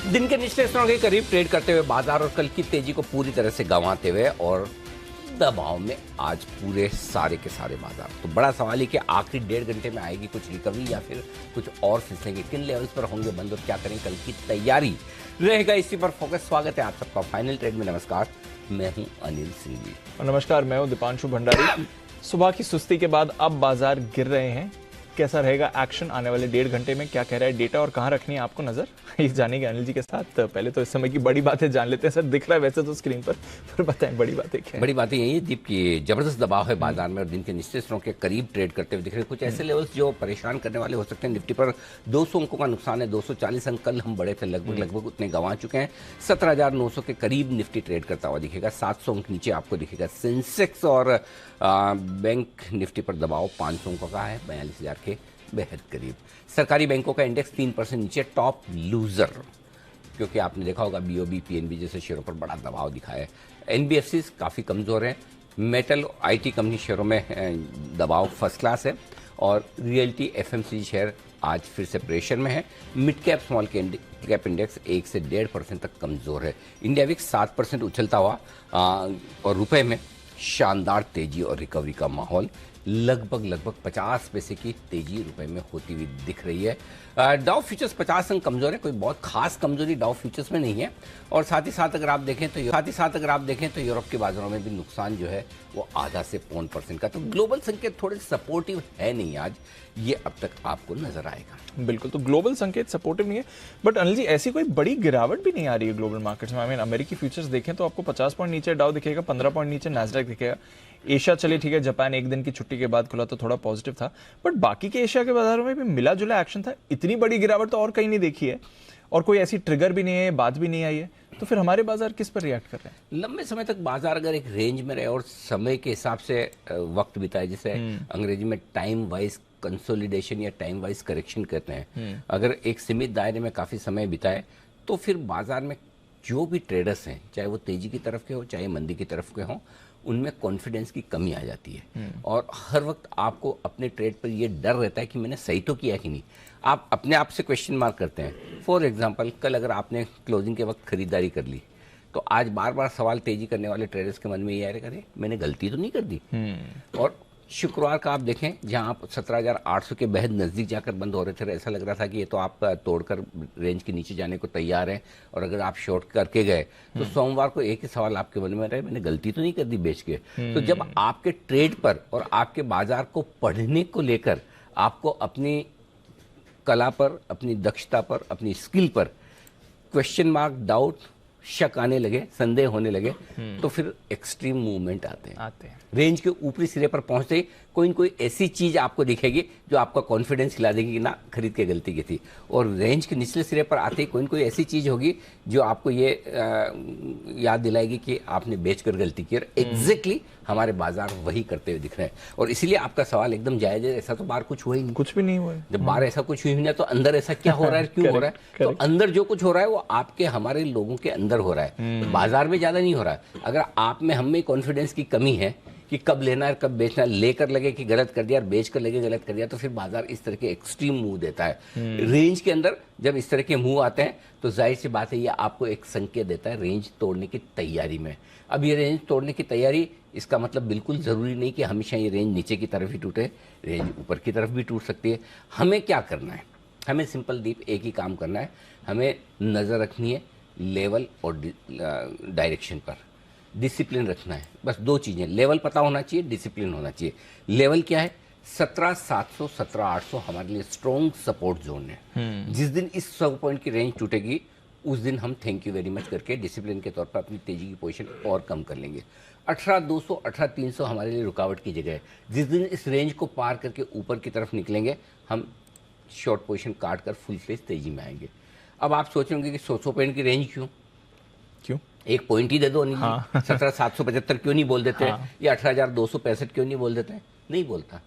दिन के निचले स्तरों के करीब ट्रेड करते हुए बाजार और कल की तेजी को पूरी तरह से गंवाते हुए और दबाव में आज पूरे सारे के सारे बाजार। तो बड़ा सवाल है कि आखिरी 1.5 घंटे में आएगी कुछ रिकवरी या फिर कुछ और फिसलेंगे, किन लेवल्स पर होंगे बंद और क्या करें, कल की तैयारी रहेगा इसी पर फोकस। स्वागत है आप सबका फाइनल ट्रेड में। नमस्कार, मैं हूं अनिल सिंह जी। और नमस्कार, मैं हूं दीपांशु भंडारी। सुबह की सुस्ती के बाद अब बाजार गिर रहे हैं। कैसा रहेगा एक्शन आने वाले 1.5 घंटे में, क्या कह रहा है डेटा और कहां रखनी है आपको नजर, ये जानेंगे अनिल जी के साथ। पहले तो इस समय की बड़ी बातें जान लेते हैं। सर दिख रहा है वैसे तो स्क्रीन पर बताएं बड़ी बातें क्या है? बड़ी बातें यही है दीप की जबरदस्त दबाव है बाजार में और दिन के निचले स्तरों के करीब ट्रेड करते हुए दिख रहे हैं। कुछ ऐसे लेवल्स जो परेशान करने वाले हो सकते हैं। निफ्टी पर 200 अंकों का नुकसान है, 240 अंक कल हम बड़े थे, लगभग उतने गंवा चुके हैं। 17,900 के करीब निफ्टी ट्रेड करता हुआ दिखेगा। 700 अंक नीचे आपको दिखेगा सेंसेक्स और बैंक निफ्टी पर दबाव 500 अंकों का है, 42,000 के बेहद करीब। सरकारी बैंकों का इंडेक्स 3% नीचे, टॉप लूजर, क्योंकि आपने देखा होगा बीओबी पीएनबी जैसे शेयरों पर बड़ा दबाव दिखा है। एनबीएफसी काफ़ी कमज़ोर हैं। मेटल आईटी कंपनी शेयरों में दबाव फर्स्ट क्लास है और रियल्टी एफएमसीजी शेयर आज फिर से प्रेशर में है। Mid cap small cap index 1 से 1.5% तक कमज़ोर है। इंडिया विक्स 7% उछलता हुआ और रुपए में शानदार तेजी और रिकवरी का माहौल। लगभग 50 पैसे की तेजी रुपए में होती हुई दिख रही है। डाउ फ्यूचर्स 50 अंक कमजोर है, कोई बहुत खास कमजोरी डाउ फ्यूचर्स में नहीं है। और साथ ही साथ अगर आप देखें तो यूरोप के बाजारों में भी नुकसान जो है वो आधा से 1% का। तो ग्लोबल संकेत थोड़े सपोर्टिव है नहीं आज, ये अब तक आपको नजर आएगा। बिल्कुल, तो ग्लोबल संकेत सपोर्टिव नहीं है। बट अनिल जी ऐसी कोई बड़ी गिरावट भी नहीं आ रही है ग्लोबल मार्केट्स में। अमेरिकी फ्यूचर्स देखें तो आपको 50 पॉइंट नीचे डाउ दिखेगा, 15 पॉइंट नीचे नैस्डैक दिखेगा। एशिया चलिए ठीक है, जापान एक दिन की छुट्टी के बाद खुला तो थोड़ा पॉजिटिव था, बट बाकी के एशिया के बाजारों में भी मिला जुला एक्शन था। इतनी बड़ी गिरावट तो और कहीं नहीं देखी है और कोई ऐसी ट्रिगर भी नहीं है, बात भी नहीं आई है। तो फिर हमारे बाजार किस पर रिएक्ट कर रहे हैं? लंबे समय तक बाजार अगर एक रेंज में रहे और समय के हिसाब से वक्त बिताए, जिसे अंग्रेजी में टाइम वाइज कंसोलिडेशन या टाइम वाइज करेक्शन कहते हैं, अगर एक सीमित दायरे में काफी समय बिताए तो फिर बाजार में जो भी ट्रेडर्स हैं, चाहे वो तेजी की तरफ के हो चाहे मंदी की तरफ के हों, उनमें कॉन्फिडेंस की कमी आ जाती है और हर वक्त आपको अपने ट्रेड पर ये डर रहता है कि मैंने सही तो किया कि नहीं। आप अपने आप से क्वेश्चन मार्क करते हैं। फॉर एग्जांपल, कल अगर आपने क्लोजिंग के वक्त खरीदारी कर ली तो आज बार बार सवाल तेजी करने वाले ट्रेडर्स के मन में ये आ रहा है, मैंने गलती तो नहीं कर दी। और शुक्रवार का आप देखें, जहां आप 17,800 के बेहद नज़दीक जाकर बंद हो रहे थे, ऐसा लग रहा था कि ये तो आप तोड़कर रेंज के नीचे जाने को तैयार हैं और अगर आप शॉर्ट करके गए तो सोमवार को एक ही सवाल आपके मन में रहे, मैंने गलती तो नहीं कर दी बेच के। तो जब आपके ट्रेड पर और आपके बाजार को पढ़ने को लेकर आपको अपनी कला पर, अपनी दक्षता पर, अपनी स्किल पर क्वेश्चन मार्क, डाउट, शक आने लगे, संदेह होने लगे, तो फिर एक्सट्रीम मूवमेंट आते हैं। रेंज के ऊपरी सिरे पर पहुंचते ही कोई न कोई ऐसी चीज आपको दिखेगी जो आपका कॉन्फिडेंस हिला देगी कि ना, खरीद के गलती की थी। और रेंज के निचले सिरे पर आते ही कोई न कोई ऐसी चीज होगी जो आपको ये याद दिलाएगी कि आपने बेचकर गलती की। और एग्जैक्टली हमारे बाजार वही करते हुए दिख रहे हैं और इसीलिए आपका सवाल एकदम जायज है। ऐसा तो बाहर कुछ हुआ ही नहीं, कुछ भी नहीं हुआ है। जब बाहर ऐसा कुछ हुई नहीं तो अंदर ऐसा क्या हो रहा है, क्यों हो रहा है? तो अंदर जो कुछ हो रहा है वो आपके हमारे लोगों के अंदर हो रहा है, तो बाजार में ज्यादा नहीं हो रहा है। अगर आप में, हम में कॉन्फिडेंस की कमी है कि कब लेना है कब बेचना है, लेकर लगे कि गलत कर दिया और बेच कर लगे गलत कर दिया, तो फिर बाजार इस तरह के एक्सट्रीम मूव देता है। रेंज के अंदर जब इस तरह के मूव आते हैं तो जाहिर सी बात है ये आपको एक संकेत देता है रेंज तोड़ने की तैयारी में। अब ये रेंज तोड़ने की तैयारी, इसका मतलब बिल्कुल जरूरी नहीं कि हमेशा ये रेंज नीचे की तरफ ही टूटे, रेंज ऊपर की तरफ भी टूट सकती है। हमें क्या करना है? हमें सिंपल दीप एक ही काम करना है, हमें नजर रखनी है लेवल और डायरेक्शन पर, डिसिप्लिन रखना है। बस दो चीजें, लेवल पता होना चाहिए, डिसिप्लिन होना चाहिए। लेवल क्या है? 17,700 17,800 हमारे लिए स्ट्रॉन्ग सपोर्ट जोन है। जिस दिन इस 100 पॉइंट की रेंज टूटेगी उस दिन हम थैंक यू वेरी मच करके डिसिप्लिन के तौर पर अपनी तेजी की पोजीशन और कम कर लेंगे। 18,200 18,300 हमारे लिए रुकावट की जगह है। जिस दिन इस रेंज को पार करके ऊपर की तरफ निकलेंगे हम शॉर्ट पोजीशन काट कर फुल फ्लेज तेजी में आएंगे। अब आप सोचेंगे कि 100 पॉइंट की रेंज क्यों एक पॉइंट ही दे दो, 17,775 क्यों नहीं बोल देते, या 18,265 क्यों नहीं बोल देते? नहीं बोलता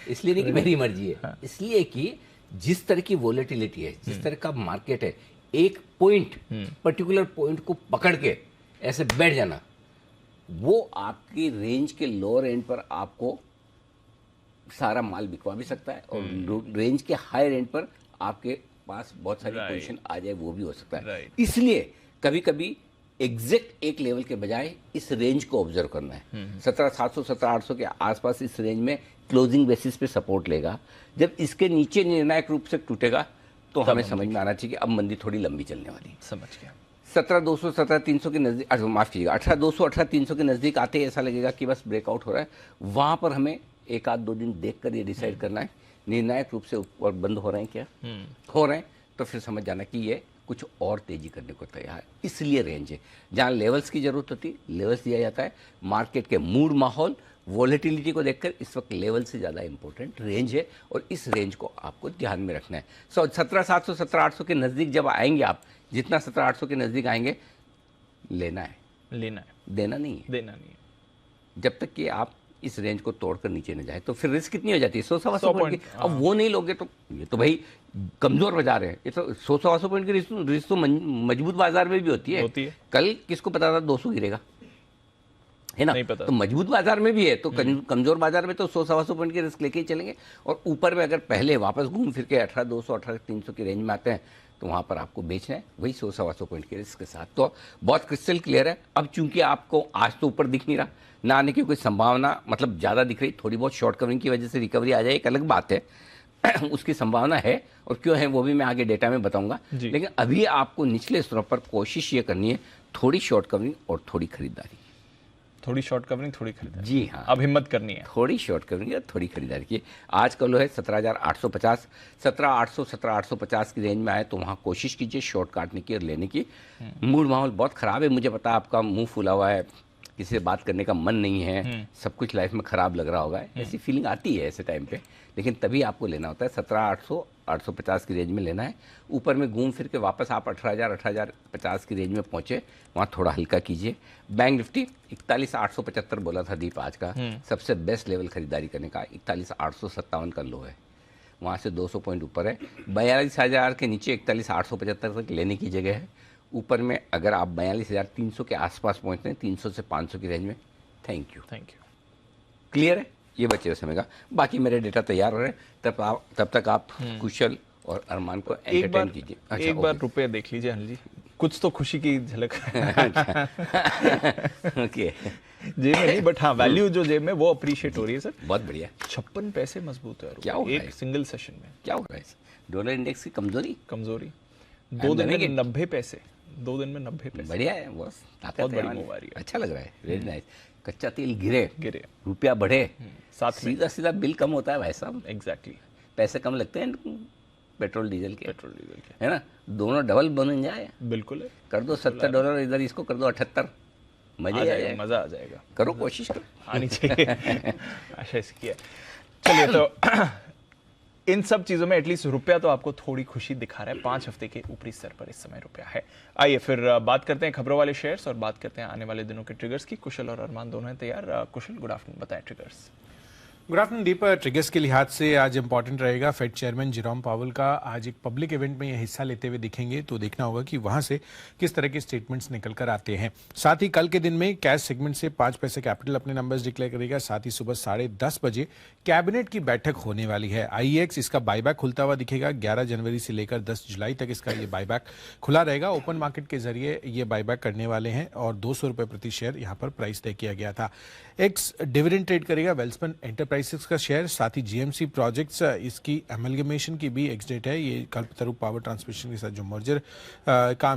इसलिए नहीं कि मेरी मर्जी है, इसलिए कि जिस तरह की वोलेटिलिटी है, जिस तरह का मार्केट है, एक पॉइंट, पर्टिकुलर पॉइंट को पकड़ के ऐसे बैठ जाना, वो आपकी रेंज के लोअर एंड पर आपको सारा माल बिकवा भी सकता है और रेंज के हायर एंड पर आपके पास बहुत सारी Right. पोजीशन आ जाए, वो भी हो सकता है। Right. इसलिए कभी कभी एग्जैक्ट एक लेवल के बजाय इस रेंज को ऑब्जर्व करना है। 17,700 17,800 के आसपास इस रेंज में क्लोजिंग बेसिस पे सपोर्ट लेगा। जब इसके नीचे निर्णायक रूप से टूटेगा तो हमें समझ में आना चाहिए कि अब मंदी थोड़ी लंबी चलने वाली है। समझ गया। 17,200 17,300 के नजदीक, माफ कीजिएगा, 18,200 18,300 के नजदीक आते ही ऐसा लगेगा कि बस ब्रेकआउट हो रहा है। वहां पर हमें एक आध 2 दिन देखकर ये डिसाइड करना है निर्णायक रूप से ऊपर बंद हो रहे हैं क्या, हो रहे हैं तो फिर समझ जाना कि ये कुछ और तेजी करने को तैयार है। इसलिए रेंज है, जहां लेवल्स की जरूरत होती है लेवल्स दिया जाता है। मार्केट के मूड, माहौल, वॉलेटिलिटी को देखकर इस वक्त लेवल से ज़्यादा इंपॉर्टेंट रेंज है और इस रेंज को आपको ध्यान में रखना है। 17,700 17,800 के नज़दीक जब आएंगे आप, जितना 17,800 के नज़दीक आएंगे लेना है, लेना है, देना नहीं है। देना नहीं है। जब तक कि आप इस रेंज को तोड़कर नीचे न जाए तो फिर रिस्क कितनी हो जाती है, 100-125 पॉइंट की। अब वो नहीं लोगे तो ये तो भाई कमजोर बाजार है। ये तो 100-125 पॉइंट की रिस्क तो मजबूत बाजार में भी होती है। कल किसको पता था 200 गिरेगा, है ना? नहीं पता। तो मजबूत बाजार में भी है तो कमजोर बाजार में तो 100-125 पॉइंट की रिस्क लेके ही चलेंगे। और ऊपर में अगर पहले वापस घूम फिर के 18,200 18,300 की रेंज में आते हैं तो वहां पर आपको बेचना है वही 100-125 पॉइंट के रिस्क के साथ। तो बहुत क्रिस्टल क्लियर है। अब चूंकि आपको आज तो ऊपर दिख नहीं रहा, ना आने की कोई संभावना मतलब ज़्यादा दिख रही, थोड़ी बहुत शॉर्ट कवरिंग की वजह से रिकवरी आ जाए एक अलग बात है उसकी संभावना है और क्यों है वो भी मैं आगे डेटा में बताऊंगा। लेकिन अभी आपको निचले स्तर पर कोशिश ये करनी है थोड़ी शॉर्ट कवरिंग और थोड़ी खरीदारी। थोड़ी शॉर्ट कवरिंग, थोड़ी खरीदारी। जी हाँ, अब हिम्मत करनी है, थोड़ी शॉर्ट कवरिंग और थोड़ी खरीदारी की। आज का लो है 17,850, 17,800 17,850 की रेंज में आए तो वहाँ कोशिश कीजिए शॉर्ट काटने की और लेने की। मूड माहौल बहुत ख़राब है, मुझे पता है आपका मुंह फूला हुआ है, किसी से बात करने का मन नहीं है, सब कुछ लाइफ में ख़राब लग रहा होगा, ऐसी फीलिंग आती है ऐसे टाइम पे। लेकिन तभी आपको लेना होता है 17,800 850 की रेंज में लेना है। ऊपर में घूम फिर के वापस आप 18,000 18,050 की रेंज में पहुंचे, वहाँ थोड़ा हल्का कीजिए। बैंक निफ्टी 41,875 बोला था दीप आज का सबसे बेस्ट लेवल खरीदारी करने का, 41,857 का लो है, वहाँ से 200 पॉइंट ऊपर है। 42,000 के नीचे 41,875 तक लेने की जगह है। ऊपर में अगर आप 42,300 के आसपास पहुँचते हैं 300 से 500 की रेंज में, थैंक यू। क्लियर है, ये बचे हुए समय का। बाकी मेरे डेटा तैयार हो रहे हैं, तब तक आप कुशल और अरमान को एंटरटेन कीजिए। अच्छा, एक बार रुपये देख लीजिए अनिल जी, कुछ तो खुशी की झलक ओके जेब में नहीं बट हाँ वैल्यू जो जेब में वो अप्रिशिएट हो रही है सर। बहुत बढ़िया। 56 पैसे मजबूत है क्या हो रहा है एक सिंगल सेशन में? क्या हो रहा है? डॉलर इंडेक्स की कमजोरी 2 दिन में 90 पैसे, 2 दिन में 90 पैसे। बढ़िया है बॉस, बहुत बड़ी मूव आ रही है। अच्छा लग रहा है, वेरी नाइस। कच्चा तेल गिरे रुपया बढ़े, साथ सीधा सीधा बिल कम होता है भाई साहब। एग्जैक्टली, पैसे कम लगते हैं पेट्रोल डीजल के, है ना? दोनों डबल बन जाए। बिल्कुल है। कर दो $70 इधर, इसको कर दो 78, मजा आ जाएगा। करो, कोशिश करो, आनी चाहिए। आशा इसकी है। चलिए तो इन सब चीजों में एटलीस्ट रुपया तो आपको थोड़ी खुशी दिखा रहा है। 5 हफ्ते के ऊपरी स्तर पर इस समय रुपया है। आइए फिर बात करते हैं खबरों वाले शेयर्स और बात करते हैं आने वाले दिनों के ट्रिगर्स की। कुशल और अरमान दोनों हैं तैयार। कुशल, गुड आफ्टरनून, बताएं ट्रिगर्स। गुड आफ्टरनून दीप। ट्रिगर्स के लिहाज से आज इंपॉर्टेंट रहेगा फेड चेयरमैन जेरोम पावेल का आज एक पब्लिक इवेंट में ये हिस्सा लेते हुए दिखेंगे, तो देखना होगा कि वहां से किस तरह के स्टेटमेंट्स निकल कर आते हैं। साथ ही कल के दिन में कैश सेगमेंट से 5 पैसे कैपिटल अपने नंबर्स डिक्लेयर करेगा। साथ ही सुबह 10:30 बजे कैबिनेट की बैठक होने वाली है। IEX इसका बायबैक खुलता हुआ दिखेगा। 11 जनवरी से लेकर 10 जुलाई तक इसका ये बायबैक खुला रहेगा। ओपन मार्केट के जरिए ये बायबैक करने वाले हैं और 200 रुपए प्रति शेयर यहाँ पर प्राइस तय किया गया था। एक्स डिविडेंड ट्रेड करेगा वेल्सपन एंटरप्राइजेस का शेयर। साथ ही GMC प्रोजेक्ट्स इसकी एमलगमेशन की भी एक्स डेट है। ये कल्पतरु पावर ट्रांसमिशन के साथ जो मर्जर का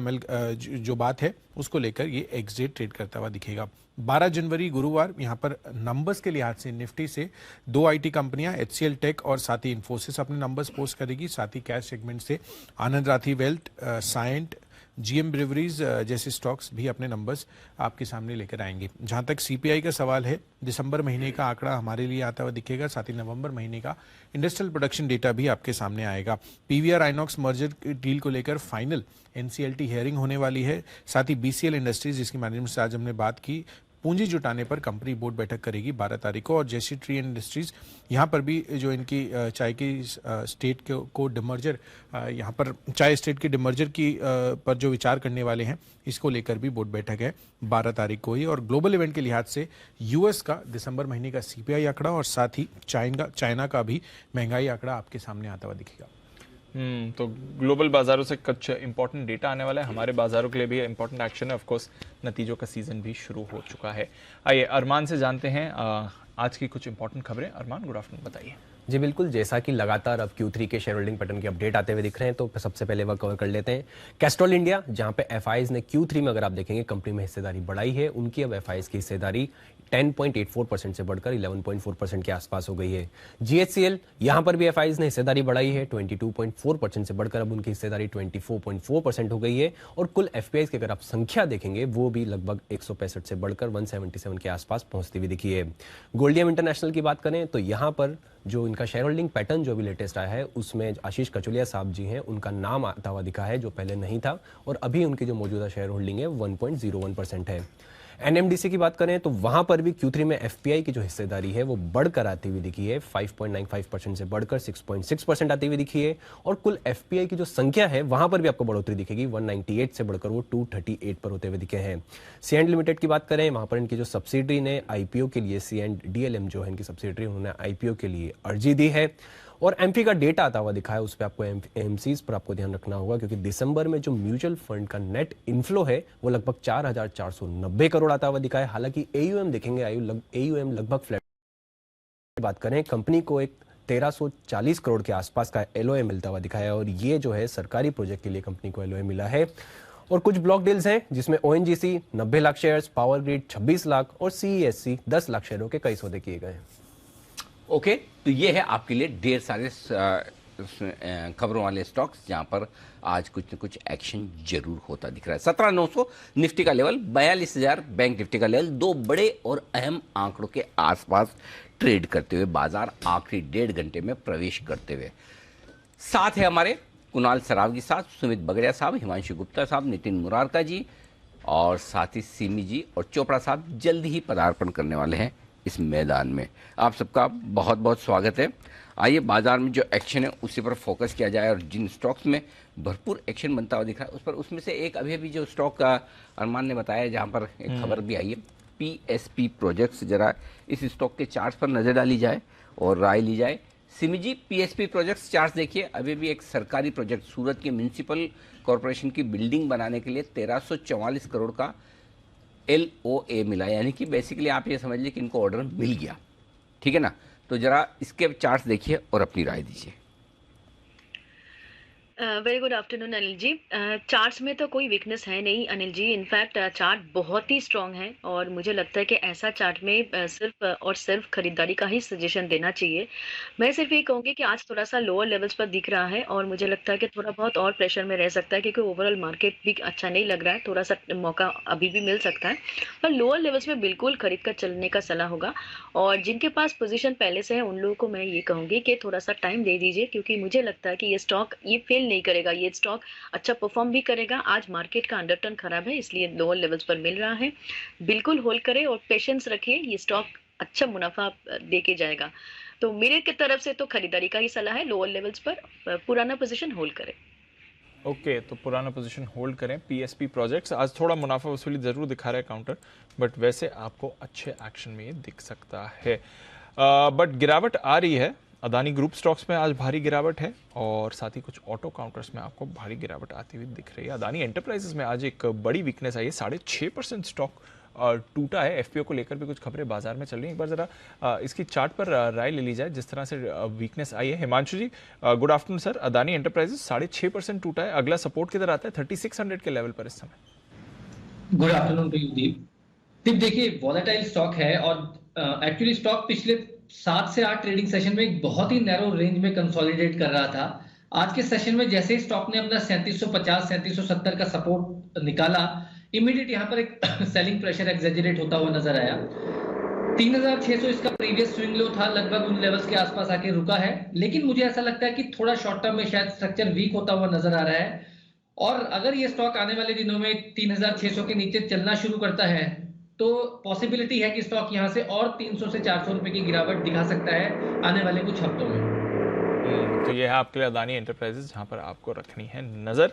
जो बात है उसको लेकर ये एक्स डेट ट्रेड करता हुआ दिखेगा। 12 जनवरी गुरुवार यहाँ पर नंबर्स के लिहाज से निफ्टी से 2 IT कंपनियां HCL टेक और साथ ही इन्फोसिस अपने नंबर्स पोस्ट करेगी। साथ ही कैश सेगमेंट से आनंद राठी वेल्थ, साइंट, GM ब्रिवरीज जैसे स्टॉक्स भी अपने नंबर्स आपके सामने लेकर आएंगे। जहां तक CPI का सवाल है, दिसंबर महीने का आंकड़ा हमारे लिए आता हुआ दिखेगा। साथ ही नवंबर महीने का इंडस्ट्रियल प्रोडक्शन डेटा भी आपके सामने आएगा। PVR आइनॉक्स मर्जर डील को लेकर फाइनल NCLT हियरिंग होने वाली है। साथ ही BCL इंडस्ट्रीज जिसकी मैनेजमेंट से आज हमने बात की, पूंजी जुटाने पर कंपनी बोर्ड बैठक करेगी 12 तारीख को। और जैसी ट्री इंडस्ट्रीज यहाँ पर भी जो इनकी चाय की स्टेट को डिमर्जर, यहाँ पर चाय स्टेट की डिमर्जर की पर जो विचार करने वाले हैं इसको लेकर भी बोर्ड बैठक है 12 तारीख को ही। और ग्लोबल इवेंट के लिहाज से US का दिसंबर महीने का CPI आंकड़ा और साथ ही चाइना का भी महंगाई आंकड़ा आपके सामने आता हुआ दिखेगा। तो ग्लोबल बाजारों से कुछ इंपॉर्टेंट डेटा आने वाला है, हमारे बाजारों के लिए भी इंपॉर्टेंट एक्शन है। ऑफ कोर्स नतीजों का सीजन भी शुरू हो चुका है। आइए अरमान से जानते हैं आज की कुछ इंपॉर्टेंट खबरें। अरमान, गुड आफ्टरनून, बताइए। जी बिल्कुल, जैसा कि लगातार अब Q3 के शेयर होल्डिंग पैटर्न के अपडेट आते हुए दिख रहे हैं, तो सबसे पहले वह कवर कर लेते हैं कैस्ट्रॉल इंडिया, जहां पे एफआईज ने Q3 में, अगर आप देखेंगे, कंपनी में हिस्सेदारी बढ़ाई है। उनकी अब एफआईज की हिस्सेदारी 10.84% से बढ़कर 11.4% के आसपास हो गई है। GHCL, यहां पर भी एफआईज ने हिस्सेदारी बढ़ाई है, 22.4% से बढ़कर अब उनकी हिस्सेदारी 24.4% हो गई है। और कुल एफपीआईज की अगर आप संख्या देखेंगे, वो भी लगभग 165 से बढ़कर 177 के आसपास पहुंचती हुई दिखी है। गोल्डियम इंटरनेशनल की बात करें तो यहां पर जो इनका शेयर होल्डिंग पैटर्न जो भी लेटेस्ट आया है, उसमें आशीष कचुलिया साहब जी हैं, उनका नाम आता हुआ दिखा है, जो पहले नहीं था। और अभी उनकी जो मौजूदा शेयर होल्डिंग है 1.01% है। एनएमडीसी की बात करें तो वहां पर भी Q3 में एफपीआई की जो हिस्सेदारी है वो बढ़कर आती हुई दिखी है, 5.95% से बढ़कर 6.6% आती हुई दिखी है। और कुल एफपीआई की जो संख्या है वहां पर भी आपको बढ़ोतरी दिखेगी, 198 से बढ़कर वो 238 पर होते हुए दिखे हैं। सीएंड लिमिटेड की बात करें, वहां पर इनकी जो सब्सिडरी ने आईपीओ के लिए, सीएंड डीएलएम जो है इनकी सब्सिडरी, उन्होंने आईपीओ के लिए अर्जी दी है। और एमपी का डेटा आता हुआ दिखा है, उस पर आपको एमसीज पर आपको ध्यान रखना होगा, क्योंकि दिसंबर में जो म्यूचुअल फंड का नेट इनफ्लो है वो लगभग 4,490 करोड़ आता हुआ दिखा है। हालांकि एयूएम देखेंगे, एयूएम लगभग फ्लैट। बात करें, कंपनी को एक 1340 करोड़ के आसपास का एलओए मिलता हुआ दिखा है, और ये जो है सरकारी प्रोजेक्ट के लिए कंपनी को एलओए मिला है। और कुछ ब्लॉक डील्स हैं जिसमें ONGC 90 lakh shares, power grid 26 lakh और सीईएससी 10 लाख शेयरों के कई सौदे किए गए हैं। ओके, तो ये है आपके लिए ढेर सारे खबरों वाले स्टॉक्स जहां पर आज कुछ न कुछ एक्शन जरूर होता दिख रहा है। 17,900 निफ्टी का लेवल, 42,000 बैंक निफ्टी का लेवल, दो बड़े और अहम आंकड़ों के आसपास ट्रेड करते हुए बाजार आखिरी 1.5 घंटे में प्रवेश करते हुए। साथ है हमारे कुणाल सरावगी साहब, सुमित बगड़िया साहब, हिमांशु गुप्ता साहब, नितिन मुरारका जी और साथ ही सिमी जी और चोपड़ा साहब जल्द ही पदार्पण करने वाले हैं इस मैदान में। आप सबका बहुत बहुत स्वागत है। आइए बाजार में जो एक्शन है उसी पर फोकस किया जाए, और जिन स्टॉक्स में भरपूर एक्शन बनता हुआ दिख रहा है उस पर, उसमें से एक अभी अभी जो स्टॉक का अरमान ने बताया, जहां पर एक खबर भी आई है, पीएसपी प्रोजेक्ट्स। जरा इस स्टॉक के चार्ट पर नजर डाली जाए और राय ली जाए। सिमी जी, पीएसपी प्रोजेक्ट्स चार्ट देखिए, अभी भी एक सरकारी प्रोजेक्ट, सूरत की म्यूनिसिपल कॉरपोरेशन की बिल्डिंग बनाने के लिए 1344 करोड़ का LOA मिला, यानी कि बेसिकली आप ये समझ लीजिए कि इनको ऑर्डर मिल गया, ठीक है ना। तो जरा इसके चार्ट्स देखिए और अपनी राय दीजिए। Very good afternoon Anil ji. Charts में तो कोई वीकनेस है नहीं अनिल जी, इनफैक्ट चार्ट बहुत ही स्ट्रांग है, और मुझे लगता है कि ऐसा चार्ट में सिर्फ और सिर्फ खरीदारी का ही सजेशन देना चाहिए। मैं सिर्फ ये कहूँगी कि आज थोड़ा सा लोअर लेवल्स पर दिख रहा है, और मुझे लगता है कि थोड़ा बहुत और प्रेशर में रह सकता है, क्योंकि ओवरऑल मार्केट भी अच्छा नहीं लग रहा है, थोड़ा सा मौका अभी भी मिल सकता है। पर लोअर लेवल्स में बिल्कुल खरीद कर चलने का सलाह होगा, और जिनके पास पोजीशन पहले से है उन लोगों को मैं ये कहूँगी कि थोड़ा सा टाइम दे दीजिए, क्योंकि मुझे लगता है कि ये स्टॉक ये फेल नहीं करेगा, ये स्टॉक अच्छा परफॉर्म भी करेगा। आज मार्केट का अंडरटर्न खराब है, इसलिए लोअर लेवल्स पर मिल रहा है। बिल्कुल होल्ड करें और पेशेंस रखिए, ये स्टॉक अच्छा मुनाफा देके जाएगा। तो मेरे की तरफ से तो खरीदारी का ही सलाह है, लोअर लेवल्स पर पुराना पोजीशन होल्ड करें। ओके, तो पुराना पोजीशन होल्ड करें। पीएसपी प्रोजेक्ट्स आज थोड़ा मुनाफा वसूली जरूर दिखा रहा है काउंटर, बट वैसे आपको अच्छे एक्शन में ये दिख सकता है। बट गिरावट आ रही है। अदानी ग्रुप स्टॉक्स में आज भारी गिरावट है, और साथ ही कुछ ऑटो काउंटर्स में आपको भारी गिरावट आती हुई दिख रही है। अदानी एंटरप्राइजेस में आज एक बड़ी वीकनेस आई है, 6.5% स्टॉक टूटा है। एफपीओ को लेकर भी कुछ खबरें बाजार में चल रही हैं। एक बार जरा इसकी चार्ट पर राय ले ली जाए, जिस तरह से वीकनेस आई है। Himanshu ji, good afternoon sir. Adani enterprises 6.5% टूटा है, अगला सपोर्ट किधर आता है? 3600 के लेवल पर इस समय। गुड आफ्टरनून टू यू दीप। देखिए, वॉलेटाइल स्टॉक है, और एक्चुअली स्टॉक पिछले 7 से 8 ट्रेडिंग सेशन में एक बहुत ही नैरो रेंज में कंसोलिडेट कर रहा था। आज के सेशन में जैसे ही स्टॉक ने अपना 3750 3770 का सपोर्ट निकाला, इमीडिएट यहां पर एक सेलिंग प्रेशर एग्जेजरेट होता हुआ नजर आया। 3600 इसका प्रीवियस स्विंग लो था, लगभग उन लेवल्स के आसपास आके रुका है। लेकिन मुझे ऐसा लगता है कि थोड़ा शॉर्ट टर्म में शायद स्ट्रक्चर वीक होता हुआ नजर आ रहा है, और अगर ये स्टॉक आने वाले दिनों में 3600 के नीचे चलना शुरू करता है तो पॉसिबिलिटी है कि स्टॉक यहां से और 300 से 400 रुपए की गिरावट दिखा सकता है आने वाले कुछ हफ्तों में। तो ये है आपके लिए अदानी एंटरप्राइजेस, जहां पर आपको रखनी है नजर।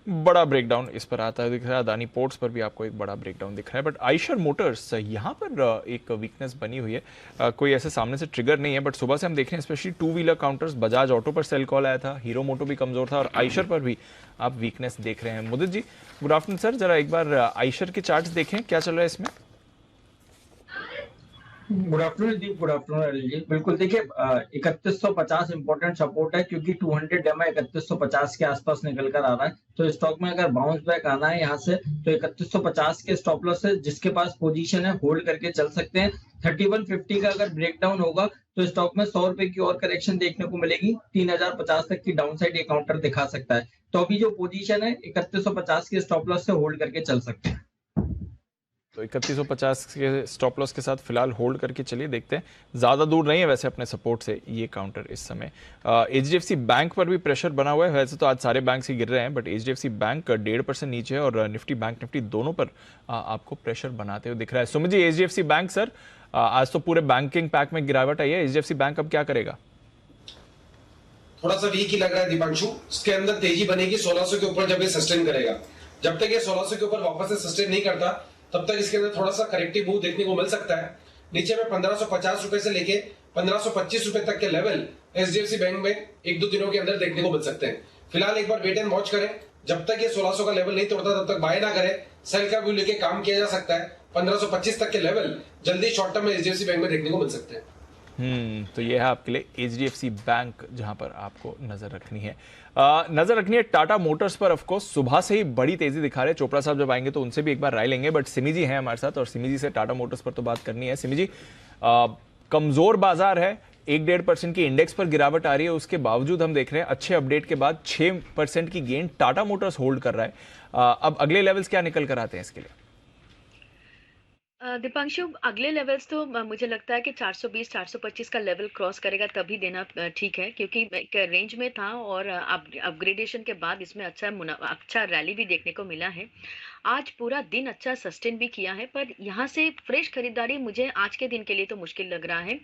बड़ा ब्रेकडाउन इस पर आता है दिख रहा है। अदानी पोर्ट्स पर भी आपको एक बड़ा ब्रेकडाउन दिख रहा है। बट आइशर मोटर्स यहाँ पर एक वीकनेस बनी हुई है। कोई ऐसे सामने से ट्रिगर नहीं है, बट सुबह से हम देख रहे हैं specially two wheeler counters, Bajaj auto पर सेल कॉल आया था, हीरो मोटो भी कमजोर था और आइशर पर भी आप वीकनेस देख रहे हैं। मुदित जी गुड आफ्टरनून सर, जरा एक बार आइशर के चार्ट्स देखें, क्या चल रहा है इसमें? गुड आफ्टरनून दीप, गुड आफ्टरनून अनिल जी। बिल्कुल देखिए 3150 इंपॉर्टेंट सपोर्ट है, क्योंकि 200 डेमा 3150 के आसपास निकल कर आ रहा है। तो स्टॉक में अगर बाउंस बैक आना है यहाँ से तो 3150 के स्टॉप लॉस है, जिसके पास पोजीशन है होल्ड करके चल सकते हैं। 3150 का अगर ब्रेकडाउन होगा तो स्टॉक में 100 रुपए की और करेक्शन देखने को मिलेगी। 3050 तक की डाउनसाइड ये काउंटर दिखा सकता है। तो अभी जो पोजीशन है 3150 के स्टॉप लॉस से होल्ड करके चल सकते हैं। तो 3150 के स्टॉप लॉस के साथ फिलहाल होल्ड करके चलिए, देखते हैं। ज्यादा दूर नहीं है वैसे अपने सपोर्ट से ये काउंटर इस समय। एचडीएफसी बैंक पर भी प्रेशर बना हुआ है। वैसे तो आज सारे बैंक ही गिर रहे हैं, बट एचडीएफसी बैंक 1.5% नीचे है और निफ्टी बैंक निफ्टी दोनों पर आपको प्रेशर बनाते हुए दिख रहा है। Sumit ji, HDFC bank sir, आज तो पूरे बैंकिंग पैक में गिरावट आई है, एचडीएफसी बैंक अब क्या करेगा? थोड़ा सा वीक ही लग रहा है दीपांशु। इसके अंदर तेजी बनेगी 1600 के ऊपर जब ये सस्टेन करेगा। जब तक ये 1600 के ऊपर वापस से सस्टेन नहीं करता तब तक इसके अंदर थोड़ा सा करेक्टिव मूव देखने को मिल सकता है। नीचे में 1550 रुपए से लेके 1525 रुपए तक के लेवल एचडीएफसी बैंक में एक दो दिनों के अंदर देखने को मिल सकते हैं। फिलहाल एक बार वेट एंड वॉच करें, जब तक ये 1600 का लेवल नहीं तोड़ता तब तक बाय ना करें। सेल का व्यू लेके काम किया जा सकता है। 1525 तक के लेवल जल्दी शॉर्ट टर्म में एचडीएफसी बैंक में देखने को मिल सकते हैं। तो ये है आपके लिए एचडीएफसी बैंक, जहां पर आपको नजर रखनी है। नजर रखनी है टाटा मोटर्स पर। ऑफ कोर्स सुबह से ही बड़ी तेजी दिखा रहे हैं। चोपड़ा साहब जब आएंगे तो उनसे भी एक बार राय लेंगे, बट सिमी जी हैं हमारे साथ और सिमी जी से टाटा मोटर्स पर तो बात करनी है। सिमी जी, कमजोर बाजार है, 1-1.5% की इंडेक्स पर गिरावट आ रही है, उसके बावजूद हम देख रहे हैं अच्छे अपडेट के बाद 6% की गेन टाटा मोटर्स होल्ड कर रहा है। अब अगले लेवल्स क्या निकल कर आते हैं इसके लिए? दीपांशु, अगले लेवल्स तो मुझे लगता है कि 420-425 का लेवल क्रॉस करेगा तभी देना ठीक है, क्योंकि एक रेंज में था और अपग्रेडेशन के बाद इसमें अच्छा रैली भी देखने को मिला है। आज पूरा दिन अच्छा सस्टेन भी किया है, पर यहाँ से फ्रेश खरीदारी मुझे आज के दिन के लिए तो मुश्किल लग रहा है।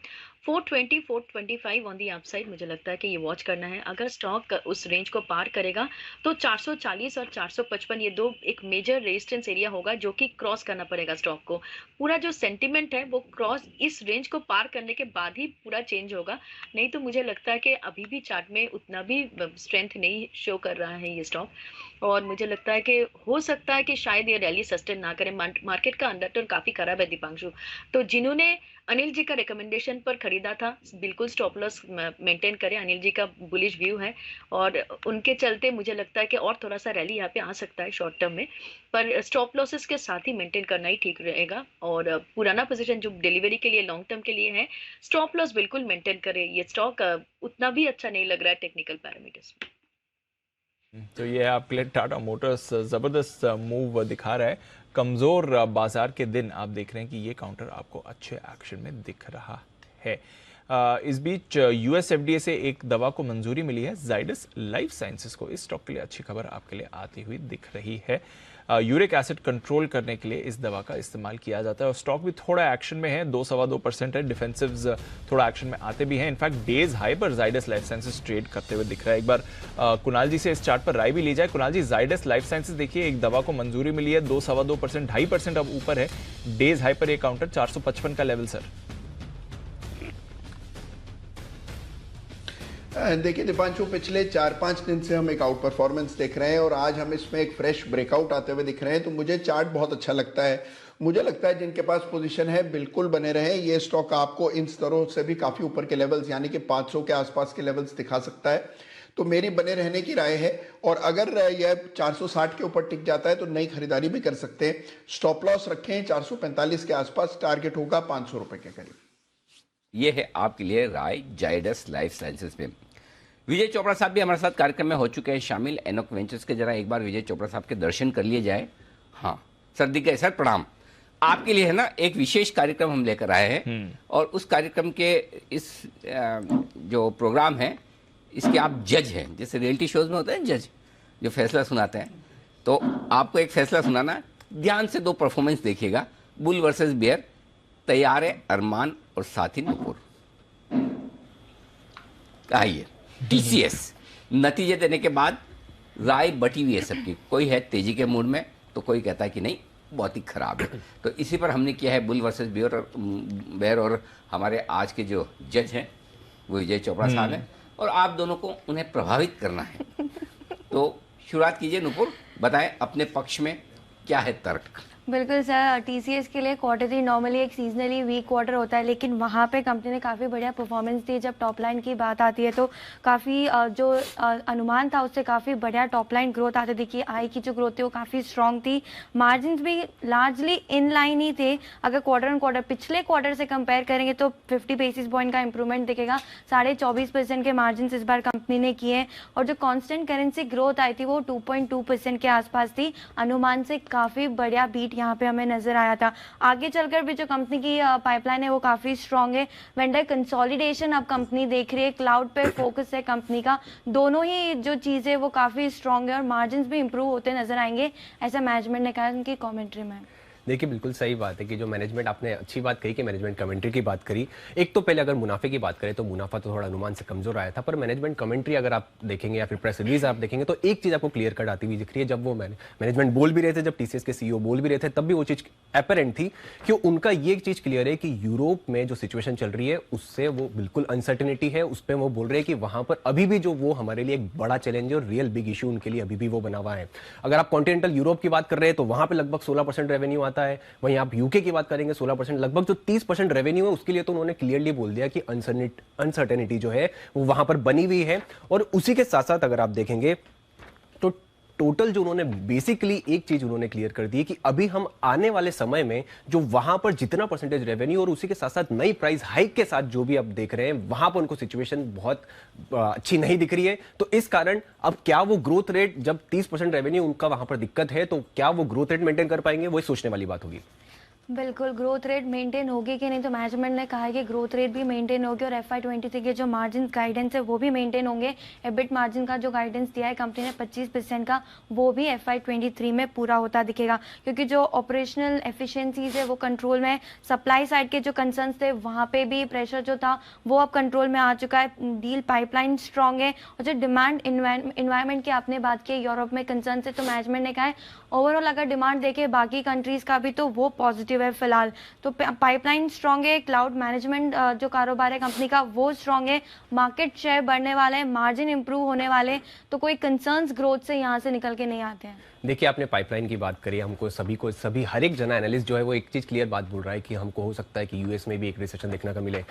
420, 425 ऑन दी अपसाइड मुझे लगता है कि ये वॉच करना है। अगर स्टॉक उस रेंज को पार करेगा तो 440 और 455 ये दो एक मेजर रेजिस्टेंस एरिया होगा जो कि क्रॉस करना पड़ेगा स्टॉक को। पूरा जो सेंटिमेंट है वो क्रॉस इस रेंज को पार करने के बाद ही पूरा चेंज होगा, नहीं तो मुझे लगता है कि अभी भी चार्ट में उतना भी स्ट्रेंथ नहीं शो कर रहा है ये स्टॉक। और मुझे लगता है कि हो सकता है कि शायद ये रैली सस्टेन ना करे। मार्केट का अंडरटोन काफी खराब है दीपांशु। तो जिन्होंने अनिल जी का रिकमेंडेशन पर खरीदा था, बिल्कुल स्टॉप लॉस मेंटेन करें। अनिल जी का बुलिश व्यू है और उनके चलते मुझे लगता है कि और थोड़ा सा रैली यहाँ पे आ सकता है शॉर्ट टर्म में, पर स्टॉप लॉसेस के साथ ही मेंटेन करना ही ठीक रहेगा। और पुराना पोजीशन जो डिलीवरी के लिए लॉन्ग टर्म के लिए है, स्टॉप लॉस बिल्कुल मेंटेन करें। ये स्टॉक उतना भी अच्छा नहीं लग रहा है टेक्निकल पैरामीटर्स में। तो ये है आपके लिए टाटा मोटर्स, जबरदस्त मूव दिखा रहा है। कमजोर बाजार के दिन आप देख रहे हैं कि ये काउंटर आपको अच्छे एक्शन में दिख रहा है। इस बीच यूएस एफडीए से एक दवा को मंजूरी मिली है, जाइडस लाइफ साइंसेस को। इस स्टॉक के लिए अच्छी खबर आपके लिए आती हुई दिख रही है। यूरिक एसिड कंट्रोल करने के लिए इस दवा का इस्तेमाल किया जाता है और स्टॉक भी थोड़ा एक्शन में है, 2-2.25% है। डिफेंसिव्स थोड़ा एक्शन में आते भी हैं। इनफैक्ट डेज हाई पर जाइडस लाइफ साइंसेस ट्रेड करते हुए दिख रहा है। एक बार कुणाल जी से इस चार्ट पर राय भी ली जाए। कुणाल जी, जाइडस लाइफ साइंसेस देखिए, एक दवा को मंजूरी मिली है, 2-2.25%, 2.5% अब ऊपर है। डेज हाई पर यह काउंटर 455 का लेवल सर। देखिए दीपांशु, पिछले 4-5 दिन से हम एक आउट परफॉर्मेंस देख रहे हैं और आज हम इसमें एक फ्रेश ब्रेकआउट आते हुए दिख रहे हैं, तो मुझे चार्ट बहुत अच्छा लगता है। मुझे लगता है जिनके पास पोजीशन है बिल्कुल बने रहे। ये स्टॉक आपको इन स्तरों से भी काफ़ी ऊपर के लेवल्स यानी कि 500 के आसपास के लेवल्स दिखा सकता है, तो मेरी बने रहने की राय है। और अगर यह 460 के ऊपर टिक जाता है तो नई खरीदारी भी कर सकते हैं। स्टॉप लॉस रखें 445 के आसपास, टारगेट होगा 500 रुपए के करीब। ये है आपके लिए राय जाइडस लाइफ साइंसेस में। विजय चोपड़ा साहब भी हमारे साथ कार्यक्रम में हो चुके हैं शामिल, एनोक वेंचर्स के। जरा एक बार विजय चोपड़ा साहब के दर्शन कर लिए जाए। हाँ सर्दी के सर प्रणाम। आपके लिए है ना एक विशेष कार्यक्रम हम लेकर आए हैं और उस कार्यक्रम के इस जो प्रोग्राम है इसके आप जज हैं। जैसे रियलिटी शोज में होते हैं जज जो फैसला सुनाते हैं, तो आपको एक फैसला सुनाना। ध्यान से 2 परफॉर्मेंस देखिएगा। बुल वर्सेस बियर, तैयार है अरमान और साथी नुपुर। आइए। टीसीएस नतीजे देने के बाद राय बटी हुई है सबकी, कोई है तेजी के मूड में तो कोई कहता है कि नहीं बहुत ही खराब है। तो इसी पर हमने किया है बुल वर्सेस बेयर और हमारे आज के जो जज हैं वो विजय चोपड़ा साहब हैं और आप दोनों को उन्हें प्रभावित करना है। तो शुरुआत कीजिए नुपुर, बताएं अपने पक्ष में क्या है तर्क। बिल्कुल सर, टीसीएस के लिए क्वार्टर 3 नॉर्मली एक सीजनली वीक क्वार्टर होता है, लेकिन वहाँ पे कंपनी ने काफ़ी बढ़िया परफॉर्मेंस दी। जब टॉप लाइन की बात आती है तो काफ़ी जो अनुमान था उससे काफ़ी बढ़िया टॉप लाइन ग्रोथ आती थी कि आई की जो ग्रोथ थी वो काफ़ी स्ट्रॉन्ग थी। मार्जिन भी लार्जली इन लाइन ही थे। अगर क्वार्टर ऑन क्वार्टर पिछले क्वार्टर से कंपेयर करेंगे तो 50 बेसिस पॉइंट का इंप्रूवमेंट दिखेगा। 24.5% के मार्जिन इस बार कंपनी ने किए और जो कॉन्स्टेंट करेंसी ग्रोथ आई थी वो 2.2% के आसपास थी। अनुमान से काफ़ी बढ़िया बीट यहाँ पे हमें नजर आया था। आगे चलकर भी जो कंपनी की पाइपलाइन है वो काफी स्ट्रांग है। वेंडर कंसोलिडेशन अब कंपनी देख रही है, क्लाउड पे फोकस है कंपनी का। दोनों ही जो चीजें वो काफी स्ट्रांग है और मार्जिन भी इंप्रूव होते नजर आएंगे, ऐसा मैनेजमेंट ने कहा उनकी कमेंट्री में। देखिए बिल्कुल सही बात है कि जो मैनेजमेंट, आपने अच्छी बात कही कि मैनेजमेंट कमेंट्री की बात करी। एक तो पहले अगर मुनाफे की बात करें तो मुनाफा तो थोड़ा अनुमान से कमजोर आया था, पर मैनेजमेंट कमेंट्री अगर आप देखेंगे या फिर प्रेस रिलीज आप देखेंगे तो एक चीज आपको क्लियर कट आती हुई दिख रही है। जब वो मैनेजमेंट बोल भी रहे थे, जब टीसीएस के सीईओ बोल भी रहे थे, तब भी वो चीज अपेरेंट थी कि उनका ये चीज क्लियर है कि यूरोप में जो सिचुएशन चल रही है उससे वो बिल्कुल अनसर्टेनिटी है। उस पर वो बोल रहे हैं कि वहां पर अभी भी जो वो हमारे लिए एक बड़ा चैलेंज है और रियल बिग इशू उनके लिए अभी भी वो बना हुआ है। अगर आप कॉन्टिनेंटल यूरोप की बात कर रहे हैं तो वहां पर लगभग 16% रेवेन्यू आता है। वहीं आप यूके की बात करेंगे 16%, लगभग जो 30% रेवेन्यू है उसके लिए तो उन्होंने क्लियरली बोल दिया कि अनसर्टेनिटी जो है वो वहां पर बनी हुई है। और उसी के साथ साथ अगर आप देखेंगे तो टोटल जो उन्होंने बेसिकली एक चीज उन्होंने क्लियर कर दी है कि अभी हम आने वाले समय में जो वहां पर जितना परसेंटेज रेवेन्यू और उसी के साथ साथ नई प्राइस हाइक के साथ जो भी आप देख रहे हैं वहां पर उनको सिचुएशन बहुत अच्छी नहीं दिख रही है। तो इस कारण अब क्या वो ग्रोथ रेट, जब 30% रेवेन्यू उनका वहां पर दिक्कत है, तो क्या वो ग्रोथ रेट मेंटेन कर पाएंगे, वही सोचने वाली बात होगी। बिल्कुल, ग्रोथ रेट मेंटेन होगी कि नहीं, तो मैनेजमेंट ने कहा है कि ग्रोथ रेट भी मेंटेन होगी और FY23 के जो मार्जिन गाइडेंस है वो भी मेंटेन होंगे। एबिट मार्जिन का जो गाइडेंस दिया है कंपनी ने 25% का, वो भी FY23 में पूरा होता दिखेगा, क्योंकि जो ऑपरेशनल एफिशिएंसीज है वो कंट्रोल में। सप्लाई साइड के जो कंसर्न्स थे वहाँ पे भी प्रेशर जो था वो अब कंट्रोल में आ चुका है। डील पाइपलाइन स्ट्रॉन्ग है और जो डिमांड इन्वायरमेंट की आपने बात की यूरोप में कंसर्न से, तो मैनेजमेंट ने कहा है ओवरऑल अगर डिमांड देखे बाकी कंट्रीज का भी तो वो पॉजिटिव है फिलहाल। तो पाइपलाइन स्ट्रांग है, क्लाउड मैनेजमेंट जो कारोबार है कंपनी का वो स्ट्रांग है, मार्केट शेयर बढ़ने वाले हैं, मार्जिन इंप्रूव होने वाले, तो कोई कंसर्न्स ग्रोथ से यहाँ से निकल के नहीं आते हैं। देखिए आपने पाइपलाइन की बात करी, हमको सभी हर एक जना एनालिस्ट जो है वो एक चीज क्लियर बात बोल रहा है कि हमको हो सकता है कि यूएस में भी एक रिसेशन देखने का मिले।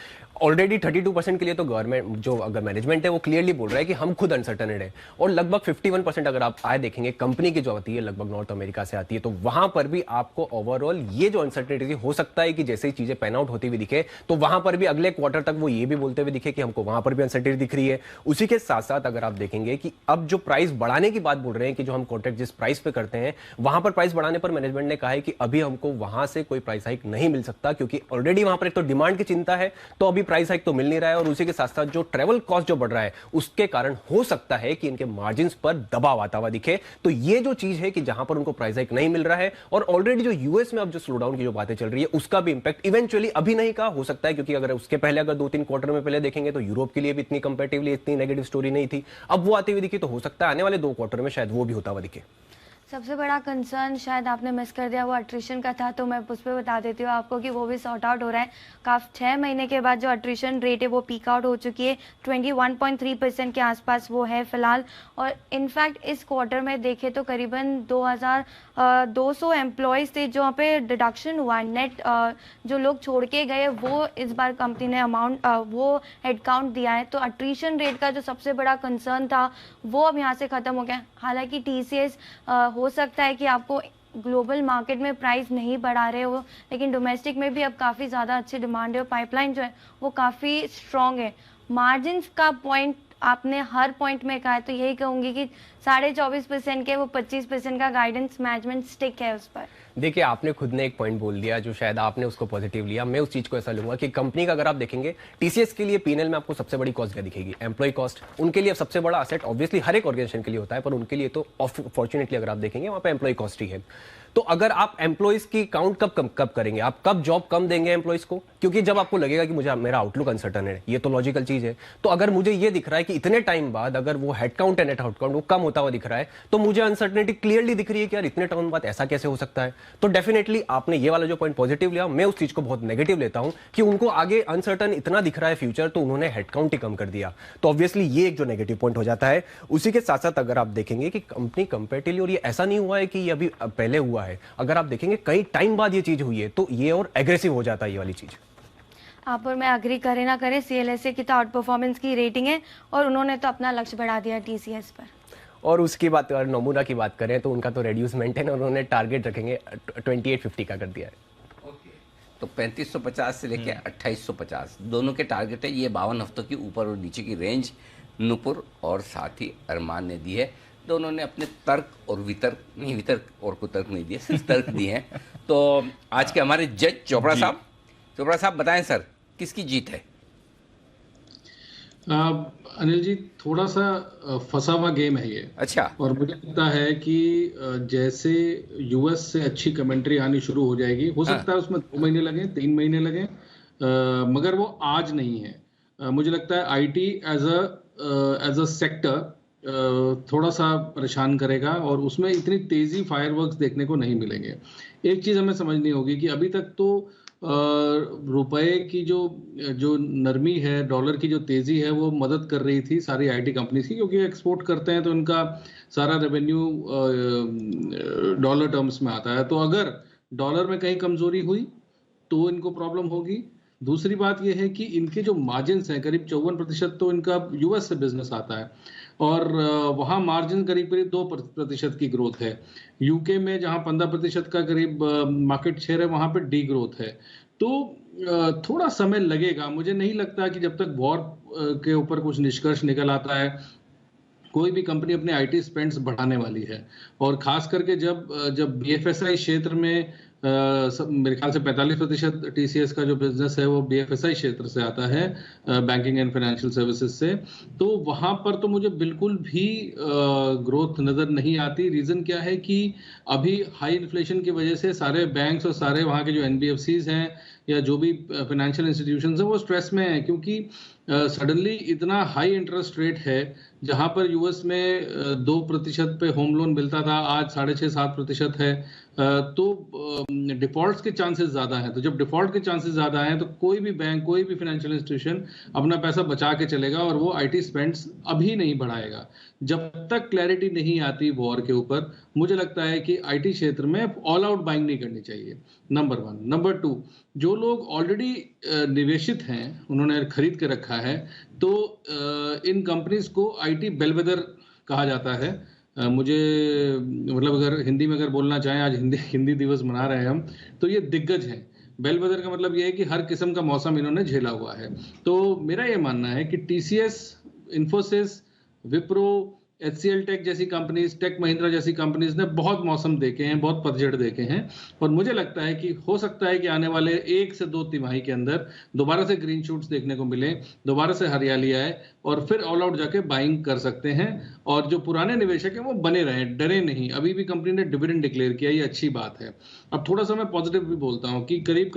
ऑलरेडी 32% के लिए तो गवर्नमेंट जो अगर मैनेजमेंट है वो क्लियरली बोल रहा है कि हम खुद अनसर्टेनेड है। और लगभग 51% अगर आप आए देखेंगे कंपनी की जो आती है लगभग नॉर्थ अमेरिका से आती है, तो वहां पर भी आपको ओवरऑल ये जो अनसर्टेनिटी हो सकता है कि जैसे ही चीजें पैन आउट होती हुई दिखे तो वहां पर भी अगले क्वार्टर तक वो ये भी बोलते हुए दिखे कि हमको वहां पर भी अनसर्टेनिटी दिख रही है। उसी के साथ साथ अगर आप देखेंगे कि अब जो प्राइस बढ़ाने की बात बोल रहे हैं कि जो हम कॉन्ट्रैक्ट जिस प्राइस पे करते हैं वहां पर प्राइस बढ़ाने पर मैनेजमेंट ने कहा है कि अभी हमको वहां से कोई प्राइस हाइक नहीं मिल सकता, क्योंकि ऑलरेडी वहां पर एक तो डिमांड की चिंता है, तो अभी प्राइस हाइक तो मिल नहीं रहा है। और उसी के साथ साथ जो ट्रेवल कॉस्ट जो बढ़ रहा है उसके कारण हो सकता है कि इनके मार्जिन पर दबाव आता हुआ दिखे। तो ये जो चीज है कि जहां पर उनको प्राइस हाइक नहीं मिल रहा है और ऑलरेडी जो यूएस में अब जो स्लोडाउन की जो बातें चल रही है उसका भी इंपैक्ट इवेंचुअली अभी नहीं का हो सकता है, क्योंकि अगर उसके पहले अगर 2-3 क्वार्टर में पहले देखेंगे तो यूरोप के लिए भी इतनी कंपैरेटिवली इतनी नेगेटिव स्टोरी नहीं थी, अब वो आती हुई दिखी, तो हो सकता है आने वाले 2 क्वार्टर में शायद वो भी होता हुआ दिखे। सबसे बड़ा कंसर्न शायद आपने मिस कर दिया, वो अट्रिशन का था, तो मैं उस पर बता देती हूँ आपको कि वो भी सॉर्ट आउट हो रहा है। काफ़ी 6 महीने के बाद जो अट्रिशन रेट है वो पीक आउट हो चुकी है, 21.3% के आसपास वो है फिलहाल। और इनफैक्ट इस क्वार्टर में देखें तो करीबन 2200 एम्प्लॉयज़ थे जो वहाँ पे डिडक्शन हुआ, नेट जो लोग छोड़ के गए वो इस बार कंपनी ने अमाउंट वो हेडकाउंट दिया है। तो अट्रिशन रेट का जो सबसे बड़ा कंसर्न था वो अब यहाँ से ख़त्म हो गया। हालांकि टीसीएस हो सकता है कि आपको ग्लोबल मार्केट में प्राइस नहीं बढ़ा रहे हो, लेकिन डोमेस्टिक में भी अब काफ़ी ज़्यादा अच्छी डिमांड है और पाइपलाइन जो है वो काफ़ी स्ट्रॉन्ग है। मार्जिन का पॉइंट आपने हर पॉइंट में कहा है, तो यही कहूँगी कि 24.5% के वो 25% का गाइडेंस मैनेजमेंट स्टिक है उस पर। देखिए, आपने खुद ने एक पॉइंट बोल दिया जो शायद आपने उसको पॉजिटिव लिया। मैं उस चीज को ऐसा लूंगा कि कंपनी का अगर आप देखेंगे, टीसीएस के लिए पीएनएल में आपको सबसे बड़ी कॉस्ट क्या दिखेगी? Employ cost. उनके लिए सबसे बड़ा असेट ऑब्वियसली हर एक ऑर्गेनाइजेशन के लिए होता है, पर उनके लिए तो फॉर्चुनेटली अगर आप देखेंगे वहां पे एम्प्लॉय कॉस्ट ही है। तो अगर आप एम्प्लॉइज की काउंट कब करेंगे, आप कब जॉब कम देंगे एम्प्लॉइज को? क्योंकि जब आपको लगेगा कि मुझे मेरा आउटलुक अनसर्टन है, ये तो लॉजिकल चीज है। तो अगर मुझे ये दिख रहा है कि इतने टाइम बाद अगर वो हेडकाउंट है, नेट हेडकाउंट वो कम होता हुआ दिख रहा है, तो मुझे अनसर्टनिटी क्लियरली दिख रही है कि यार इतने टाइम बाद ऐसा कैसे हो सकता है। तो डेफिनेटली आपने ये वाला जो पॉइंट पॉजिटिव लिया, मैं उस चीज को बहुत नेगेटिव लेता हूं कि उनको आगे अनसर्टन इतना दिख रहा है फ्यूचर, तो उन्होंने हेडकाउंट ही कम कर दिया। तो ऑब्वियसली ये एक जो नेगेटिव पॉइंट हो जाता है। उसी के साथ साथ अगर आप देखेंगे कि कंपनी कंपेरेटिवली, और ये ऐसा नहीं हुआ है कि ये अभी पहले हुआ है, अगर आप देखेंगे कई टाइम बाद ये चीज हुई है, तो ये और एग्रेसिव हो जाता है ये वाली चीज। आप और मैं अग्री करें ना करें, सीएलएसए की तो आउट परफॉर्मेंस की रेटिंग है और उन्होंने तो अपना लक्ष्य बढ़ा दिया टीसीएस पर। और उसकी बात अगर नोमुरा की बात करें तो उनका तो रेड्यूसमेंट है ना, उन्होंने टारगेट रखेंगे 2850 का कर दिया है। तो 3550 से लेके 2850 दोनों के टारगेट है। ये 52 हफ्तों की ऊपर और नीचे की रेंज नूपुर और साथ ही अरमान ने दी है। दोनों ने अपने तर्क और वितर्क और कुतर्क नहीं दिए, सिर्फ तर्क दिए हैं। तो आज के हमारे जज चोपड़ा साहब बताएं सर, किसकी जीत है? अनिल जी, थोड़ा सा फंसा हुआ गेम है ये। अच्छा। और मुझे लगता है कि जैसे यूएस से अच्छी कमेंट्री आनी शुरू हो जाएगी, हो सकता है उसमें 2 महीने लगे, 3 महीने लगे, मगर वो आज नहीं है। मुझे लगता है आईटी एज अ सेक्टर थोड़ा सा परेशान करेगा और उसमें इतनी तेजी फायरवर्क्स देखने को नहीं मिलेंगे। एक चीज हमें समझनी होगी कि अभी तक तो रुपए की जो नरमी है, डॉलर की जो तेजी है, वो मदद कर रही थी सारी आईटी कंपनीज की, क्योंकि एक्सपोर्ट करते हैं तो उनका सारा रेवेन्यू डॉलर टर्म्स में आता है। तो अगर डॉलर में कहीं कमजोरी हुई तो इनको प्रॉब्लम होगी। दूसरी बात यह है कि इनके जो मार्जिन्स हैं, करीब 54% तो इनका यूएस से बिजनेस आता है और वहाँ मार्जिन करीब 2% की ग्रोथ है। यूके में जहाँ 15% का करीब मार्केट शेयर है, वहाँ पे डी ग्रोथ है। तो थोड़ा समय लगेगा। मुझे नहीं लगता कि जब तक वॉर के ऊपर कुछ निष्कर्ष निकल आता है, कोई भी कंपनी अपने आईटी स्पेंड्स बढ़ाने वाली है। और खास करके जब बीएफएसआई क्षेत्र में मेरे ख्याल से 45% टीसीएस का जो बिजनेस है वो बीएफएसआई क्षेत्र से आता है, बैंकिंग एंड फाइनेंशियल सर्विसेज से, तो वहां पर तो मुझे बिल्कुल भी ग्रोथ नजर नहीं आती। रीजन क्या है कि अभी हाई इन्फ्लेशन की वजह से सारे बैंक्स और सारे वहां के जो एनबीएफसीज हैं या जो भी फाइनेंशियल इंस्टीट्यूशंस हैं वो स्ट्रेस में है, क्योंकि सडनली इतना हाई इंटरेस्ट रेट है। जहां पर यूएस में 2% पे होम लोन मिलता था, आज 6.5-7% है। तो डिफॉल्ट्स के चांसेस ज्यादा हैं। तो जब डिफॉल्ट के चांसेस ज्यादा हैं तो कोई भी बैंक, कोई भी फाइनेंशियल इंस्टीट्यूशन अपना पैसा बचा के चलेगा और वो आईटी स्पेंड्स अभी नहीं बढ़ाएगा जब तक क्लैरिटी नहीं आती वॉर के ऊपर। मुझे लगता है कि आईटी क्षेत्र में ऑल आउट बाइंग नहीं करनी चाहिए, नंबर 1। नंबर 2, जो लोग ऑलरेडी निवेशित हैं, उन्होंने खरीद के रखा है, तो इन कंपनीज को आईटी बेलवेदर कहा जाता है। मुझे मतलब अगर हिंदी में अगर बोलना चाहें, आज हिंदी दिवस मना रहे हैं हम, तो ये दिग्गज हैं। बेलवेदर का मतलब ये है कि हर किस्म का मौसम इन्होंने झेला हुआ है। तो मेरा ये मानना है कि TCS, Infosys, Wipro, HCL tech जैसी कंपनीज, टेक महिंद्रा जैसी कंपनीज ने बहुत मौसम देखे हैं, बहुत पतझड़ देखे हैं। और मुझे लगता है कि हो सकता है कि आने वाले 1 से 2 तिमाही के अंदर दोबारा से ग्रीन शूट्स देखने को मिले, दोबारा से हरियाली आए और फिर ऑल आउट जाके बाइंग कर सकते हैं। और जो पुराने निवेशक हैं वो बने रहें, डरे नहीं। अभी भी कंपनी ने डिविडेंड डिक्लेयर किया, ये अच्छी बात है। अब थोड़ा सा मैं पॉजिटिव भी बोलता हूँ कि करीब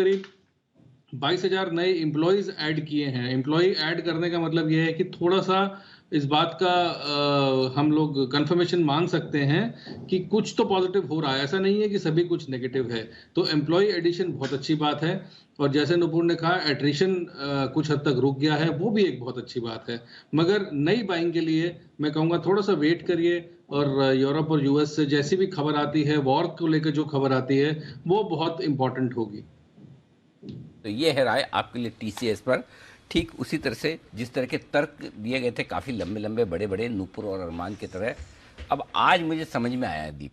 22,000 नए एम्प्लॉयज ऐड किए हैं। एम्प्लॉय ऐड करने का मतलब ये है कि थोड़ा सा इस बात का हम लोग कंफर्मेशन मांग सकते हैं कि कुछ तो पॉजिटिव हो रहा है, ऐसा नहीं है कि सभी कुछ नेगेटिव है। तो एम्प्लॉय एडिशन बहुत अच्छी बात है। और जैसे नुपुर ने कहा, एट्रिशन कुछ हद तक रुक गया है, वो भी एक बहुत अच्छी बात है। मगर नई बाइंग के लिए मैं कहूँगा थोड़ा सा वेट करिए। और यूरोप और यूएस से जैसी भी खबर आती है, वॉर को लेकर जो खबर आती है, वो बहुत इंपॉर्टेंट होगी। तो ये है राय आपके लिए टीसीएस पर। ठीक उसी तरह से जिस तरह के तर्क दिए गए थे, काफ़ी लंबे लंबे बड़े बड़े, नूपुर और अरमान की तरह, अब आज मुझे समझ में आया दीप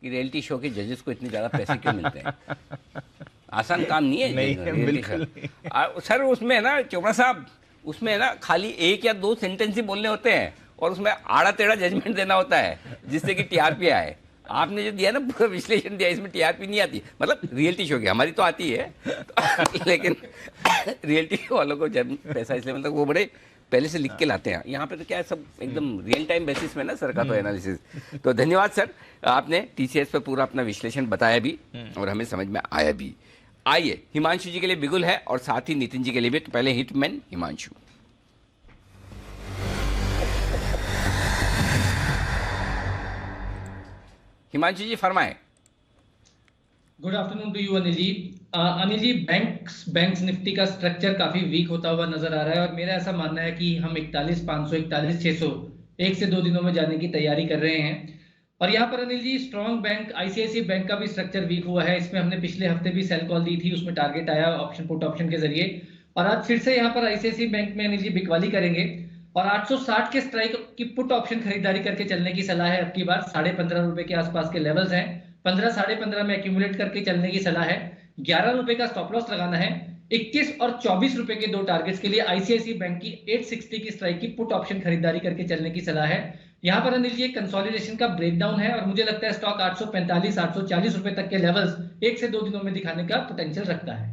कि रियलिटी शो के जजेस को इतने ज़्यादा पैसे क्यों मिलते हैं। आसान काम नहीं है। नहीं, बिल्कुल नहीं। सर उसमें ना चोपड़ा साहब, उसमें ना खाली 1 या 2 सेंटेंस ही बोलने होते हैं और उसमें आड़ा टेढ़ा जजमेंट देना होता है जिससे कि टीआरपी आए। आपने जो दिया ना पूरा विश्लेषण दिया, इसमें टीआरपी नहीं आती, मतलब रियलिटी शो की हमारी तो आती है लेकिन रियलिटी वालों को जब पैसा इसलिए मतलब वो बड़े पहले से लिख के लाते हैं। यहाँ पे तो क्या है, सब एकदम रियल टाइम बेसिस में ना सर का तो एनालिसिस। तो धन्यवाद सर, आपने टीसीएस पे पूरा अपना विश्लेषण बताया भी और हमें समझ में आया भी। आइए हिमांशु जी के लिए बिगुल है और साथ ही नितिन जी के लिए भी। तो पहले हिटमैन हिमांशु। हिमांशु जी फरमाएं। Good afternoon to you Anil ji. Anil ji, banks Nifty का स्ट्रक्चर काफी वीक होता हुआ नजर आ रहा है और मेरा ऐसा मानना है कि हम 41,500 41,600 1 से 2 दिनों में जाने की तैयारी कर रहे हैं। और यहाँ पर Anil G strong bank ICICI bank का भी स्ट्रक्चर वीक हुआ है। इसमें हमने पिछले हफ्ते भी सेल कॉल दी थी, उसमें टारगेट आया ऑप्शन पुट ऑप्शन के जरिए, और आज फिर से यहाँ पर आईसीआईसीआई बैंक में अनिल जी बिकवाली करेंगे और 860 के स्ट्राइक की पुट ऑप्शन खरीदारी करके चलने की सलाह है। अब की बार 15.5 रुपए के आसपास के लेवल्स हैं, 15 साढ़े 15 में एक्यूमुलेट करके चलने की सलाह है। 11 रुपए का स्टॉप लॉस लगाना है। 21 और 24 रुपए के 2 टारगेट्स के लिए आईसीआईसीआई बैंक की 860 की स्ट्राइक की पुट ऑप्शन खरीदारी करके चलने की सलाह है। यहाँ पर अनिल जी कंसोलिडेशन का ब्रेकडाउन है और मुझे लगता है स्टॉक 845 840 रुपए तक के लेवल्स 1 से 2 दिनों में दिखाने का पोटेंशियल रखता है।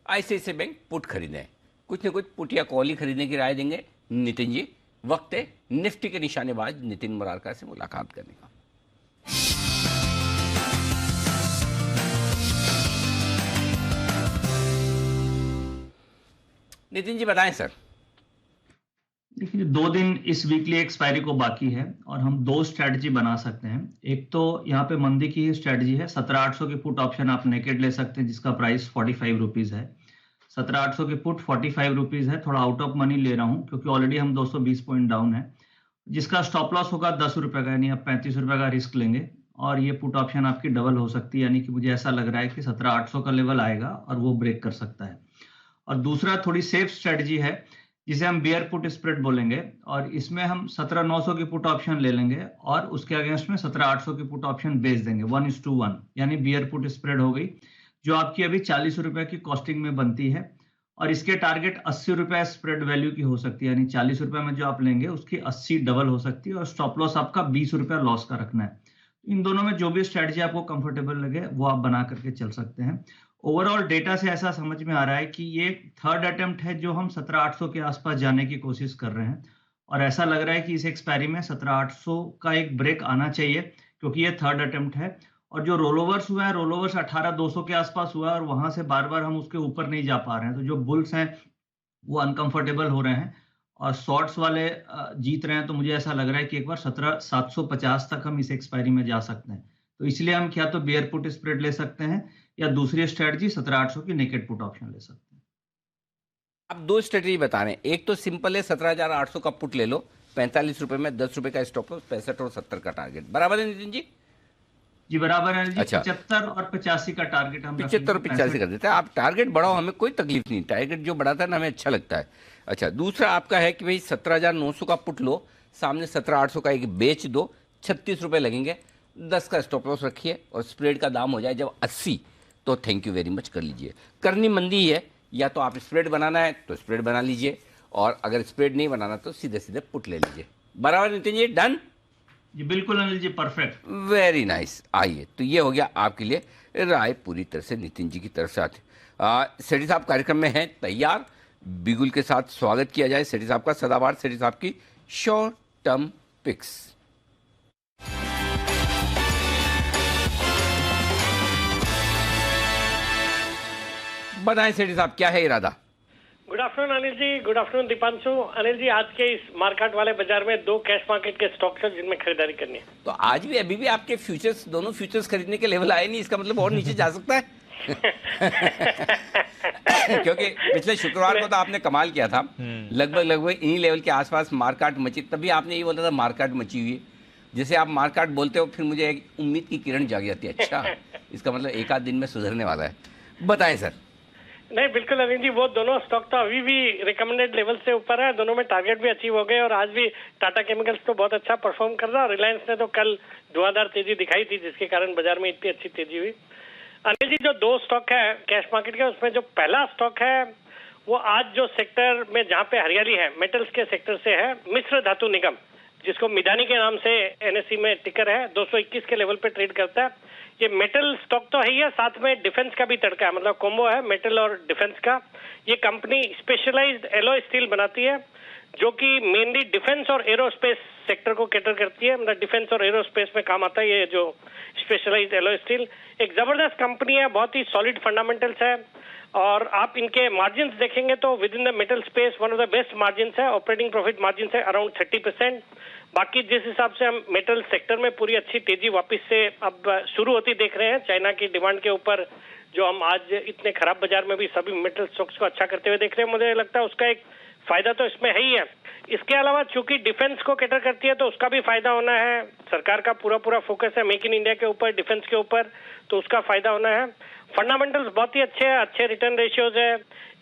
आईसीआईसीआई बैंक पुट खरीदें, कुछ न कुछ पुट या कॉल ही खरीदने की राय देंगे नितिन जी। वक्त है निफ्टी के निशानेबाज नितिन मुरारका से मुलाकात करने का। नितिन जी बताएं सर। देखिए 2 दिन इस वीकली एक्सपायरी को बाकी है और हम 2 स्ट्रैटेजी बना सकते हैं। एक तो यहाँ पे मंदी की ही स्ट्रैटेजी है, 17,800 की पुट ऑप्शन आप नेकेड ले सकते हैं जिसका प्राइस 45 रुपीज है। 17,800 की पुट 45 रुपीज है, थोड़ा आउट ऑफ मनी ले रहा हूँ क्योंकि ऑलरेडी हम 220 पॉइंट डाउन है। जिसका स्टॉप लॉस होगा 10 रुपए का, यानी आप 35 रुपए का रिस्क लेंगे और ये पुट ऑप्शन आपकी डबल हो सकती है, यानी कि मुझे ऐसा लग रहा है कि 17,800 का लेवल आएगा और वो ब्रेक कर सकता है। और दूसरा थोड़ी सेफ स्ट्रेटजी है जिसे हम बियर पुट स्प्रेड बोलेंगे और इसमें हम 17,900 की पुट ऑप्शन ले लेंगे और उसके अगेंस्ट में 17,800 की पुट ऑप्शन बेच देंगे 1:1, यानी बियर पुट स्प्रेड हो गई जो आपकी अभी 40 रुपए की कॉस्टिंग में बनती है और इसके टारगेट 80 रुपए स्प्रेड वैल्यू की हो सकती है, यानी 40 रुपए में जो आप लेंगे उसकी 80 डबल हो सकती है और स्टॉप लॉस आपका 20 रुपए लॉस का रखना है। इन दोनों में जो भी स्ट्रेटजी आपको कंफर्टेबल लगे वो आप बना करके चल सकते हैं। ओवरऑल डेटा से ऐसा समझ में आ रहा है कि ये थर्ड अटेम्प्ट है जो हम 17,800 के आसपास जाने की कोशिश कर रहे हैं और ऐसा लग रहा है कि इस एक्सपायरी में 17,800 का एक ब्रेक आना चाहिए क्योंकि ये थर्ड अटेम्प्ट है। और जो रोलोवर्स हुआ है, रोलोवर्स 18,200 के आसपास हुआ है और वहां से बार बार हम उसके ऊपर नहीं जा पा रहे हैं, तो जो बुल्स हैं वो अनकंफर्टेबल हो रहे हैं और शॉर्ट्स वाले जीत रहे हैं। तो मुझे ऐसा लग रहा है कि एक बार 17,750 तक हम इस एक्सपायरी में जा सकते हैं। तो इसलिए हम क्या तो बियर पुट स्प्रेड ले सकते हैं या दूसरी स्ट्रेटजी 17,800 की नेकेड पुट ऑप्शन ले सकते हैं। आप 2 स्ट्रेटजी बता रहे हैं, एक तो सिंपल है 17,800 का पुट ले लो 45 रुपए में, 10 रुपए का स्टॉप लॉस, 65 और 70 का टारगेट। बराबर है नितिन जी? जी बराबर है जी। अच्छा। 75 और 85 का टारगेट हम 75 और 85 कर देते हैं। आप टारगेट बढ़ाओ, हमें कोई तकलीफ नहीं, टारगेट जो बढ़ाता है ना हमें अच्छा लगता है। अच्छा, दूसरा आपका है कि भाई 17,900 का पुट लो, सामने 17,800 का एक बेच दो, 36 रुपए लगेंगे, 10 का स्टॉप लॉस रखिए और स्प्रेड का दाम हो जाए जब 80 तो थैंक यू वेरी मच कर लीजिए। करनी मंदी है, या तो आप स्प्रेड बनाना है तो स्प्रेड बना लीजिए और अगर स्प्रेड नहीं बनाना तो सीधे सीधे पुट ले लीजिए। बराबर नितिन जी? डन जी बिल्कुल Anil ji, perfect, very nice. आइए, तो ये हो गया आपके लिए राय पूरी तरह से नितिन जी की तरफ से आते। सेठी साहब कार्यक्रम में हैं तैयार, बिगुल के साथ स्वागत किया जाए सेठी साहब का। सदाबहार सेठी साहब की शॉर्ट टर्म पिक्स। बताएं सेठी साहब, क्या है इरादा? Good afternoon Anil ji, good afternoon Deepanshu. Anil ji, आज के इस मार्केट वाले बाजार में 2 कैश मार्केट के स्टॉक्स हैं जिनमें खरीदारी करनी है। तो आज भी अभी भी आपके फ्यूचर्स, दोनों फ्यूचर्स खरीदने के लेवल आए नहीं, इसका मतलब और नीचे जा सकता है क्योंकि पिछले शुक्रवार को तो आपने कमाल किया था, लगभग इन्हीं लेवल के आसपास मार्केट मची, तभी आपने ये बोला था मार्केट मची हुई है। जैसे आप मार्केट बोलते हो फिर मुझे एक उम्मीद की किरण जाग जाती है, अच्छा इसका मतलब एक आध दिन में सुधरने वाला है। बताएं सर। नहीं बिल्कुल अनिल जी, वो दोनों स्टॉक तो अभी भी रिकमेंडेड लेवल से ऊपर है, दोनों में टारगेट भी अचीव हो गए और आज भी टाटा केमिकल्स तो बहुत अच्छा परफॉर्म कर रहा है और रिलायंस ने तो कल धुआंधार तेजी दिखाई थी जिसके कारण बाजार में इतनी अच्छी तेजी हुई। अनिल जी, जो 2 स्टॉक है कैश मार्केट के, उसमें जो पहला स्टॉक है वो आज जो सेक्टर में जहाँ पे हरियाली है मेटल्स के सेक्टर से है मिश्र धातु निगम। जिसको मिदानी के नाम से एनएसई में टिकर है, 221 के लेवल पे ट्रेड करता है। ये मेटल स्टॉक तो है ही है, साथ में डिफेंस का भी तड़का है, मतलब कॉम्बो है मेटल और डिफेंस का। ये कंपनी स्पेशलाइज्ड एलॉय स्टील बनाती है जो कि मेनली डिफेंस और एरोस्पेस सेक्टर को कैटर करती है, मतलब डिफेंस और एरोस्पेस में काम आता है ये जो स्पेशलाइज्ड एलॉय स्टील। एक जबरदस्त कंपनी है, बहुत ही सॉलिड फंडामेंटल्स है, और आप इनके मार्जिन्स देखेंगे तो with in the metal space one of the best margins है। ऑपरेटिंग प्रॉफिट मार्जिन है अराउंड 30%। बाकी जिस हिसाब से हम मेटल सेक्टर में पूरी अच्छी तेजी वापस से अब शुरू होती देख रहे हैं चाइना की डिमांड के ऊपर, जो हम आज इतने खराब बाजार में भी सभी मेटल स्टॉक्स को अच्छा करते हुए देख रहे हैं, मुझे लगता है उसका एक फायदा तो इसमें है ही है। इसके अलावा चूंकि डिफेंस को कैटर करती है तो उसका भी फायदा होना है। सरकार का पूरा फोकस है मेक इन इंडिया के ऊपर, डिफेंस के ऊपर, तो उसका फायदा होना है। फंडामेंटल्स बहुत ही अच्छे हैं, अच्छे रिटर्न रेशियोज है,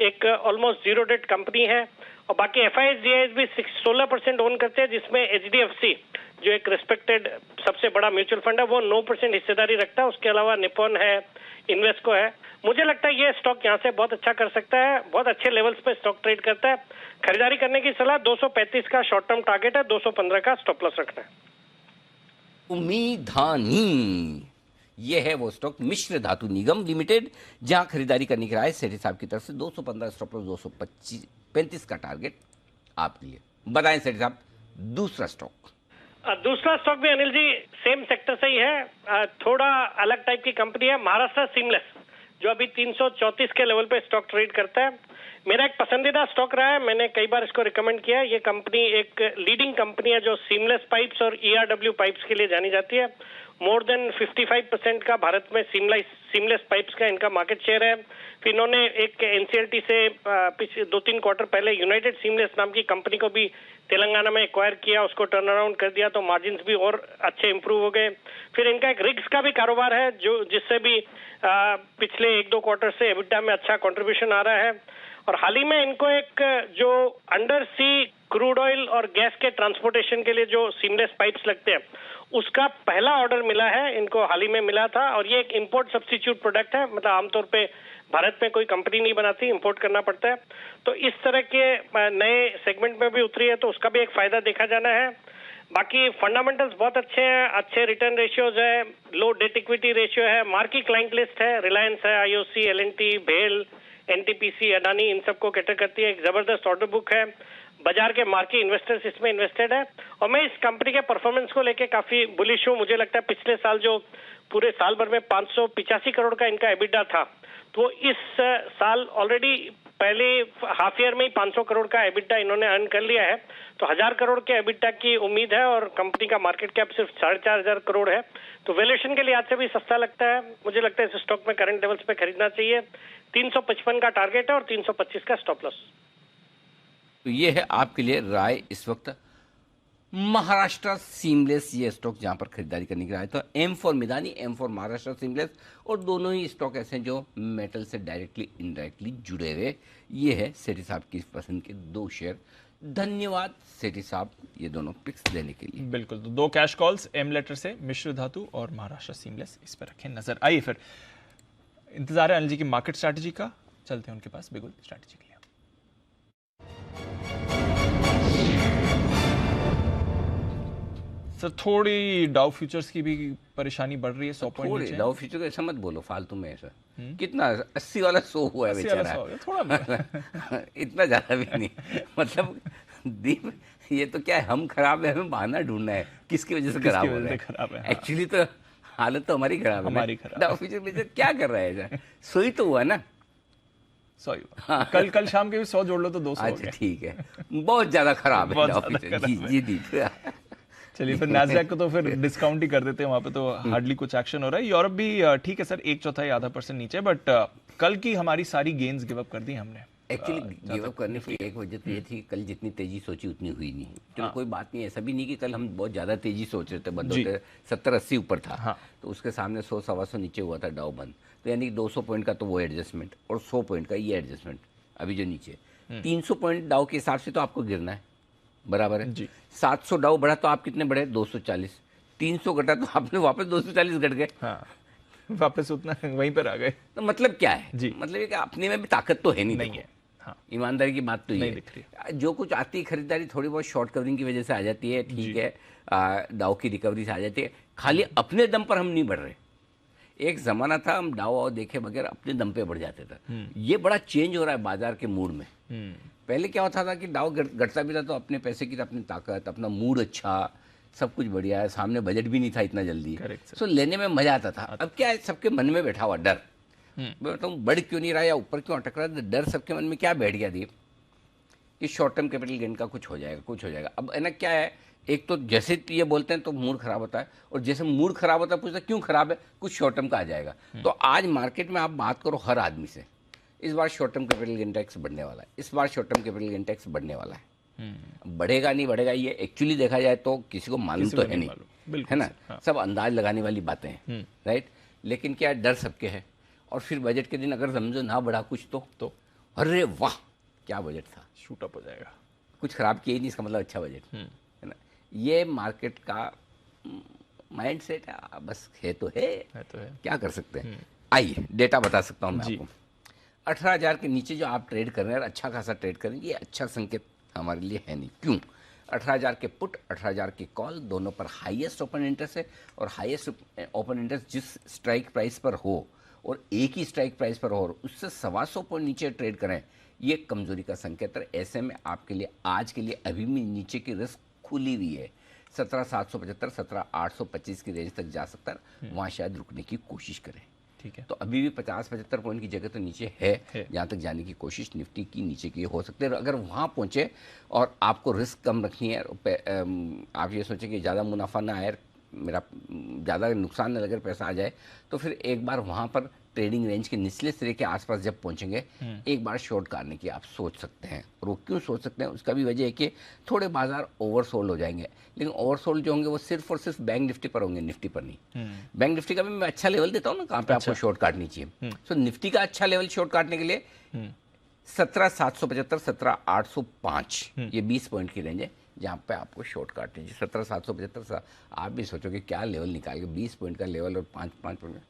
एक ऑलमोस्ट जीरो डेट कंपनी है, और बाकी एफआईएस जीआईएस भी 16% ओन करते हैं, जिसमें एचडीएफसी जो एक रिस्पेक्टेड सबसे बड़ा म्यूचुअल फंड है वो 9% हिस्सेदारी रखता है। उसके अलावा निपॉन है, इन्वेस्को है। मुझे लगता है ये स्टॉक यहाँ से बहुत अच्छा कर सकता है, बहुत अच्छे लेवल्स पे स्टॉक ट्रेड करता है। खरीदारी करने की सलाह 235 का शॉर्ट टर्म टारगेट है, 215 का स्टॉप लॉस रखना है। उम्मीदानी ये है वो स्टॉक मिश्र धातु निगम लिमिटेड, जहां खरीदारी करने की राय सेठी साहब की तरफ से 215 स्टॉप लॉस, 235 का टारगेट आपके लिए। बताएं सेठी साहब दूसरा स्टॉक। दूसरा स्टॉक भी अनिल जी सेम सेक्टर से ही है, थोड़ा अलग टाइप की कंपनी है, महाराष्ट्र सीमलेस, जो अभी 334 के लेवल पे स्टॉक ट्रेड करता है। मेरा एक पसंदीदा स्टॉक रहा है, मैंने कई बार इसको रिकमेंड किया है। ये कंपनी एक लीडिंग कंपनी है जो सीमलेस पाइप्स और ईआरडब्ल्यू पाइप्स के लिए जानी जाती है। मोर देन 55% का भारत में सीमलेस पाइप्स का इनका मार्केट शेयर है। फिर इन्होंने एक एनसीएलटी से पिछले 2-3 क्वार्टर पहले यूनाइटेड सीमलेस नाम की कंपनी को भी तेलंगाना में एक्वायर किया, उसको टर्न अराउंड कर दिया, तो मार्जिन्स भी और अच्छे इंप्रूव हो गए। फिर इनका एक रिग्स का भी कारोबार है जो जिससे भी पिछले 1-2 क्वार्टर से एबिटा में अच्छा कंट्रीब्यूशन आ रहा है। और हाल ही में इनको एक जो अंडर सी क्रूड ऑयल और गैस के ट्रांसपोर्टेशन के लिए जो सीमलेस पाइप्स लगते हैं उसका पहला ऑर्डर मिला है, इनको हाल ही में मिला था, और ये एक इंपोर्ट सब्स्टिट्यूट प्रोडक्ट है, मतलब आमतौर पे भारत में कोई कंपनी नहीं बनाती, इंपोर्ट करना पड़ता है। तो इस तरह के नए सेगमेंट में भी उतरी है, तो उसका भी एक फायदा देखा जाना है। बाकी फंडामेंटल्स बहुत अच्छे हैं, अच्छे रिटर्न रेशियोज है, लो डेट इक्विटी रेशियो है, मार्की क्लाइंट लिस्ट है, रिलायंस है, आईओसी, एलएनटी, भेल, एनटीपीसी, अडानी, इन सबको कैटर करती है। एक जबरदस्त ऑर्डर बुक है, बाजार के मार्की इन्वेस्टर्स इसमें इन्वेस्टेड है, और मैं इस कंपनी के परफॉर्मेंस को लेके काफी बुलिश हूँ। मुझे लगता है पिछले साल जो पूरे साल भर में 585 करोड़ का इनका एबिटा था, तो इस साल ऑलरेडी पहले हाफ ईयर में ही 500 करोड़ का एबिटा इन्होंने अर्न कर लिया है, तो 1000 करोड़ के एबिटा की उम्मीद है, और कंपनी का मार्केट कैप सिर्फ 4,500 करोड़ है, तो वैल्यूएशन के लिहाज से भी सस्ता लगता है। मुझे लगता है इस स्टॉक में करंट लेवल्स पे खरीदना चाहिए। 355 का टारगेट है और 325 का स्टॉप लॉस। तो ये है आपके लिए राय इस वक्त महाराष्ट्र सीमलेस, ये स्टॉक जहां पर खरीदारी करने की राय। तो M for Midhani, M for Maharashtra seamless, और दोनों ही स्टॉक ऐसे हैं जो मेटल से डायरेक्टली इनडायरेक्टली जुड़े हुए। ये है सेठी साहब की पसंद के 2 शेयर। धन्यवाद सेठी साहब ये दोनों पिक्स देने के लिए। बिल्कुल, तो 2 कैश कॉल्स एम लेटर से मिश्र धातु और महाराष्ट्र सीमलेस, इस पर रखें नजर। आइए फिर इंतजार है अनिल जी की मार्केट स्ट्रैटेजी का, चलते हैं उनके पास बिगुल स्ट्रैटेजी के लिए। सर थोड़ी डाउ फ्यूचर्स की भी परेशानी बढ़ रही है, 100 पॉइंट नीचे। डाउ फ्यूचर को ऐसा मत बोलो फालतू में, ऐसा कितना 80 वाला 100 हुआ है बेचारा, थोड़ा इतना ज्यादा भी नहीं। मतलब दीप ये तो क्या है, हम खराब है, हमें बहाना ढूंढना है किसकी वजह से खराब हो रहा है। एक्चुअली तो हालत तो हमारी खराब है, हमारी खराब। डाउ फ्यूचर में क्या कर रहा है, सोई तो हुआ ना, सॉरी हाँ। कल शाम के भी 100 जोड़ लो तो 200। अच्छा ठीक है, बहुत ज्यादा खराब है जी दीप। चलिए फिर नैस्डैक को तो फिर डिस्काउंट ही कर देते हैं, वहां पे तो हार्डली कुछ एक्शन हो रहा है। यूरोप भी ठीक है सर, 1/4 आधा % नीचे, बट कल की हमारी सारी गेन्स गिव अप कर दी हमने। एक्चुअली गिव अप करने की एक वजह तो ये थी, कल जितनी तेजी सोची उतनी हुई नहीं। तो कोई बात नहीं, ऐसा भी नहीं कि कल हम बहुत ज्यादा तेजी सोच रहे थे, बंद होते 70-80 ऊपर था, तो उसके सामने 100-125 नीचे हुआ था डाउ बंद, तो यानी 200 पॉइंट का तो वो एडजस्टमेंट और 100 पॉइंट का ये एडजस्टमेंट अभी जो नीचे 300 पॉइंट डाउ के हिसाब से तो आपको गिरना है, बराबर है जी। 700 डाउ बढ़ा तो आप कितने बढ़े, 240। 300 घटा तो आपने वापस 240 घट गए, हाँ वापस उतना वहीं पर आ गए। तो मतलब क्या है जी, मतलब कि अपने में भी ताकत तो है नहीं है। ईमानदारी की बात तो ये नहीं दिख रही है। जो कुछ आती है खरीदारी थोड़ी बहुत शॉर्ट कवरिंग की वजह से आ जाती है, ठीक है, डाउ की रिकवरी से आ जाती है, खाली अपने दम पर हम नहीं बढ़ रहे। एक जमाना था हम डाउ देखे बगैर अपने दम पे बढ़ जाते थे, ये बड़ा चेंज हो रहा है बाजार के मूड में। पहले क्या होता था कि डाउ घटता भी था तो अपने पैसे की, अपनी ताकत, अपना मूड अच्छा, सब कुछ बढ़िया है, सामने बजट भी नहीं था इतना जल्दी, सो लेने में मजा आता था। अब क्या है, सबके मन में बैठा हुआ डर, मैं बताऊँ बढ़ क्यों नहीं रहा या ऊपर क्यों अटक रहा है, डर सबके मन में क्या बैठ गया दीप कि शॉर्ट टर्म कैपिटल गेन का कुछ हो जाएगा, कुछ हो जाएगा। अब है ना, क्या है, एक तो जैसे ये बोलते हैं तो मूड खराब होता है, और जैसे मूड खराब होता है पूछता क्यों खराब है, कुछ शॉर्ट टर्म का आ जाएगा। तो आज मार्केट में आप बात करो हर आदमी से, इस बार short term capital gain tax बढ़ने वाला है, इस बार short term capital gain tax बढ़ने वाला है। बढ़ेगा नहीं बढ़ेगा ये एक्चुअली देखा जाए तो किसी को मालूम तो है नहीं, है ना, सब अंदाज लगाने वाली बातें हैं, राइट। लेकिन क्या डर सबके है, और फिर बजट के दिन अगर समझो ना बढ़ा कुछ तो अरे वाह क्या बजट था, शूट अप हो जाएगा, कुछ खराब किया ही नहीं, इसका मतलब अच्छा बजट है ना। ये मार्केट का माइंड सेट है, बस है तो है, क्या कर सकते हैं। आइए डेटा बता सकता हूँ मैं आपको। 18,000 के नीचे जो आप ट्रेड कर रहे हैं, अच्छा खासा ट्रेड कर रहे हैं, ये अच्छा संकेत हमारे लिए है नहीं। क्यों? 18,000 के पुट, 18,000 के कॉल, दोनों पर हाईएस्ट ओपन इंटरेस्ट है, और हाईएस्ट ओपन इंटरेस्ट जिस स्ट्राइक प्राइस पर हो और एक ही स्ट्राइक प्राइस पर हो और उससे 125 पॉइंट नीचे ट्रेड करें, ये कमजोरी का संकेत है। ऐसे में आपके लिए आज के लिए अभी भी नीचे की रिस्क खुली हुई है, 17,775, 17,825 की रेंज तक जा सकता है, वहाँ शायद रुकने की कोशिश करें, ठीक है। तो अभी भी 50-75 पॉइंट की जगह तो नीचे है। जहाँ तक जाने की कोशिश निफ्टी की नीचे की हो सकती है। अगर वहाँ पहुँचे और आपको रिस्क कम रखनी है, आप ये सोचें कि ज़्यादा मुनाफा ना आए, मेरा ज़्यादा नुकसान न लगे, पैसा आ जाए, तो फिर एक बार वहाँ पर ट्रेडिंग रेंज के निचले सिरे के आसपास जब पहुंचेंगे, एक बार शॉर्ट करने की आप सोच सकते हैं। और वो क्यों सोच सकते हैं, उसका भी वजह है कि थोड़े बाजार ओवरसोल्ड हो जाएंगे, लेकिन ओवरसोल्ड जो होंगे वो सिर्फ और सिर्फ बैंक निफ्टी पर होंगे, निफ्टी पर नहीं। बैंक निफ्टी का भी मैं अच्छा लेवल देता हूँ ना, कहाँ पे आपको शॉर्ट काटनी चाहिए। सो निफ्टी का अच्छा लेवल शॉर्ट काटने के लिए 17,775, 17,805, ये 20 पॉइंट की रेंज है जहाँ पे आपको शॉर्ट काटनी चाहिए। 17,775 आप भी सोचोगे क्या लेवल निकाल के 20 पॉइंट का लेवल और 5 पॉइंट,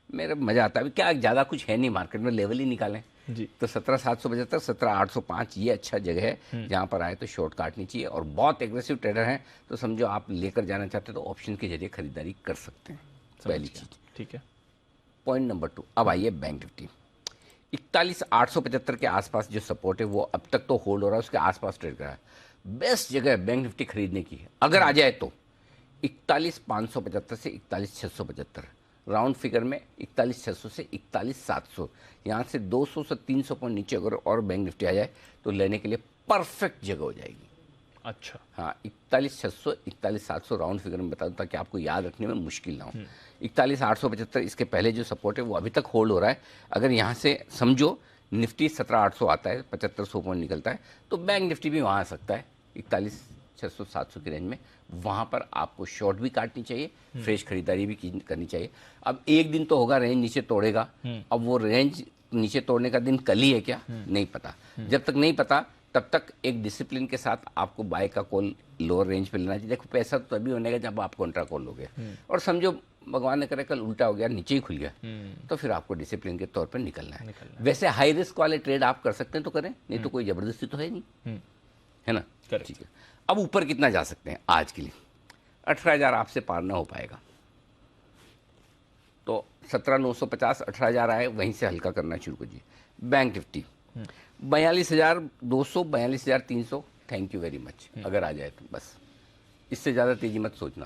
मेरा मजा आता है। क्या ज़्यादा कुछ है नहीं मार्केट में, लेवल ही निकालें जी। तो 17,775, 17,805 ये अच्छा जगह है जहाँ पर आए तो शॉर्ट काटनी चाहिए। और बहुत एग्रेसिव ट्रेडर हैं तो समझो आप लेकर जाना चाहते हैं तो ऑप्शन के जरिए खरीदारी कर सकते हैं, पहली चीज़, ठीक है। पॉइंट नंबर 2, अब आइए बैंक निफ्टी। 41,875 के आसपास जो सपोर्ट है वो अब तक तो होल्ड हो रहा है, उसके आसपास ट्रेड कर रहा है। बेस्ट जगह बैंक निफ्टी खरीदने की है अगर आ जाए तो 41,575 से 41,675, राउंड फिगर में 41,600 से 41,700, यहाँ से 200 से 300 पॉइंट नीचे अगर और बैंक निफ्टी आ जाए तो लेने के लिए परफेक्ट जगह हो जाएगी। अच्छा, हाँ, 41,600, 41,700 राउंड फिगर में बता दूं ताकि आपको याद रखने में मुश्किल ना हो। 41,875 इसके पहले जो सपोर्ट है वो अभी तक होल्ड हो रहा है। अगर यहाँ से समझो निफ्टी 17,800 आता है, 7,500 पॉइंट निकलता है, तो बैंक निफ्टी भी वहाँ आ सकता है 41,600-700 की रेंज में। वहाँ पर आपको शॉर्ट भी काटनी चाहिए, फ्रेश खरीदारी भी करनी चाहिए। अब एक दिन तो होगा रेंज नीचे तोड़ेगा, अब वो रेंज नीचे तोड़ने का दिन कल ही है क्या, नहीं पता। जब तक नहीं पता तब तक एक डिसिप्लिन के साथ आपको बाय का कॉल लोअर रेंज पे लेना चाहिए। देखो पैसा तो तभी होने का जब आप कॉन्ट्रा कॉल लोगे, और समझो भगवान ने करे कल उल्टा हो गया, नीचे ही खुल गया, तो फिर आपको डिसिप्लिन के तौर पर निकलना है। वैसे हाई रिस्क वाले ट्रेड आप कर सकते हैं तो करें, नहीं तो कोई जबरदस्ती तो है नहीं, है ना, ठीक है। अब ऊपर कितना जा सकते हैं आज के लिए? 18,000 आपसे पार ना हो पाएगा, तो 17,950, 18,000 आए, वहीं से हल्का करना शुरू कीजिए। Bank Nifty 42,200, 42,300, thank you very much. अगर आ जाए तो बस, इससे ज़्यादा तेजी मत सोचना।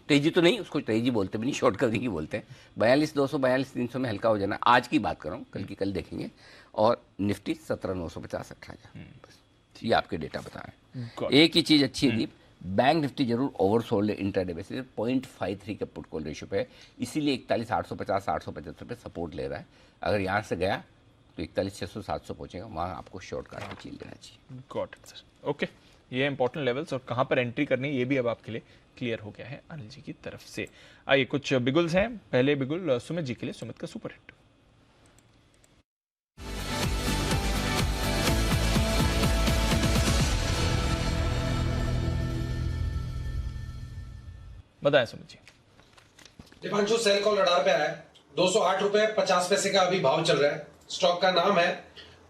तेजी तो नहीं, उसको तेजी बोलते भी नहीं, शॉर्ट कवरिंग ही बोलते हैं। 42,200, 42,300 में हल्का हो जाना, आज की बात कर रहा हूँ, कल की कल देखेंगे। और निफ्टी 17,950, 18,000, बस ये आपके डेटा बताएं। एक ही चीज़ अच्छी है दीप, बैंक निफ्टी जरूर ओवरसोल्ड है इंट्राडे बेसिस, 0.53 का पुट कॉल रेशियो पे है, इसीलिए 41,850, 875 पे सपोर्ट ले रहा है। अगर यहाँ से गया तो 41,600, 700 पहुंचेगा, वहाँ आपको शॉर्ट काटने चीज लेना चाहिए। Got it sir, okay. ये इंपॉर्टेंट लेवल्स और कहाँ पर एंट्री करनी है ये भी अब आपके लिए क्लियर हो गया है अनिल जी की तरफ से। आइए कुछ बिगुल्स हैं। पहले बिगुल सुमित जी के लिए, सुमित का सुपर हिट। बताएं Sumit ji. Deepanshu, cell call radar पे आया है, 208 रुपए 50 पैसे का अभी भाव चल रहा है। स्टॉक का नाम है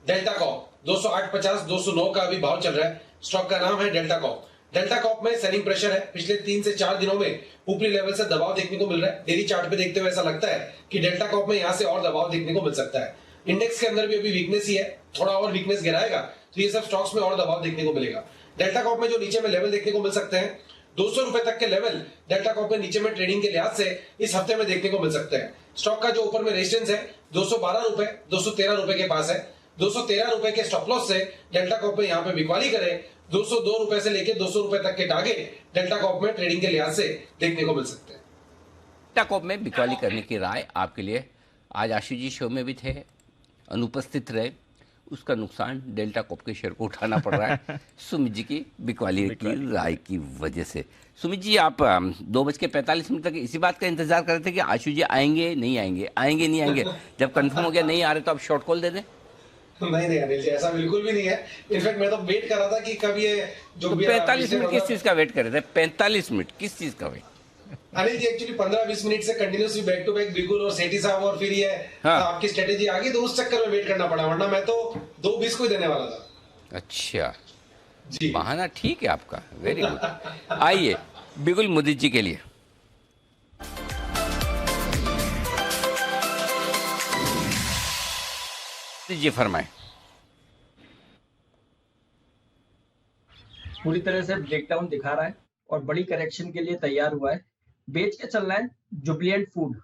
डेल्टा कॉर्प, 208.50 209 का अभी भाव चल रहा है। स्टॉक का नाम है डेल्टा कॉप। डेल्टा कॉप में सेलिंग प्रेशर है। पिछले 3 से 4 दिनों में ऊपरी लेवल से दबाव देखने को मिल रहा है। डेली चार्ट पे देखते हुए ऐसा लगता है कि डेल्टा कॉप में यहां से और दबाव देखने को मिल सकता है। इंडेक्स के अंदर भी अभी वीकनेस ही है, थोड़ा और वीकनेस गिराएगा तो ये सब स्टॉक्स में और दबाव देखने को मिलेगा। डेल्टा कॉप में जो नीचे में लेवल देखने को मिल सकते हैं 200 रुपए तक के लेवल डेल्टा कॉप में नीचे में ट्रेडिंग के लिहाज से इस हफ्ते में देखने को मिल सकते हैं। स्टॉक का जो ऊपर में रेजिस्टेंस है 212 रुपए 213 रुपए के पास है। 213 रुपए के स्टॉप लॉस से डेल्टा कॉप में यहाँ पे बिकवाली करे 202 रुपए से लेके 200 रुपए तक के टारगेट डेल्टा कॉप में ट्रेडिंग के लिहाज से देखने को मिल सकते हैं। डेल्टा कॉप में बिकवाली करने की राय आपके लिए। आज आशु जी शो में भी थे, अनुपस्थित रहे, उसका नुकसान डेल्टा कॉप के शेयर को उठाना पड़ रहा है सुमित जी की बिकवाली की राय की वजह से। सुमित जी, आप 2:45 तक इसी बात का इंतजार कर रहे थे कि आशु जी आएंगे नहीं आएंगे, आएंगे नहीं आएंगे। जब कंफर्म हो गया नहीं आ रहे तो आप शॉर्ट कॉल दे दें। नहीं अनिल जी, ऐसा बिल्कुल भी नहीं है। इनफैक्ट मैं तो वेट कर रहा था कि कब ये जो तो 45 मिनट किस चीज का वेट कर रहे थे? 45 मिनट किस चीज का wait? Anil ji actually 15-20 minute से कंटिन्यूसली बैक टू बैक बिल्कुल और सेठी साहब और फिर ये आपकी स्ट्रेटेजी आ गई तो उस चक्कर में वेट करना पड़ा, वरना मैं तो 2:20 को ही देने वाला था। अच्छा जी, बहाना ठीक है आपका, वेरी गुड। आइए बिल्कुल मुदित जी के लिए। जी फरमाएं। पूरी तरह से ब्रेकडाउन दिखा रहा है और बड़ी करेक्शन के लिए तैयार हुआ है। बेच के चल रहा है जुबिलिएंट फूड।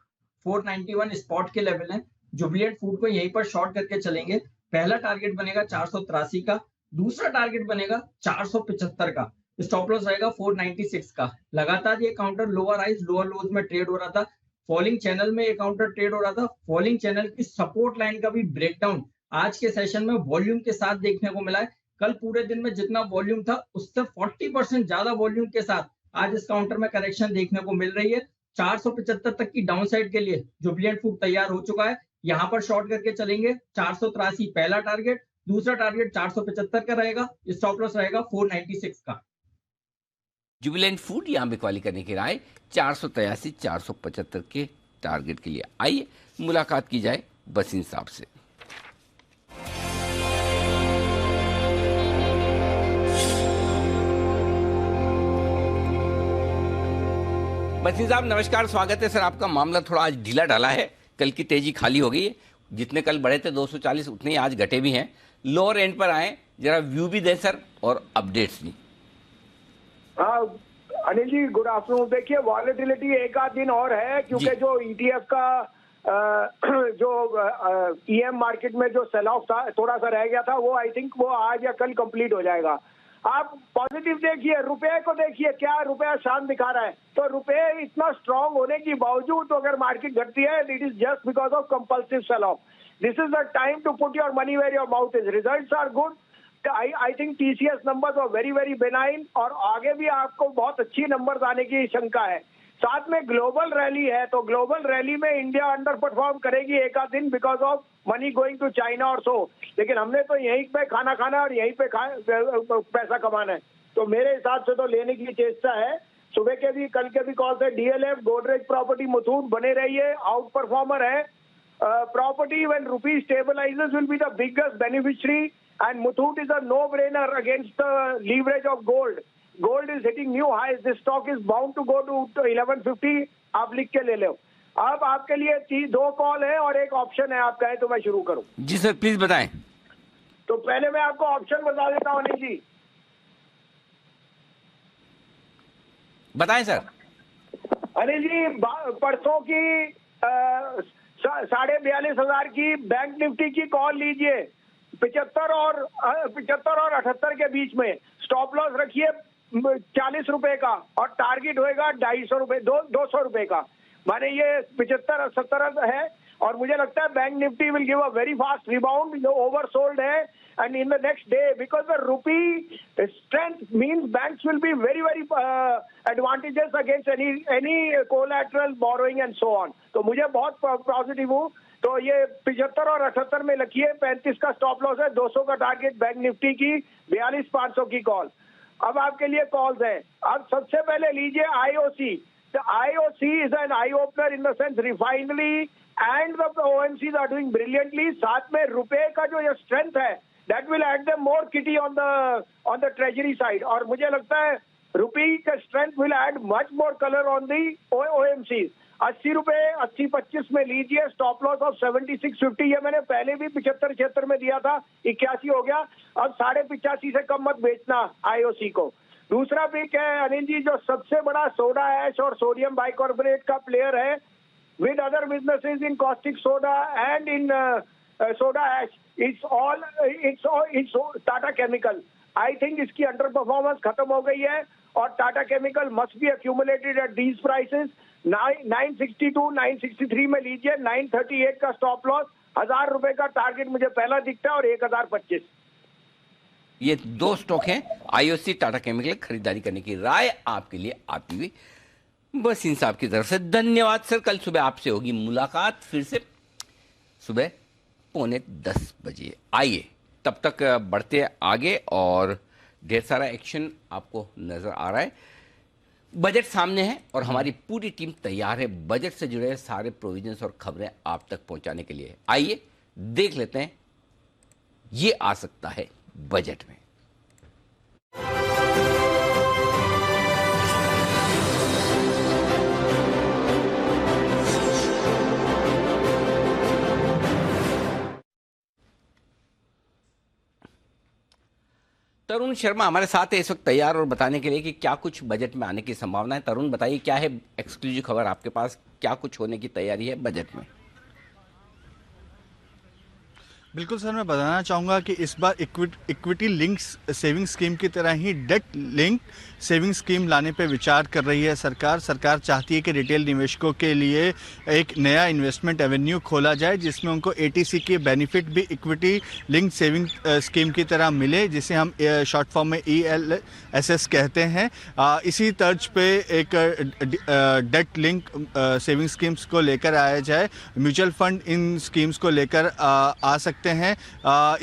491 स्पॉट के लेवल है। जुबिलिएंट फूड को यहीं पर शॉर्ट करके चलेंगे। पहला टारगेट बनेगा 483 का, दूसरा टारगेट बनेगा 475 का, स्टॉप लॉस रहेगा 496 का। लगातार ये counter lower highs lower lows में ट्रेड हो रहा था। फॉलिंग चैनल में ये काउंटर ट्रेड हो रहा था। फॉलिंग चैनल की सपोर्ट लाइन का भी ब्रेकडाउन आज के सेशन में वॉल्यूम के साथ देखने को मिला है। कल पूरे दिन में जितना वॉल्यूम था उससे 40% ज्यादा वॉल्यूम के साथ आज इस काउंटर में करेक्शन देखने को मिल रही है। 475 तक की डाउनसाइड के लिए जुबिलिएंट फूड तैयार हो चुका है। यहां पर शॉर्ट करके चलेंगे। 483 पहला टारगेट, दूसरा टारगेट 475 का रहेगा, स्टॉप लॉस रहेगा 496 का। जुबिलेंट फूड यहां बिकवाली करने की राय 483 475 के टारगेट के लिए। आइए मुलाकात की जाए बसीन साहब से। बसीन साहब नमस्कार, स्वागत है सर आपका। मामला थोड़ा आज ढीला ढाला है, कल की तेजी खाली हो गई है। जितने कल बढ़े थे 240 उतने ही आज घटे भी हैं। लोअर एंड पर आए, जरा व्यू भी दें सर और अपडेट्स भी। हाँ अनिल जी, गुड आफ्टरनून। देखिए वॉलेटिलिटी एक आध दिन और है क्योंकि जो ईटीएफ का जो ईएम मार्केट में जो सेल ऑफ था थोड़ा सा रह गया था, वो आई थिंक वो आज या कल कंप्लीट हो जाएगा। आप पॉजिटिव देखिए, रुपए को देखिए, क्या रुपया शांत दिखा रहा है। तो रुपए इतना स्ट्रांग होने की बावजूद तो अगर मार्केट घटती है it is just because of compulsive sell off. This is the time to put your money where your mouth is. Results are good. I think TCS numbers were very very benign और आगे भी आपको बहुत अच्छी numbers आने की शंका है। साथ में ग्लोबल रैली है तो ग्लोबल रैली में इंडिया अंडर परफॉर्म करेगी एक आध दिन because of money going to China और सो। लेकिन हमने तो यहीं पे खाना खाना और यहीं पे पैसा कमाना है, तो मेरे हिसाब से तो लेने की चेष्टा है। सुबह के भी कल के भी कॉल से DLF, गोदरेज प्रॉपर्टी, मुथूट बने रहिए, आउट परफॉर्मर है। Property when rupee stabilises will be the biggest beneficiary and Muthoot is a no-brainer against the leverage of gold. Gold is hitting new highs. This stock is bound to go to 1150. आप लिख के ले लो। अब आपके लिए 2 call है और एक ऑप्शन है, आप कहें तो मैं शुरू करूं। जी सर प्लीज बताएं। तो पहले मैं आपको ऑप्शन बता देता हूं अनिल जी। बताएं सर। अनिल जी, परसों की 42,500 की बैंक निफ्टी की कॉल लीजिए। 75 और 78 के बीच में स्टॉप लॉस रखिए 40 रुपए का और टारगेट होएगा 250 रुपए 200 रुपए का। माने ये 75-70 है और मुझे लगता है bank Nifty will give a very fast rebound. जो ओवरसोल्ड है and in the next day because the rupee strength means banks will be very very advantages against any collateral borrowing and so on. तो मुझे बहुत positive हूँ। तो ये 75 और 78 में लिखिए। 35 का स्टॉप लॉस है, 200 का टारगेट बैंक निफ्टी की, 42,500 की कॉल। अब आपके लिए कॉल्स है। अब सबसे पहले लीजिए IOC। The IOC is an eye opener in the sense refinery and the OMCs are doing brilliantly। साथ में रुपए का जो ये स्ट्रेंथ है that will add them more kitty on the treasury side. और मुझे लगता है रुपी का strength will add much more colour on the OMC. 80 रुपए 80-25 में लीजिए, स्टॉप लॉस ऑफ 76.50. ये मैंने पहले भी 75-76 में दिया था, 81 हो गया. अब 85.5 से कम मत बेचना IOC को. दूसरा पिक है अनिल जी, जो सबसे बड़ा सोडा ऐश और सोडियम बाइकार्बोनेट का प्लेयर है with other businesses in caustic soda and in soda ash. It's Tata Chemical. I think इसकी अंडर परफॉर्मेंस खत्म हो गई है और Tata chemical must be accumulated at these prices. 962, 963 में लीजिए, 938 का स्टॉप लॉस, 1000 रुपए का टारगेट मुझे पहला दिखता है और 1025. ये दो स्टॉक हैं IOC टाटा केमिकल खरीदारी करने की राय आपके लिए आती हुई बस इन साहब की तरफ से. धन्यवाद सर. कल सुबह आपसे होगी मुलाकात फिर से सुबह 9:45 बजे. आइए तब तक बढ़ते आगे और ढेर सारा एक्शन आपको नजर आ रहा है. बजट सामने है और हमारी पूरी टीम तैयार है बजट से जुड़े सारे प्रोविजंस और खबरें आप तक पहुंचाने के लिए. आइए देख लेते हैं ये आ सकता है बजट में. तरुण शर्मा हमारे साथ है इस वक्त तैयार और बताने के लिए कि क्या कुछ बजट में आने की संभावना है. तरुण बताइए क्या है एक्सक्लूसिव खबर आपके पास, क्या कुछ होने की तैयारी है बजट में. बिल्कुल सर, मैं बताना चाहूँगा कि इस बार इक्विटी लिंक सेविंग स्कीम की तरह ही डेट लिंक सेविंग स्कीम लाने पे विचार कर रही है सरकार. सरकार चाहती है कि रिटेल निवेशकों के लिए एक नया इन्वेस्टमेंट एवेन्यू खोला जाए जिसमें उनको ATC के बेनिफिट भी इक्विटी लिंक सेविंग स्कीम की तरह मिले, जिसे हम शॉर्ट फॉर्म में ELSS कहते हैं. इसी तर्ज पे एक डेट लिंक सेविंग स्कीम्स को लेकर आया जाए. म्यूचुअल फंड इन स्कीम्स को लेकर आ सकते हैं,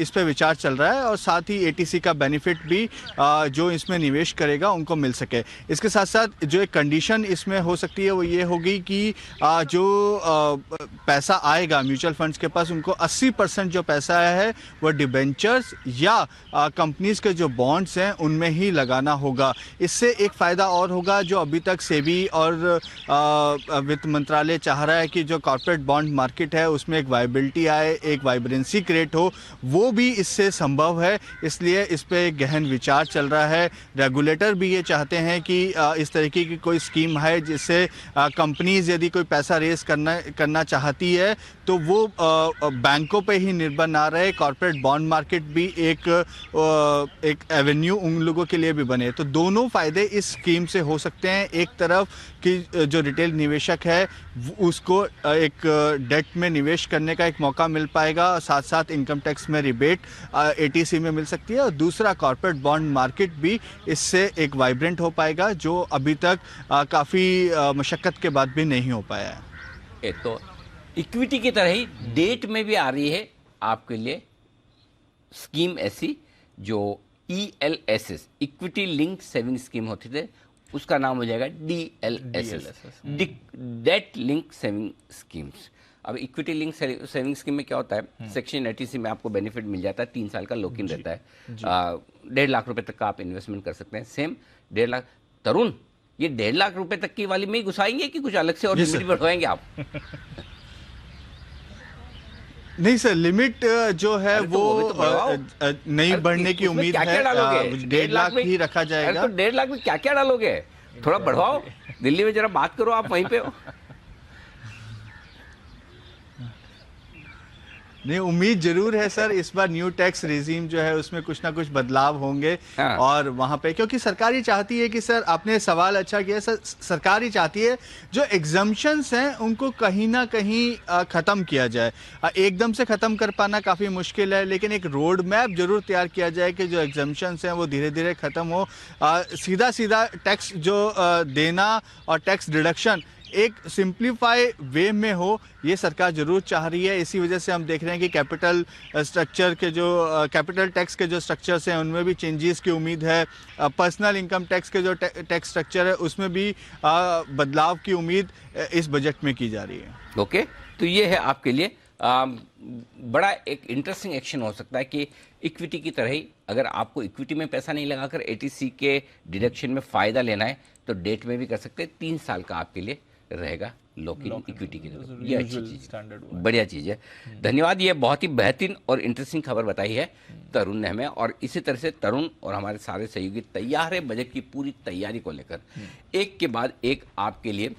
इस पे विचार चल रहा है. और साथ ही ATC का बेनिफिट भी जो इसमें निवेश करेगा उनको मिल सके. इसके साथ साथ जो एक कंडीशन इसमें हो सकती है वो ये होगी कि जो पैसा आएगा म्यूचुअल फंड्स के पास, उनको 80% जो पैसा है वो डिबेंचर्स या कंपनीज के जो बॉन्ड्स हैं उनमें ही लगाना होगा. इससे एक फ़ायदा और होगा, जो अभी तक सेबी और वित्त मंत्रालय चाह रहा है कि जो कॉर्पोरेट बॉन्ड मार्केट है उसमें एक वाइबिलिटी आए, एक वाइब्रेंसी क्रिएट हो, वो भी इससे संभव है. इसलिए इस पे गहन विचार चल रहा है. रेगुलेटर भी ये चाहते हैं कि इस तरीके की कोई स्कीम है जिससे कंपनीज यदि कोई पैसा रेस करना चाहती है तो वो बैंकों पे ही निर्भर ना रहे, कॉर्पोरेट बॉन्ड मार्केट भी एक एवेन्यू उन लोगों के लिए भी बने. तो दोनों फायदे इस स्कीम से हो सकते हैं. एक तरफ कि जो रिटेल निवेशक है उसको एक डेट में निवेश करने का एक मौका मिल पाएगा, साथ साथ इनकम टैक्स में रिबेट ATC में मिल सकती है. और दूसरा कॉर्पोरेट बॉन्ड मार्केट भी इससे एक वाइब्रेंट हो पाएगा, जो अभी तक काफ़ी मशक्क़त के बाद भी नहीं हो पाया है. तो इक्विटी की तरह ही डेट में भी आ रही है आपके लिए स्कीम ऐसी जो ELSS equity link saving scheme होती थी, उसका नाम हो जाएगा DLSS debt link saving schemes. अब इक्विटी लिंक सेविंग स्कीम में क्या होता है, सेक्शन 80C में आपको बेनिफिट मिल जाता है, 3 साल का लॉक इन रहता है, 1.5 लाख रुपए तक का आप इन्वेस्टमेंट कर सकते हैं. सेम 1.5 लाख. तरुण, ये 1.5 लाख रुपए तक की वाली में ही घुसाएंगे कि कुछ अलग से और लिमिट बढ़वाएंगे आप? नहीं सर, लिमिट जो है वो नहीं बढ़ने की उम्मीद है. 1.5 लाख ही रखा जाएगा. तो 1.5 लाख में क्या क्या डालोगे? थोड़ा बढ़वाओ. दिल्ली में जरा बात करो, आप वहीं पे हो. नहीं, उम्मीद जरूर है सर. इस बार न्यू टैक्स रेजिम जो है उसमें कुछ ना कुछ बदलाव होंगे. और वहाँ पे क्योंकि सरकार ही चाहती है कि सर, आपने सवाल अच्छा किया सर, सरकार ही चाहती है जो एग्जम्पशंस हैं उनको कहीं ना कहीं ख़त्म किया जाए. एकदम से ख़त्म कर पाना काफ़ी मुश्किल है, लेकिन एक रोड मैप जरूर तैयार किया जाए कि जो एग्जम्पशंस हैं वो धीरे धीरे ख़त्म हो. सीधा सीधा टैक्स जो देना और टैक्स डिडक्शन एक सिंप्लीफाई वे में हो, ये सरकार जरूर चाह रही है. इसी वजह से हम देख रहे हैं कि कैपिटल स्ट्रक्चर के जो कैपिटल टैक्स के जो स्ट्रक्चर्स हैं उनमें भी चेंजेस की उम्मीद है. पर्सनल इनकम टैक्स के जो टैक्स स्ट्रक्चर है उसमें भी बदलाव की उम्मीद इस बजट में की जा रही है. ओके, तो ये है आपके लिए बड़ा एक इंटरेस्टिंग एक्शन हो सकता है कि इक्विटी की तरह ही अगर आपको इक्विटी में पैसा नहीं लगाकर एटीसी के डिडक्शन में फ़ायदा लेना है तो डेट में भी कर सकते हैं। 3 साल का आपके लिए रहेगा लॉक इन इक्विटी की तरफ। ये अच्छी चीज़, बढ़िया चीज़ है। धन्यवाद, ये बहुत ही बेहतरीन और इंटरेस्टिंग खबर बताई है तरुण ने हमें, और इसी तरह से तरुण और हमारे सारे सहयोगी तैयार है बजट की पूरी तैयारी को लेकर। एक के बाद एक आपके लिए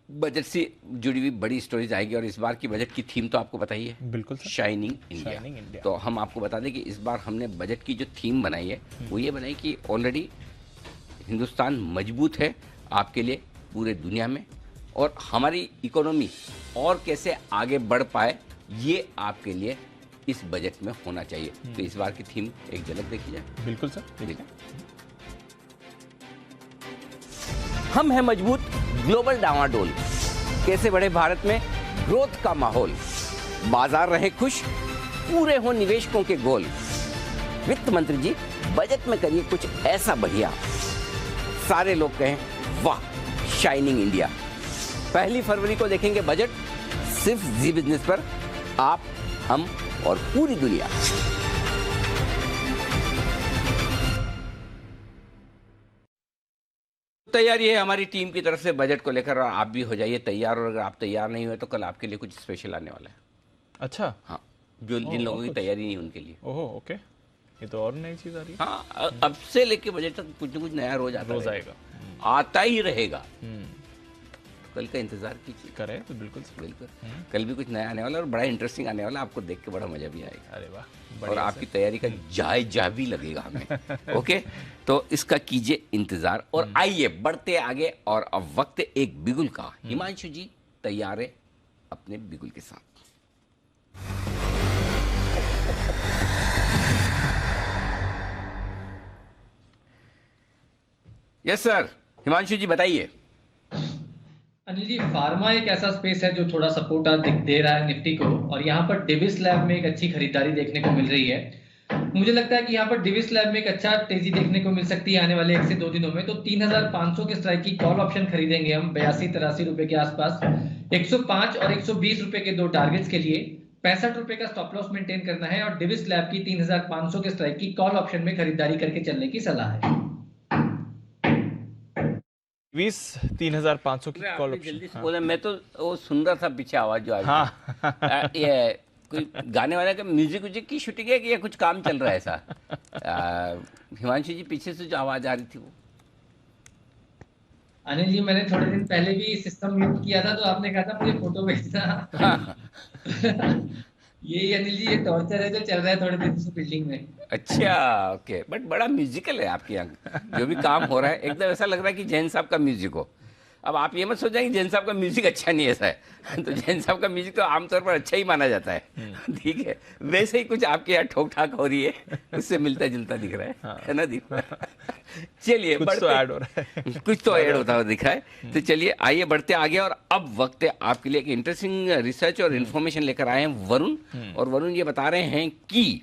बजट से जुड़ी हुई बड़ी स्टोरीज आएगी, और इस बार की बजट की थीम तो आपको पता ही है, बिल्कुल शाइनिंग इंडिया। तो हम आपको बता दें कि इस बार हमने बजट की जो थीम बनाई है वो ये बनाई कि ऑलरेडी हिंदुस्तान मजबूत है आपके लिए पूरे दुनिया में, और हमारी इकोनॉमी और कैसे आगे बढ़ पाए ये आपके लिए इस बजट में होना चाहिए। तो इस बार की थीम एक झलक देखी जाए। बिल्कुल सर, देखिए। हम हैं मजबूत, ग्लोबल डावाडोल, कैसे बढ़े भारत में ग्रोथ का माहौल, बाजार रहे खुश, पूरे हो निवेशकों के गोल। वित्त मंत्री जी बजट में करिए कुछ ऐसा बढ़िया, सारे लोग कहें वाह शाइनिंग इंडिया। 1 फरवरी को देखेंगे बजट सिर्फ जी बिजनेस पर, आप, हम और पूरी दुनिया। तैयारी है हमारी टीम की तरफ से बजट को लेकर, और आप भी हो जाइए तैयार, और अगर आप तैयार नहीं हुए तो कल आपके लिए कुछ स्पेशल आने वाला है। अच्छा, हाँ, जो जिन लोगों की तैयारी नहीं उनके लिए। ओहो, ओके, ये तो और नई चीज आ रही है। हाँ, अब से लेके बजट तक कुछ न कुछ नया रोज आएगा, आता ही रहेगा। कल का इंतजार कीजिए, करें तो बिल्कुल कल भी कुछ नया आने वाला और बड़ा इंटरेस्टिंग आने वाला, आपको देख के बड़ा मजा भी आएगा। अरे वाह, और आपकी तैयारी का जायजा भी लगेगा हमें। ओके, तो इसका कीजिए इंतजार, और आइए बढ़ते आगे, और अब वक्त एक बिगुल का। हिमांशु जी तैयार है अपने बिगुल के साथ। यस सर, हिमांशु जी बताइए। अनिल जी, फार्मा एक ऐसा स्पेस है जो थोड़ा सपोर्ट दे रहा है निफ्टी को, और यहाँ पर डिविस लैब में एक अच्छी खरीदारी देखने को मिल रही है। मुझे लगता है कि यहाँ पर डिविस लैब में एक अच्छा तेजी देखने को मिल सकती है आने वाले 1 से 2 दिनों में। तो 3500 के स्ट्राइक की कॉल ऑप्शन खरीदेंगे हम 82-83 रुपए के आसपास। 105 और 120 रुपए के 2 टारगेट्स के लिए 65 रुपए का स्टॉप लॉस मेंटेन करना है, और डिविस लैब की 3500 के स्ट्राइक की कॉल ऑप्शन में खरीदारी करके चलने की सलाह है। 3500 की कॉल ऑप्शन। जल्दी से बोले, मैं तो वो सुंदर था पीछे आवाज जो हाँ। ये कोई गाने वाले का म्यूजिक की शूटिंग है कि या कुछ काम चल रहा है ऐसा? हिमांशु जी पीछे से जो आवाज आ रही थी वो। अनिल जी, मैंने थोड़े दिन पहले भी सिस्टम म्यूट किया था, तो आपने कहा था मुझे फोटो भेजना। यही अनिल जी, ये टॉर्चर है जो चल रहा है थोड़े दिन से बिल्डिंग में। अच्छा, ओके, बट बड़ा म्यूजिकल है आपके यहाँ जो भी काम हो रहा है, एकदम ऐसा लग रहा है कि जैन साहब का म्यूजिक हो। अब आप ये मत सोचें कि जैन साहब का म्यूजिक अच्छा नहीं ऐसा है, तो जैन साहब का म्यूजिक तो आमतौर पर अच्छा ही माना जाता है। ठीक है, वैसे ही कुछ आपके यहाँ ठोक ठाक हो रही है, उससे मिलता जुलता दिख रहा है ना दीप? चलिए, कुछ तो ऐड हो रहा है, कुछ तो ऐड होता हुआ दिखा है। तो चलिए आइए बढ़ते आगे, और अब वक्त है आपके लिए एक इंटरेस्टिंग रिसर्च और इन्फॉर्मेशन लेकर आए हैं वरुण। और वरुण ये बता रहे हैं कि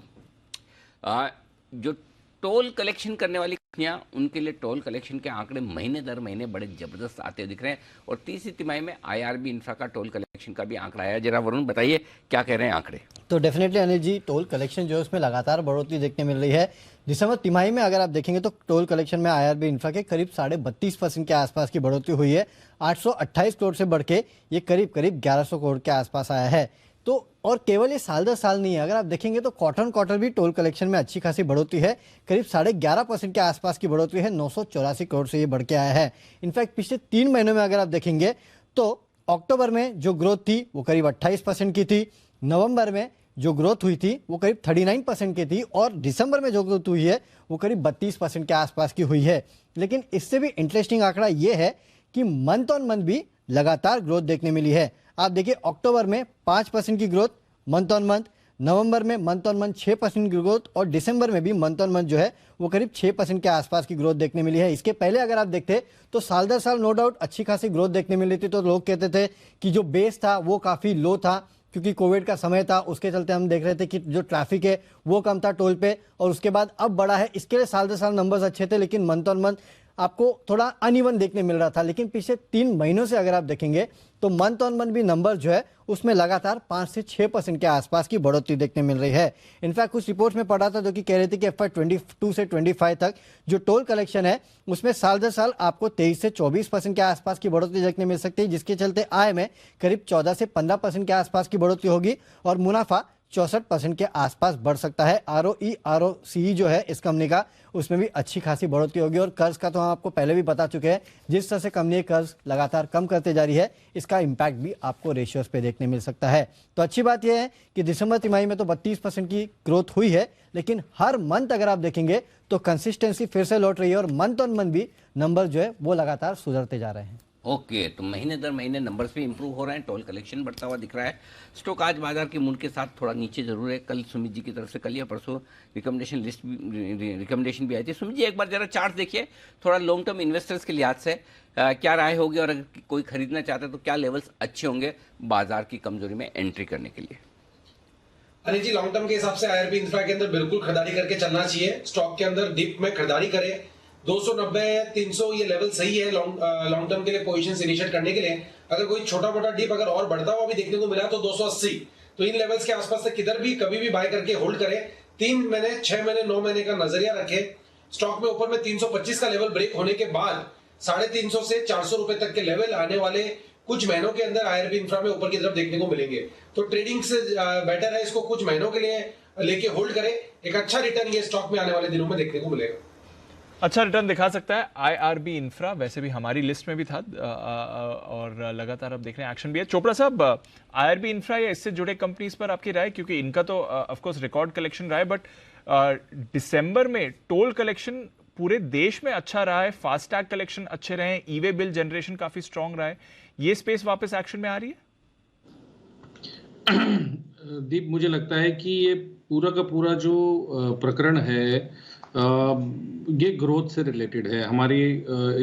जो टोल कलेक्शन करने वाली कंपनियां, उनके लिए टोल कलेक्शन के आंकड़े महीने दर महीने बड़े जबरदस्त आते हुए दिख रहे हैं, और तीसरी तिमाही में आईआरबी इंफ्रा का टोल कलेक्शन का भी आंकड़ा आया। जरा वरुण बताइए क्या कह रहे हैं आंकड़े? तो definitely Anil ji, toll collection जो है उसमें लगातार बढ़ोतरी देखने मिल रही है। दिसंबर तिमाही में अगर आप देखेंगे तो टोल कलेक्शन में आईआरबी इंफ्रा के करीब 32.5% के आसपास की बढ़ोतरी हुई है। 828 करोड़ से बढ़ के ये करीब 1100 करोड़ के आसपास आया है। तो और केवल ये साल दर साल नहीं है, अगर आप देखेंगे तो क्वार्टर भी टोल कलेक्शन में अच्छी खासी बढ़ोतरी है। करीब 11.5% के आसपास की बढ़ोतरी है, 984 करोड़ से ये बढ़ के आया है। इनफैक्ट पिछले 3 महीनों में अगर आप देखेंगे तो अक्टूबर में जो ग्रोथ थी वो करीब 28% की थी, नवंबर में जो ग्रोथ हुई थी वो करीब 39% की थी, और दिसंबर में जो ग्रोथ हुई है वो करीब 32% के आसपास की हुई है। लेकिन इससे भी इंटरेस्टिंग आंकड़ा ये है कि मंथ ऑन मंथ भी लगातार ग्रोथ देखने मिली है। आप देखिए, अक्टूबर में 5% की ग्रोथ मंथ ऑन मंथ, नवंबर में मंथ ऑन मंथ 6% की ग्रोथ, और दिसंबर में भी मंथ ऑन मंथ जो है वो करीब 6% के आसपास की ग्रोथ देखने मिली है। इसके पहले अगर आप देखते तो साल दर साल नो डाउट अच्छी खासी ग्रोथ देखने मिल रही थी। तो लोग कहते थे कि जो बेस था वो काफ़ी लो था, क्योंकि कोविड का समय था, उसके चलते हम देख रहे थे कि जो ट्रैफिक है वो कम था टोल पे, और उसके बाद अब बढ़ा है। इसके लिए साल दर साल नंबर्स अच्छे थे, लेकिन मंथ ऑन मंथ आपको थोड़ा अनइवन देखने मिल रहा था, लेकिन पिछले 3 महीनों से अगर आप देखेंगे तो मंथ ऑन मंथ भी नंबर जो है उसमें लगातार 5 से 6% के आसपास की बढ़ोतरी देखने मिल रही है। इनफैक्ट कुछ रिपोर्ट्स में पढ़ा था जो कि कह रहे थे कि FY 22 से 25 तक जो टोल कलेक्शन है उसमें साल दर साल आपको 23 से 24% के आसपास की बढ़ोतरी देखने मिल सकती है, जिसके चलते आय में करीब 14 से 15% के आसपास की बढ़ोतरी होगी और मुनाफा 64% के आसपास बढ़ सकता है। ROE ROCE जो है इस कंपनी का उसमें भी अच्छी खासी बढ़ोतरी होगी। और कर्ज का तो हम आपको पहले भी बता चुके हैं, जिस तरह से कंपनी कर्ज लगातार कम करते जा रही है इसका इम्पैक्ट भी आपको रेशियोज पे देखने मिल सकता है। तो अच्छी बात यह है कि दिसंबर तिमाही में तो 32% की ग्रोथ हुई है, लेकिन हर मंथ अगर आप देखेंगे तो कंसिस्टेंसी फिर से लौट रही है और मंथ ऑन मंथ भी नंबर जो है वो लगातार सुधरते जा रहे हैं। ओके, तो महीने दर महीने नंबर्स भी इंप्रूव हो रहे हैं, टोल कलेक्शन बढ़ता हुआ दिख रहा है। स्टॉक आज बाजार के मूड के साथ थोड़ा नीचे जरूर है। कल सुमित जी की तरफ से कल या परसों रिकमेंडेशन भी आई थी। सुमित जी एक बार जरा चार्ट देखिए, थोड़ा लॉन्ग टर्म इन्वेस्टर्स के लिहाज से क्या राय होगी और अगर कोई खरीदना चाहता है तो क्या लेवल्स अच्छे होंगे बाजार की कमजोरी में एंट्री करने के लिए? अनिल जी, लॉन्ग टर्म के हिसाब से IRB इंफ्रा के अंदर बिल्कुल खरीदारी करके चलना चाहिए। स्टॉक के अंदर डिप में खरीदारी करें। 290 300 ये लेवल सही है लॉन्ग टर्म के लिए पोजीशंस इनिशिएट करने के लिए। अगर कोई छोटा मोटा डिप अगर और बढ़ता हुआ भी देखने को मिला तो 280, तो इन लेवल्स के आसपास से किधर भी कभी भी बाय करके होल्ड करें। 3 महीने 6 महीने 9 महीने का नजरिया रखें। स्टॉक में ऊपर में 325 का लेवल ब्रेक होने के बाद 350 से 400 रुपए तक के लेवल आने वाले कुछ महीनों के अंदर IRB इंफ्रा में ऊपर की तरफ देखने को मिलेंगे। तो ट्रेडिंग से बेटर है इसको कुछ महीनों के लिए लेके होल्ड करें। एक अच्छा रिटर्न ये स्टॉक में आने वाले दिनों में देखने को मिलेगा। अच्छा रिटर्न दिखा सकता है IRB इंफ्रा, वैसे भी हमारी लिस्ट में भी था और लगातार अब देख रहे हैं एक्शन भी है। चोपड़ा साहब, IRB इंफ्रा या इससे जुड़े कंपनीज पर आपकी राय, क्योंकि इनका तो ऑफ कोर्स रिकॉर्ड कलेक्शन रहा है, बट दिसंबर में टोल कलेक्शन पूरे देश में अच्छा रहा है, फास्टैग कलेक्शन अच्छे रहे हैं, ई-वे बिल जनरेशन काफी स्ट्रांग रहा है, ये स्पेस वापस एक्शन में आ रही है? दीप, मुझे लगता है कि ये पूरा का पूरा जो प्रकरण है ये ग्रोथ से रिलेटेड है, हमारी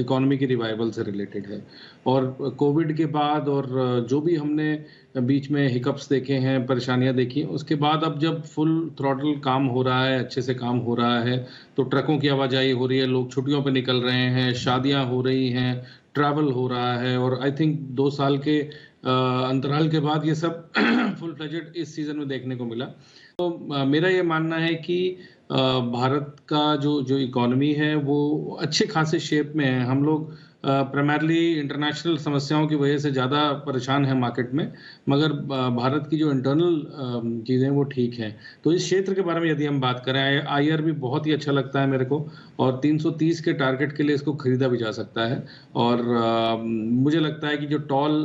इकोनॉमी की रिवाइवल से रिलेटेड है। और कोविड के बाद और जो भी हमने बीच में हिकअप्स देखे हैं, परेशानियां देखी, उसके बाद अब जब फुल थ्रॉटल काम हो रहा है, अच्छे से काम हो रहा है, तो ट्रकों की आवाजाही हो रही है, लोग छुट्टियों पे निकल रहे हैं, शादियां हो रही हैं, ट्रैवल हो रहा है, और आई थिंक 2 साल के अंतराल के बाद ये सब फुल फ्लेजेड इस सीजन में देखने को मिला। तो मेरा ये मानना है कि भारत का जो इकोनॉमी है वो अच्छे खासे शेप में है। हम लोग प्राइमरली इंटरनेशनल समस्याओं की वजह से ज़्यादा परेशान है मार्केट में, मगर भारत की जो इंटरनल चीज़ें वो ठीक हैं। तो इस क्षेत्र के बारे में यदि हम बात करें, IRB बहुत ही अच्छा लगता है मेरे को, और 330 के टारगेट के लिए इसको खरीदा भी जा सकता है। और मुझे लगता है कि जो टॉल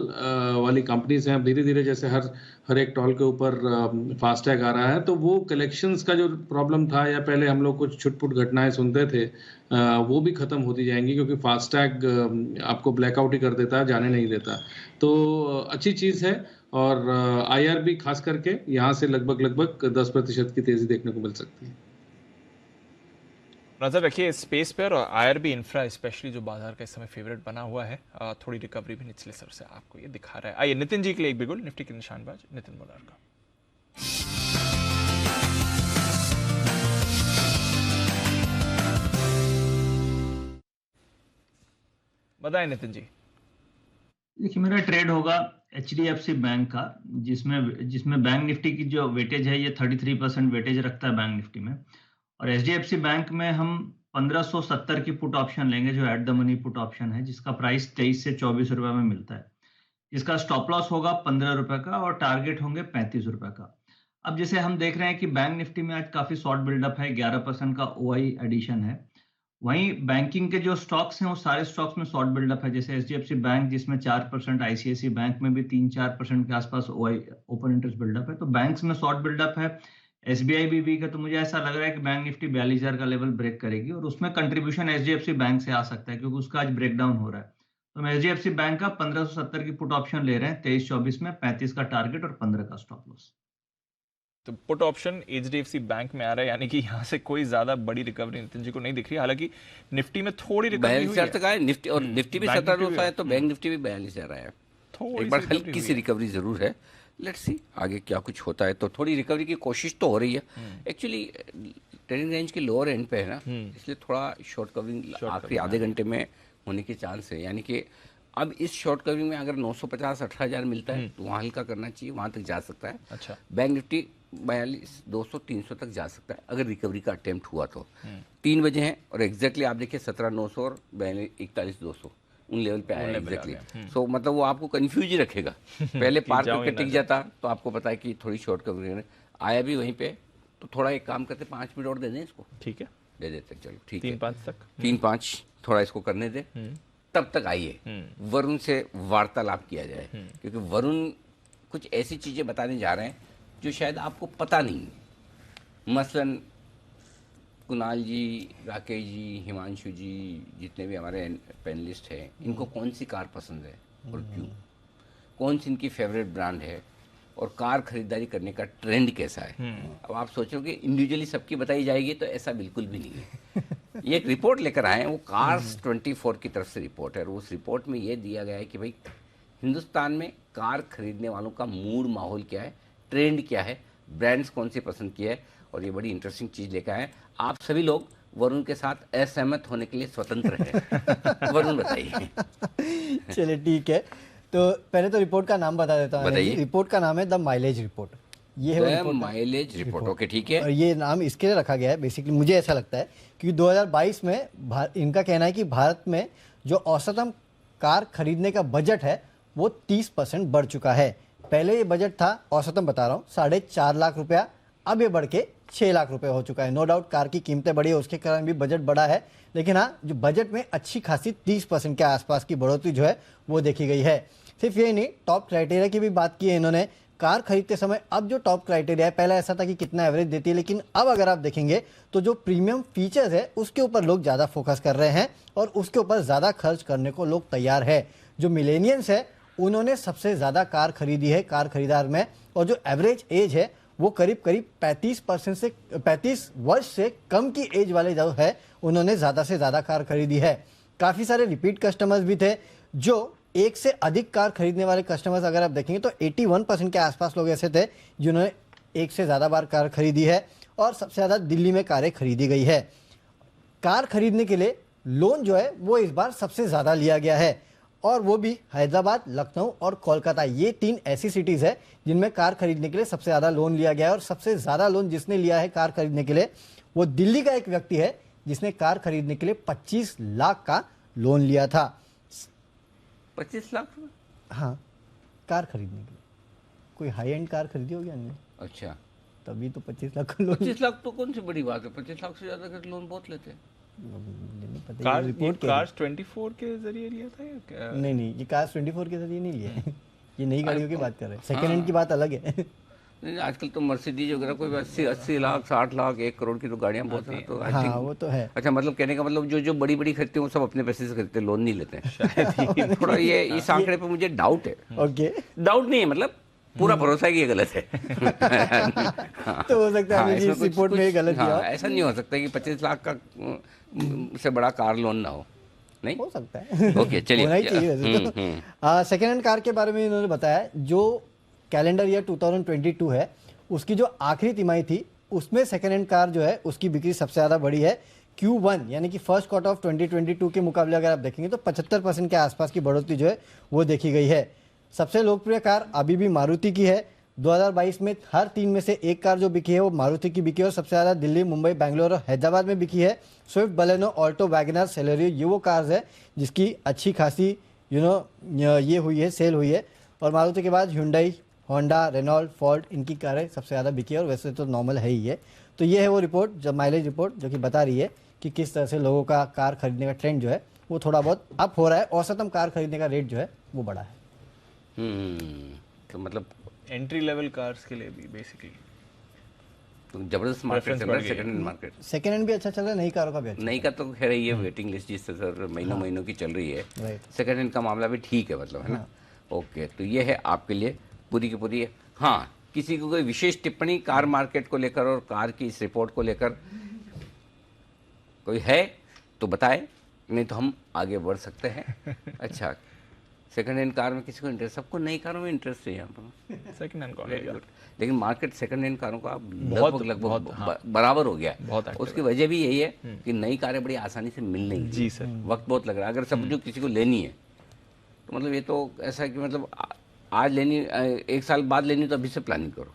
वाली कंपनीज हैं, धीरे धीरे जैसे हर एक टॉल के ऊपर फास्टैग आ रहा है, तो वो कलेक्शंस का जो प्रॉब्लम था या पहले हम लोग कुछ छुटपुट घटनाएं सुनते थे, वो भी खत्म होती जाएंगी, क्योंकि फास्टैग आपको ब्लैकआउट ही कर देता है, जाने नहीं देता। तो अच्छी चीज़ है। और IRB खास करके यहाँ से लगभग 10% की तेजी देखने को मिल सकती है। नजर रखिए इस स्पेस पर, और IRB इंफ्रा स्पेशली जो बाजार का इस समय फेवरेट बना हुआ है, थोड़ी रिकवरी भी निचले स्तर से आपको ये दिखा रहा है। आइए नितिन जी के लिए एक बिगुल निफ्टी के निशानबाज नितिन मोलार का। बताएं नितिन जी। देखिए, मेरा ट्रेड होगा HDFC बैंक का, जिसमें बैंक निफ्टी की जो वेटेज है ये 33% वेटेज रखता है बैंक निफ्टी में, और HDFC बैंक में हम 1570 की पुट ऑप्शन लेंगे जो at the money put option है, जिसका प्राइस 23 से 24 रुपए में मिलता है। इसका स्टॉप लॉस होगा 15 रुपए का और टारगेट होंगे 35 रुपए का। अब जैसे हम देख रहे हैं कि बैंक निफ्टी में आज काफी शॉर्ट बिल्डअप है, 11% का OI एडिशन है। वहीं बैंकिंग के जो स्टॉक्स हैं वो सारे स्टॉक्स में शॉर्ट बिल्डअप है, जैसे HDFC बैंक जिसमें 4%, ICICI बैंक में भी 3-4% के आसपास OI ओपन इंटरेस्ट बिल्डअप है, तो बैंक्स में शॉर्ट बिल्डअप है। SBI भी वीक है, तो मुझे ऐसा लग रहा है कि बैंक निफ्टी 42,000 का लेवल ब्रेक करेगी और उसमें कंट्रीब्यूशन HDFC बैंक से आ सकता है, क्योंकि उसका आज ब्रेकडाउन हो रहा है। तो हम HDFC बैंक का 1570 की पुट ऑप्शन ले रहे हैं 23-24 में, 35 का टारगेट और 15 का स्टॉप लॉस। तो पुट ऑप्शन HDFC बैंक में आ रहा है, यानी कि यहाँ से कोई ज्यादा बड़ी रिकवरी नितिन जी को नहीं दिख रही। हालांकि निफ्टी में थोड़ी रिकवरी हुई है, निफ्टी और निफ्टी भी 17 है, तो बैंक निफ्टी भी 42,000 है। एक बार हल्की सी रिकवरी जरूर है। लेट्स सी आगे क्या कुछ होता है। तो थोड़ी रिकवरी की कोशिश तो हो रही है। एक्चुअली ट्रेडिंग रेंज के लोअर एंड पे है ना, इसलिए थोड़ा शॉर्ट कवरिंग आखिरी आधे घंटे में होने के चांस है। यानी कि अब इस शॉर्ट कवरिंग में अगर 950 18,000 मिलता है तो वहाँ हल्का करना चाहिए, वहाँ तक जा सकता है। अच्छा, बैंक निफ्टी 42 200 300 तक जा सकता है अगर रिकवरी का अटेम्प्ट हुआ तो। 3 बजे हैं और एग्जैक्टली आप देखिए 17,900 और 41,200 उन लेवल पे आया एग्जैक्टली। सो मतलब वो आपको कंफ्यूज ही रखेगा। पहले पार करके टिक जाता तो आपको पता है कि थोड़ी शॉर्ट कवरिंग आया भी वहीं पे, तो थोड़ा एक काम करते 5 मिनट और दे दें इसको। ठीक है, दे देते, चलो ठीक है 3-5 तक, 3-5 थोड़ा इसको करने दे, तब तक आइए वरुण से वार्तालाप किया जाए, क्योंकि वरुण कुछ ऐसी चीजें बताने जा रहे हैं जो शायद आपको पता नहीं। मसलन कुणाल जी, राकेश जी, हिमांशु जी, जितने भी हमारे पैनलिस्ट हैं, इनको कौन सी कार पसंद है और क्यों, कौन सी इनकी फेवरेट ब्रांड है और कार खरीदारी करने का ट्रेंड कैसा है। अब आप सोचोगे इंडिविजुअली सबकी बताई जाएगी, तो ऐसा बिल्कुल भी नहीं है। ये एक रिपोर्ट लेकर आए हैं, वो कार्स 24 की तरफ से रिपोर्ट है, और उस रिपोर्ट में ये दिया गया है कि भाई हिंदुस्तान में कार खरीदने वालों का मूड माहौल क्या है, ट्रेंड क्या है, ब्रांड्स कौन सी पसंद किया है, और ये बड़ी इंटरेस्टिंग चीज़ लेकर आए हैं। आप सभी लोग वरुण के साथ असहमत होने के लिए स्वतंत्र हैं। वरुण बताइए। चलिए ठीक है, तो पहले तो रिपोर्ट का नाम बता देता हूँ। बताइए। रिपोर्ट का नाम है द माइलेज रिपोर्ट। ये है वो माइलेज रिपोर्ट। ओके, ठीक है। और ये नाम इसके लिए रखा गया है बेसिकली, मुझे ऐसा लगता है क्योंकि 2022 में इनका कहना है कि भारत में जो औसतन कार खरीदने का बजट है वो 30% बढ़ चुका है। पहले ये बजट था, औसतन बता रहा हूँ, 4.5 लाख रुपया, अब ये बढ़ के 6 लाख रुपए हो चुका है। नो डाउट कार की कीमतें बढ़ी है, उसके कारण भी बजट बढ़ा है, लेकिन हाँ, जो बजट में अच्छी खासी 30% के आसपास की बढ़ोतरी जो है वो देखी गई है। सिर्फ ये नहीं, टॉप क्राइटेरिया की भी बात की है इन्होंने। कार खरीदते समय अब जो टॉप क्राइटेरिया है, पहले ऐसा था कि कितना एवरेज देती है, लेकिन अब अगर आप देखेंगे तो जो प्रीमियम फीचर्स है उसके ऊपर लोग ज़्यादा फोकस कर रहे हैं और उसके ऊपर ज़्यादा खर्च करने को लोग तैयार है। जो मिलेनियंस है उन्होंने सबसे ज़्यादा कार खरीदी है कार खरीदार में, और जो एवरेज एज है वो करीब 35 वर्ष से कम की एज वाले जो है उन्होंने ज़्यादा से ज़्यादा कार खरीदी है। काफ़ी सारे रिपीट कस्टमर्स भी थे। जो एक से अधिक कार खरीदने वाले कस्टमर्स अगर आप देखेंगे तो 81% के आसपास लोग ऐसे थे जिन्होंने एक से ज़्यादा बार कार खरीदी है, और सबसे ज़्यादा दिल्ली में कारें खरीदी गई है। कार खरीदने के लिए लोन जो है वो इस बार सबसे ज़्यादा लिया गया है, और वो भी हैदराबाद, लखनऊ और कोलकाता, ये 3 ऐसी सिटीज़ है जिनमें कार खरीदने के लिए सबसे ज़्यादा लोन लिया गया है। और सबसे ज़्यादा लोन जिसने लिया है कार खरीदने के लिए वो दिल्ली का एक व्यक्ति है जिसने कार खरीदने के लिए 25 लाख का लोन लिया था। 25 लाख? हाँ, कार खरीदने के लिए। कोई हाई एंड कार खरीदी होगी अन्य? अच्छा, तभी तो 25 लाख का लोन। 25 लाख तो कौन सी बड़ी बात है, 25 लाख से ज़्यादा का लोन बहुत लेते हैं। कार्स 24 के जरिए लिया था या क्या? नहीं, ये कार्स 24 के जरिए नहीं लिया है। ये नई गाड़ियों की बात कर रहे हैं, सेकेंड हैंड की बात अलग है। आजकल तो मर्सिडीज वगैरह कोई 80 लाख 60 लाख 1 करोड़ की तो गाड़ियां बहुत हैं, तो आई थिंक वो तो है। अच्छा, मतलब कहने का मतलब जो बड़ी बड़ी खरीदते हैं वो सब अपने पैसे से खरीदते हैं, लोन नहीं लेते हैं। थोड़ा ये इस आंकड़े पे मुझे डाउट है। ओके, डाउट नहीं है, मतलब पूरा भरोसा है कि ये गलत है। तो हो सकता है इस रिपोर्ट में गलत किया। ऐसा नहीं हो सकता कि 25 लाख का से बड़ा कार लोन ना हो, नहीं हो सकता है। ओके, चलिए। सेकेंड हैंड कार के बारे में इन्होंने बताया, जो कैलेंडर ईयर 2022 है उसकी जो आखिरी तिमाही थी उसमें सेकेंड हैंड कार जो है उसकी बिक्री सबसे ज़्यादा बढ़ी है। Q1 यानी कि फर्स्ट क्वार्टर ऑफ 2022 के मुकाबले अगर आप देखेंगे तो 75% के आसपास की बढ़ोतरी जो है वो देखी गई है। सबसे लोकप्रिय कार अभी भी मारुति की है। 2022 में हर 3 में से 1 कार जो बिकी है वो मारुति की बिकी है, और सबसे ज़्यादा दिल्ली, मुंबई, बेंगलोर और हैदराबाद में बिकी है। Swift, Baleno, Alto, Wagner, Celerio, ये वो कार्स है जिसकी अच्छी खासी ये हुई है, सेल हुई है। और मारुति के बाद हुंडई, होंडा, रेनॉल्ट, फोर्ड, इनकी कारें सबसे ज़्यादा बिकी है, और वैसे तो नॉर्मल है ही है। तो ये है वो रिपोर्ट, जो माइलेज रिपोर्ट, जो कि बता रही है कि किस तरह से लोगों का कार खरीदने का ट्रेंड जो है वो थोड़ा बहुत अप हो रहा है। औसतन कार खरीदने का रेट जो है वो बढ़ा है। तो मतलब एंट्री लेवल कार्स के लिए भी बेसिकली तो जबरदस्त मार्केट चल रहा है, second hand market. Second hand भी अच्छा चल रहा है, नई कारों का भी अच्छा। नई का तो खैर ये वेटिंग लिस्ट जिस तरह महीनों की चल रही है, सेकंड हैंड का मामला भी ठीक है, मतलब है ना। ओके, तो ये है आपके लिए पूरी की पूरी। हाँ, किसी को कोई विशेष टिप्पणी कार मार्केट को लेकर और कार की इस रिपोर्ट को लेकर कोई है तो बताए, नहीं तो हम आगे बढ़ सकते हैं। अच्छा, सेकंड हैंड कार में किसी को इंटरेस्ट, सबको नई कारों में इंटरेस्ट है यहाँ पर। सेकंड हैंड कौन Very है? good. लेकिन मार्केट सेकंड हैंड कारों का बहुत- लगभग बहुत, हाँ। बराबर हो गया है। बहुत active उसकी वजह भी यही है कि नई कारें बड़ी आसानी से मिल नहीं जी सर। वक्त बहुत लग रहा है। अगर समझो किसी को लेनी है तो मतलब ये तो ऐसा है कि मतलब आज लेनी, एक साल बाद लेनी तो अभी से प्लानिंग करो,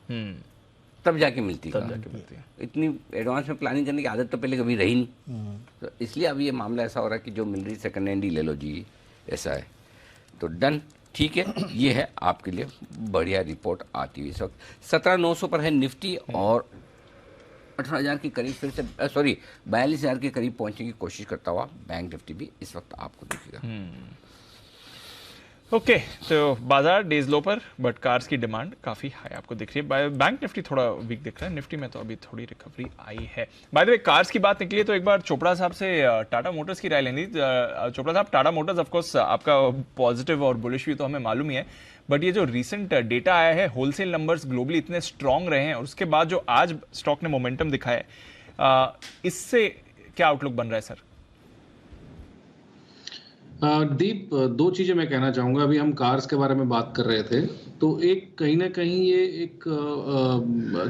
तब जाके मिलती है। इतनी एडवांस में प्लानिंग करने की आदत तो पहले कभी रही नहीं, तो इसलिए अब ये मामला ऐसा हो रहा है कि जो मिल रही सेकंड हैंड ही ले लो जी, ऐसा है। तो डन, ठीक है, ये है आपके लिए बढ़िया रिपोर्ट आती हुई। इस वक्त 17,900 पर है निफ्टी और 18,000 के करीब फिर से 42,000 के करीब पहुंचने की कोशिश करता हुआ बैंक निफ्टी भी इस वक्त आपको दिखेगा। ओके, तो बाजार डेज लो पर, बट कार्स की डिमांड काफी हाई आपको दिख रही है। बैंक निफ्टी थोड़ा वीक दिख रहा है, निफ्टी में तो अभी थोड़ी रिकवरी आई है। बाय द वे, कार्स की बात निकली है तो एक बार चोपड़ा साहब से टाटा मोटर्स की राय लेनी। चोपड़ा साहब, टाटा मोटर्स ऑफ कोर्स आपका पॉजिटिव और बुलिश भी तो हमें मालूम ही है, बट ये जो रिसेंट डेटा आया है, होलसेल नंबर्स ग्लोबली इतने स्ट्रांग रहे हैं और उसके बाद जो आज स्टॉक ने मोमेंटम दिखाया है, इससे क्या आउटलुक बन रहा है सर? दीप, दो चीजें मैं कहना चाहूंगा। अभी हम कार्स के बारे में बात कर रहे थे, तो एक कहीं ना कहीं ये एक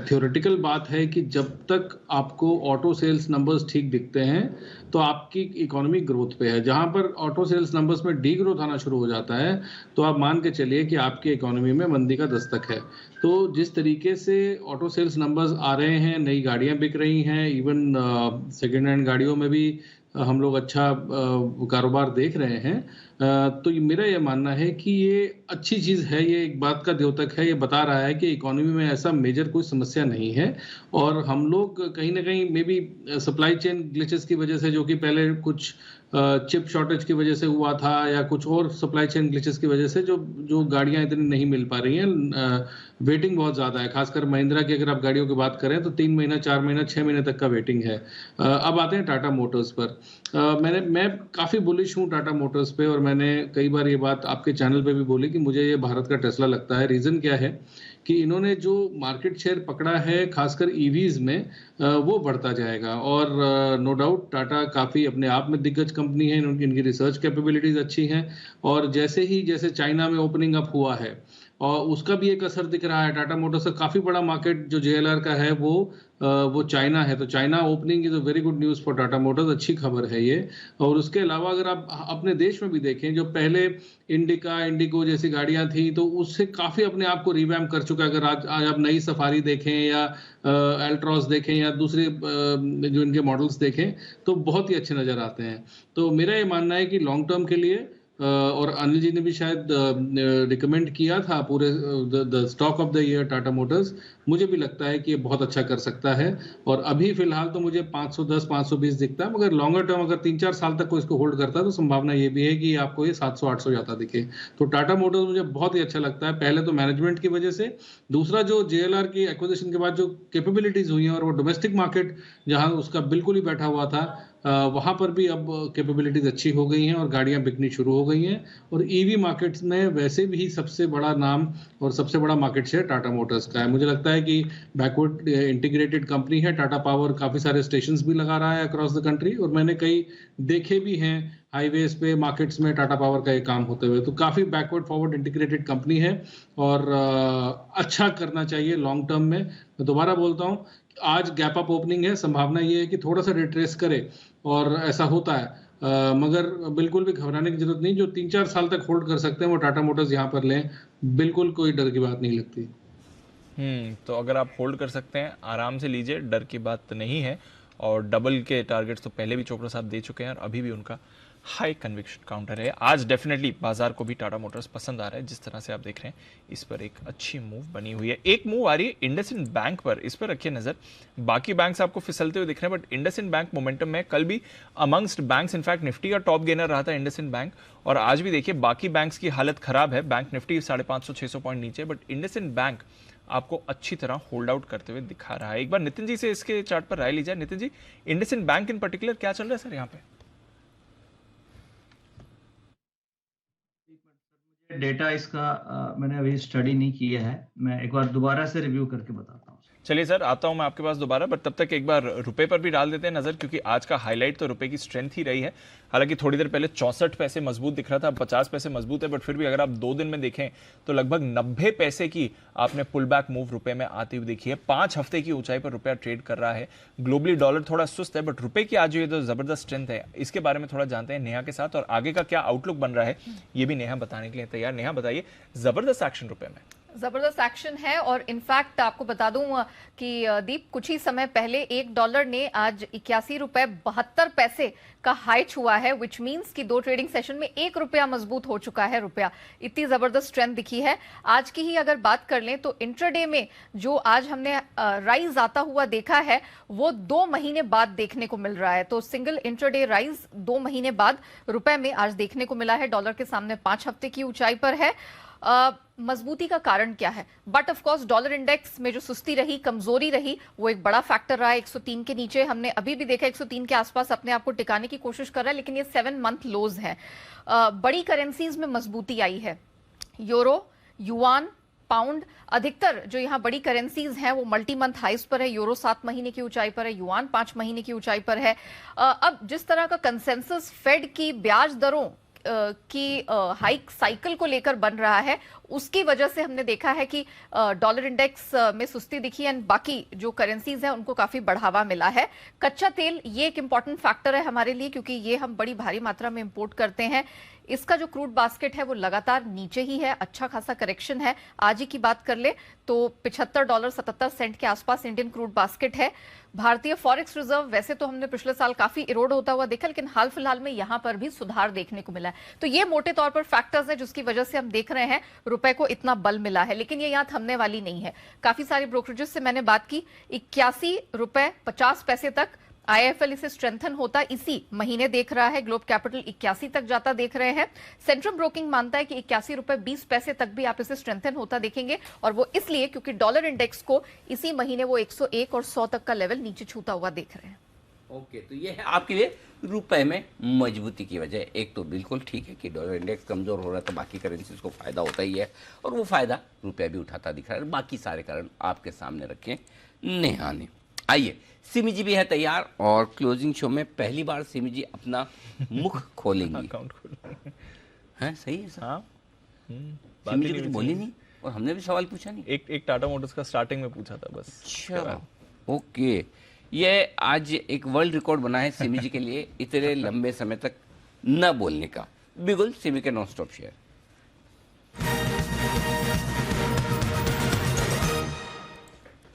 थ्योरेटिकल बात है कि जब तक आपको ऑटो सेल्स नंबर्स ठीक दिखते हैं तो आपकी इकोनॉमिक ग्रोथ पे है। जहां पर ऑटो सेल्स नंबर्स में डी ग्रोथ आना शुरू हो जाता है तो आप मान के चलिए कि आपकी इकोनॉमी में मंदी का दस्तक है। तो जिस तरीके से ऑटो सेल्स नंबर्स आ रहे हैं, नई गाड़ियां बिक रही हैं, इवन सेकेंड हैंड गाड़ियों में भी हम लोग अच्छा कारोबार देख रहे हैं, तो मेरा ये मानना है कि ये अच्छी चीज़ है। ये एक बात का द्योतक है, ये बता रहा है कि इकोनॉमी में ऐसा मेजर कोई समस्या नहीं है। और हम लोग कहीं ना कहीं may be supply chain glitches की वजह से, जो कि पहले कुछ चिप शॉर्टेज की वजह से हुआ था या कुछ और सप्लाई चेन ग्लिचेस की वजह से जो गाड़ियां इतनी नहीं मिल पा रही हैं, वेटिंग बहुत ज़्यादा है। खासकर महिंद्रा की अगर आप गाड़ियों की बात करें तो 3 महीना, 4 महीना, 6 महीने तक का वेटिंग है। अब आते हैं टाटा मोटर्स पर। मैं काफ़ी बुलिश हूँ टाटा मोटर्स पे, और मैंने कई बार ये बात आपके चैनल पे भी बोली कि मुझे ये भारत का टेस्ला लगता है। रीज़न क्या है कि इन्होंने जो मार्केट शेयर पकड़ा है खासकर ईवीज में, वो बढ़ता जाएगा। और नो डाउट टाटा काफ़ी अपने आप में दिग्गज कंपनी है, इनकी रिसर्च कैपेबिलिटीज़ अच्छी हैं। और जैसे चाइना में ओपनिंग अप हुआ है और उसका भी एक असर दिख रहा है। टाटा मोटर्स का काफ़ी बड़ा मार्केट जो JLR का है वो चाइना है, तो China opening is a very good news for Tata Motors, अच्छी खबर है ये। और उसके अलावा अगर आप अपने देश में भी देखें, जो पहले इंडिको जैसी गाड़ियां थी, तो उससे काफ़ी अपने आप को रिवैम्प कर चुका है। अगर आज आप नई सफारी देखें या एल्ट्रॉस देखें या दूसरे जो इनके मॉडल्स देखें, तो बहुत ही अच्छे नज़र आते हैं। तो मेरा ये मानना है कि लॉन्ग टर्म के लिए, और अनिल जी ने भी शायद रिकमेंड किया था पूरे the stock of the year Tata Motors, मुझे भी लगता है कि ये बहुत अच्छा कर सकता है। और अभी फिलहाल तो मुझे 510 520 दिखता है, मगर लॉन्गर टर्म अगर 3-4 साल तक कोई इसको होल्ड करता है तो संभावना ये भी है कि आपको ये 700-800 जाता दिखे। तो टाटा मोटर्स मुझे बहुत ही अच्छा लगता है, पहले तो मैनेजमेंट की वजह से, दूसरा जो JLR की एक्विजिशन के बाद जो कैपेबिलिटीज हुई हैं, और वो डोमेस्टिक मार्केट जहाँ उसका बिल्कुल ही बैठा हुआ था, वहाँ पर भी अब कैपेबिलिटीज अच्छी हो गई हैं और गाड़ियाँ बिकनी शुरू हो गई हैं। और EV मार्केट्स में वैसे भी सबसे बड़ा नाम और सबसे बड़ा मार्केट शेयर टाटा मोटर्स का है। मुझे लगता है कि बैकवर्ड इंटीग्रेटेड कंपनी है। टाटा पावर काफ़ी सारे स्टेशंस भी लगा रहा है अक्रॉस द कंट्री, और मैंने कई देखे भी हैं हाईवेज पे, मार्केट्स में टाटा पावर का ये काम होते हुए। तो काफ़ी बैकवर्ड फॉरवर्ड इंटीग्रेटेड कंपनी है और अच्छा करना चाहिए लॉन्ग टर्म में। मैं दोबारा बोलता हूँ, आज गैप अप ओपनिंग है, संभावना ये है कि थोड़ा सा रिट्रेस करे, और ऐसा होता है। मगर बिल्कुल भी घबराने की जरूरत नहीं। जो 3-4 साल तक होल्ड कर सकते हैं वो टाटा मोटर्स यहाँ पर लें, बिल्कुल कोई डर की बात नहीं लगती। तो अगर आप होल्ड कर सकते हैं आराम से लीजिए, डर की बात नहीं है। और डबल के टारगेट्स तो पहले भी चोपड़ा साहब दे चुके हैं और अभी भी उनका हाई कन्विक्शन काउंटर है। आज डेफिनेटली बाजार को भी टाटा मोटर्स पसंद आ रहा है, जिस तरह से आप देख रहे हैं इस पर एक अच्छी मूव बनी हुई है। एक मूव आ रही है इंडसइंड बैंक पर, इस पर रखिए नजर। बाकी बैंक्स आपको फिसलते हुए दिख रहे हैं, बट इंडसइंड बैंक मोमेंटम में कल भी अमंगस्ट बैंक्स, इनफैक्ट निफ्टी का टॉप गेनर रहा था इंडसइंड बैंक। और आज भी देखिए बाकी बैंक्स की हालत खराब है, बैंक निफ्टी 550-600 पॉइंट नीचे, बट इंडसइंड बैंक आपको अच्छी तरह होल्ड आउट करते हुए दिखा रहा है। एक बार नितिन जी से इसके चार्ट पर राय ली जाए। नितिन जी, इंडसइंड बैंक इन पर्टिकुलर क्या चल रहा है सर यहाँ पे? डेटा इसका मैंने अभी स्टडी नहीं किया है, मैं एक बार दोबारा से रिव्यू करके बताता हूँ। चलिए सर, आता हूं मैं आपके पास दोबारा, बट तब तक एक बार रुपए पर भी डाल देते हैं नजर, क्योंकि आज का हाईलाइट तो रुपए की स्ट्रेंथ ही रही है। हालांकि थोड़ी देर पहले 64 पैसे मजबूत दिख रहा था, अब 50 पैसे मजबूत है, बट फिर भी अगर आप 2 दिन में देखें तो लगभग 90 पैसे की आपने पुल बैक मूव रुपए में आती हुई देखी है। 5 हफ्ते की ऊंचाई पर रुपया ट्रेड कर रहा है। ग्लोबली डॉलर थोड़ा सुस्त है, बट रुपए की आज ये तो जबरदस्त स्ट्रेंथ है। इसके बारे में थोड़ा जानते हैं नेहा के साथ, और आगे का क्या आउटलुक बन रहा है ये भी नेहा बताने के लिए तैयार। नेहा बताइए, जबरदस्त एक्शन रुपए में। जबरदस्त एक्शन है, और इनफैक्ट आपको बता दूं कि दीप, कुछ ही समय पहले $1 ने आज 81 रुपए 72 पैसे का हाई छुआ है, विच मींस कि 2 ट्रेडिंग सेशन में 1 रुपया मजबूत हो चुका है रुपया। इतनी जबरदस्त स्ट्रेंथ दिखी है। आज की ही अगर बात कर लें तो इंट्राडे में जो आज हमने राइज आता हुआ देखा है वो 2 महीने बाद देखने को मिल रहा है। तो सिंगल इंट्राडे राइज 2 महीने बाद रुपए में आज देखने को मिला है। डॉलर के सामने 5 हफ्ते की ऊंचाई पर है। मजबूती का कारण क्या है? But of course dollar index में जो सुस्ती रही, कमजोरी रही, वो एक बड़ा फैक्टर रहा है। 103 के नीचे हमने अभी भी देखा 103 के आसपास अपने आप को टिकाने की कोशिश कर रहा है, लेकिन ये 7 मंथ लोज है। बड़ी करेंसीज में मजबूती आई है। यूरो, युआन, पाउंड, अधिकतर जो यहाँ बड़ी करेंसीज हैं वो मल्टी मंथ हाइस पर है। यूरो 7 महीने की ऊंचाई पर है, युआन 5 महीने की ऊंचाई पर है। अब जिस तरह का कंसेंसस फेड की ब्याज दरों की हाइक साइकिल को लेकर बन रहा है, उसकी वजह से हमने देखा है कि डॉलर इंडेक्स में सुस्ती दिखी एंड बाकी जो करेंसीज हैं उनको काफी बढ़ावा मिला है। कच्चा तेल ये एक इंपॉर्टेंट फैक्टर है हमारे लिए, क्योंकि ये हम बड़ी भारी मात्रा में इंपोर्ट करते हैं। इसका जो क्रूड बास्केट है वो लगातार नीचे ही है, अच्छा खासा करेक्शन है। आज ही की बात कर ले तो $75.77 के आसपास इंडियन क्रूड बास्केट है। भारतीय फॉरेक्स रिजर्व वैसे तो हमने पिछले साल काफी इरोड होता हुआ देखा, लेकिन हाल फिलहाल में यहां पर भी सुधार देखने को मिला है। तो ये मोटे तौर पर फैक्टर्स है जिसकी वजह से हम देख रहे हैं रुपए को इतना बल मिला है। लेकिन ये यहां थमने वाली नहीं है। काफी सारे ब्रोकरेजेस से मैंने बात की, 81 रुपए 50 पैसे तक आईएफएल इसे स्ट्रेंथन होता इसी महीने देख रहा है। ग्लोब कैपिटल 81 तक जाता देख रहे हैं। सेंट्रम ब्रोकिंग मानता है कि 81 रुपए 20 पैसे तक भी आप इसे स्ट्रेंथन होता देखेंगे, और वो इसलिए क्योंकि डॉलर इंडेक्स को इसी महीने वो 101 और 100 तक का लेवल नीचे छूता हुआ देख रहे हैं। ओके, तो ये है आपके लिए रुपए में मजबूती की वजह। एक तो बिल्कुल ठीक है कि डॉलर इंडेक्स कमजोर हो रहा है तो बाकी करेंसीज को फायदा होता ही है, और वो फायदा रुपया भी उठाता दिख रहा है। बाकी सारे कारण आपके सामने रखे नेहा ने। आइए, सिमी जी भी है तैयार, और क्लोजिंग शो में पहली बार सिमी जी अपना मुख खोलेंगी। अकाउंट खोलेंगे हैं, सही है सर? हाँ, सिमी जी कुछ बोली नहीं और हमने भी सवाल पूछा नहीं। एक टाटा मोटर्स का स्टार्टिंग में पूछा था बस। अच्छा, ओके। ये आज एक वर्ल्ड रिकॉर्ड बना है सिमी जी के लिए, इतने लंबे समय तक न बोलने का। बिल्कुल सिमी के नॉन स्टॉप शेयर।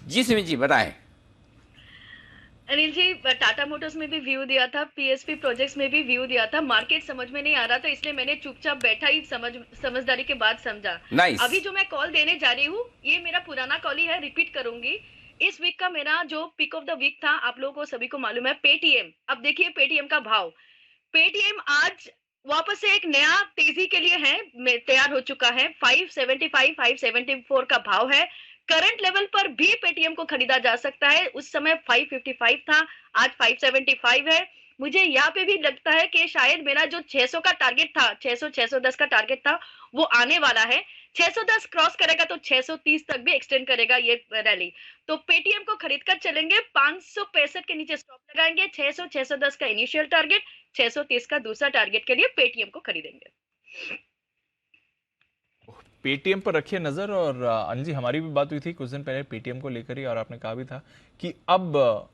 जी सिमी जी बताएं। अनिल जी, टाटा मोटर्स में भी व्यू दिया था, पीएसपी प्रोजेक्ट्स में भी व्यू दिया था। मार्केट समझ में नहीं आ रहा था, इसलिए मैंने चुपचाप बैठा ही समझदारी के बाद समझा। nice. अभी जो मैं कॉल देने जा रही हूँ ये मेरा पुराना कॉल ही है, रिपीट करूंगी। इस वीक का मेरा जो पिक ऑफ द वीक था, आप लोगों को सभी को मालूम है, पेटीएम। अब देखिए पेटीएम का भाव। पेटीएम आज वापस से एक नया तेजी के लिए है, तैयार हो चुका है। 575 574 का भाव है। करंट लेवल पर भी पेटीएम को खरीदा जा सकता है। उस समय 555 था, आज 575 है। मुझे यहाँ पे भी लगता है कि शायद मेरा जो 600 का टारगेट था, 600-610 का टारगेट था, वो आने वाला है। 610 क्रॉस करेगा तो 630 तक भी एक्सटेंड करेगा ये रैली। तो पेटीएम को खरीद कर चलेंगे। 565 के नीचे स्टॉप लगाएंगे। 600-610 का इनिशियल टारगेट, 630 का दूसरा टारगेट के लिए पेटीएम को खरीदेंगे। पेटीएम पर रखिए नजर। और अनिल जी, हमारी भी बात हुई थी कुछ दिन पहले पेटीएम को लेकर ही, और आपने कहा भी था कि अब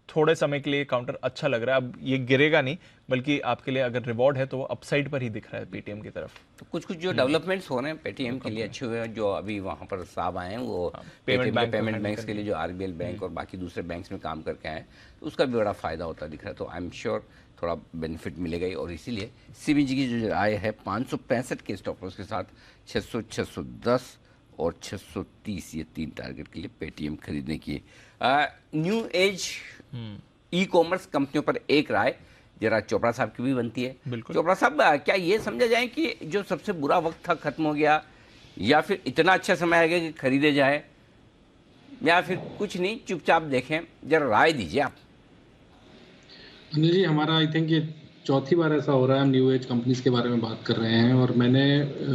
थोड़े समय के लिए काउंटर अच्छा लग रहा है। अब ये गिरेगा नहीं, बल्कि आपके लिए अगर रिवॉर्ड है तो वो अपसाइड पर ही दिख रहा है पेटीएम की तरफ। तो कुछ जो डेवलपमेंट्स हो रहे हैं पेटीएम के लिए अच्छे हुए हैं। जो अभी वहाँ पर साहब आए हैं वो पेमेंट बैंक्स के लिए, जो आरबीएल बैंक और बाकी दूसरे बैंक्स में काम करके आए हैं, तो उसका भी बड़ा फायदा होता दिख रहा है। तो आई एम श्योर थोड़ा बेनिफिट मिलेगा ही। और इसीलिए सीबीजी की जो आय है 565 के स्टॉप लॉस के साथ 600, 610 और 630, ये 3 टारगेट के लिए पेटीएम खरीदने की। न्यू एज ई कॉमर्स कंपनियों पर एक राय जरा चोपड़ा साहब की भी बनती है। चोपड़ा साहब, क्या ये समझा जाए कि जो सबसे बुरा वक्त था खत्म हो गया, या फिर इतना अच्छा समय आएगा कि खरीदे जाए, या फिर कुछ नहीं चुपचाप देखें? जरा राय दीजिए आप। अनिल जी, हमारा आई थिंक ये चौथी बार ऐसा हो रहा है हम न्यू एज कंपनीज के बारे में बात कर रहे हैं, और मैंने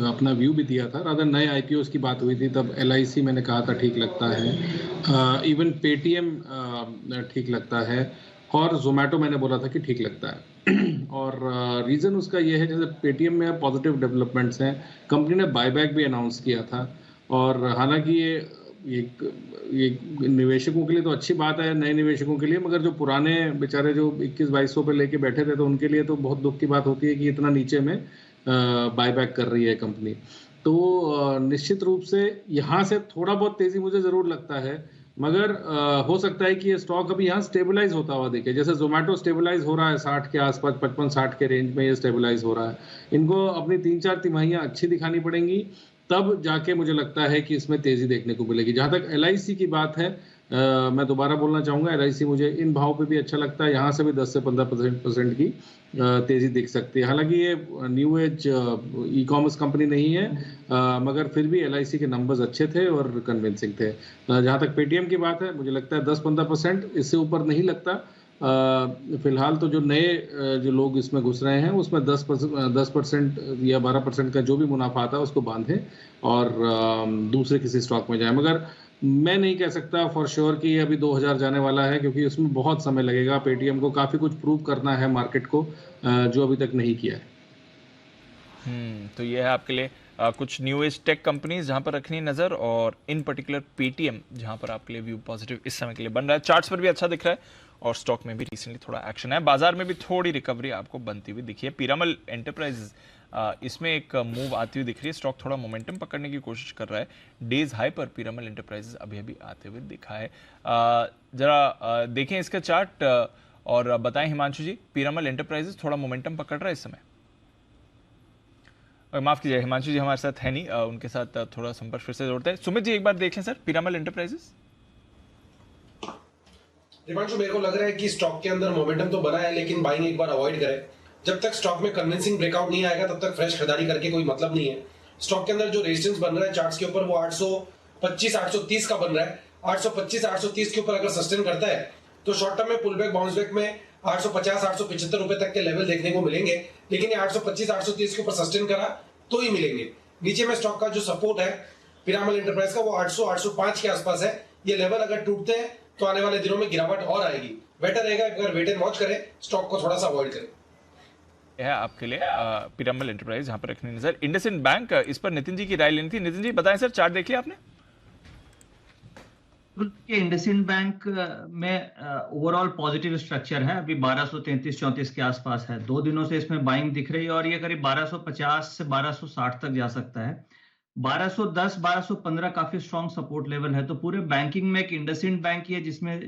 अपना व्यू भी दिया था। रादर नए आईपीओस की बात हुई थी तब LIC मैंने कहा था ठीक लगता है, इवन पेटीएम ठीक लगता है, और जोमेटो मैंने बोला था कि ठीक लगता है। और रीज़न उसका ये है, जैसे पेटीएम में पॉजिटिव डेवलपमेंट्स हैं, कंपनी ने बायबैक भी अनाउंस किया था, और हालांकि ये निवेशकों के लिए तो अच्छी बात है, नए निवेशकों के लिए, मगर जो पुराने बेचारे जो 21-2200 पे लेके बैठे थे तो उनके लिए तो बहुत दुख की बात होती है कि इतना नीचे में बायबैक कर रही है कंपनी। तो निश्चित रूप से यहाँ से थोड़ा बहुत तेज़ी मुझे ज़रूर लगता है, मगर हो सकता है कि ये स्टॉक अभी यहाँ स्टेबलाइज होता हुआ दिखे। जैसे जोमेटो स्टेबलाइज हो रहा है 60 के आसपास, 55-60 के रेंज में ये स्टेबलाइज हो रहा है। इनको अपनी 3-4 तिमाहियाँ अच्छी दिखानी पड़ेंगी, तब जाके मुझे लगता है कि इसमें तेज़ी देखने को मिलेगी। जहाँ तक LIC की बात है, मैं दोबारा बोलना चाहूँगा, LIC मुझे इन भाव पे भी अच्छा लगता है, यहाँ से भी 10 से 15% की तेज़ी दिख सकती है। हालांकि ये न्यू एज ई-कॉमर्स कंपनी नहीं है, मगर फिर भी LIC के नंबर्स अच्छे थे और कन्विंसिंग थे। जहाँ तक पेटीएम की बात है, मुझे लगता है 10-15%, इससे ऊपर नहीं लगता। फिलहाल तो जो नए जो लोग इसमें घुस रहे हैं उसमें 10% या 12% का जो भी मुनाफा आता है उसको बांधें और दूसरे किसी स्टॉक में जाएं। मगर मैं नहीं कह सकता फॉर श्योर कि अभी 2000 जाने वाला है, क्योंकि उसमें बहुत समय लगेगा। पेटीएम को काफ़ी कुछ प्रूव करना है मार्केट को, जो अभी तक नहीं किया है। तो ये है आपके लिए कुछ न्यू एज टेक कंपनीज जहां पर रखनी नजर, और इन पर्टिकुलर पेटीएम जहां पर आपके लिए व्यू पॉजिटिव इस समय के लिए बन रहा है। चार्ट्स पर भी अच्छा दिख रहा है और स्टॉक में भी रिसेंटली थोड़ा एक्शन है। बाजार में भी थोड़ी रिकवरी आपको बनती हुई दिखी है। पीरामल एंटरप्राइजेज इसमें एक मूव आती हुई दिख रही है। स्टॉक थोड़ा मोमेंटम पकड़ने की कोशिश कर रहा है। डेज हाई पर पीरामल एंटरप्राइजेज अभी अभी आते हुए दिखा है। जरा देखें इसका चार्ट और बताएं हिमांशु जी, पीरामल एंटरप्राइजेज थोड़ा मोमेंटम पकड़ रहा है इस समय? माफ कीजिए, हिमांशु जी हमारे साथ है नहीं, उनके साथ थोड़ा संपर्क फिर से जोड़ते हैं। सुमित जी एक बार देख लें सर, पीरामल एंटरप्राइजेज। हिमांशु, मेरे को लग रहा है कि स्टॉक के अंदर मोमेंटम तो बना है, लेकिन बाइंग एक बार अवॉइड करें। जब तक स्टॉक में कन्विंसिंग ब्रेकआउट नहीं आएगा तब तक फ्रेश खरीदारी करके कोई मतलब नहीं है। स्टॉक के अंदर जो रेजिस्टेंस बन रहा है चार्ट्स के ऊपर वो 825-830 का बन रहा है। 825-830 के ऊपर अगर सस्टेन करता है तो शॉर्ट टर्म में पुल बैक बाउंस बैक में 850-875 रुपए तक के लेवल देखने को मिलेंगे, लेकिन ये 825-830 के ऊपर सस्टेन करा तो ही मिलेंगे। नीचे में स्टॉक का जो सपोर्ट है पीरामल एंटरप्राइज का वो 800-805 के आसपास है। ये लेवल अगर टूटते हैं तो आने वाले दिनों में गिरावट और आएगी। बेटर रहेगा अगर वेट एंड वॉच करें, स्टॉक को थोड़ा सा अवॉइड करें। है आपके लिए पीरामल एंटरप्राइज यहाँ पर रखनी नजर। इंडसइंड बैंक, इस पर नितिन जी की राय लेनी थी। नितिन जी बताएं सर, चार्ट देख लिया आपने? इंडसइंड बैंक में ओवरऑल पॉजिटिव स्ट्रक्चर है, अभी 1233-34 के आसपास है। 2 दिनों से इसमें बाइंग दिख रही है और ये करीब 1250 से 1260 तक जा सकता है। 1210-1215 काफी स्ट्रॉन्ग सपोर्ट लेवल है। तो पूरे बैंकिंग में एक इंडसइंड बैंक ही है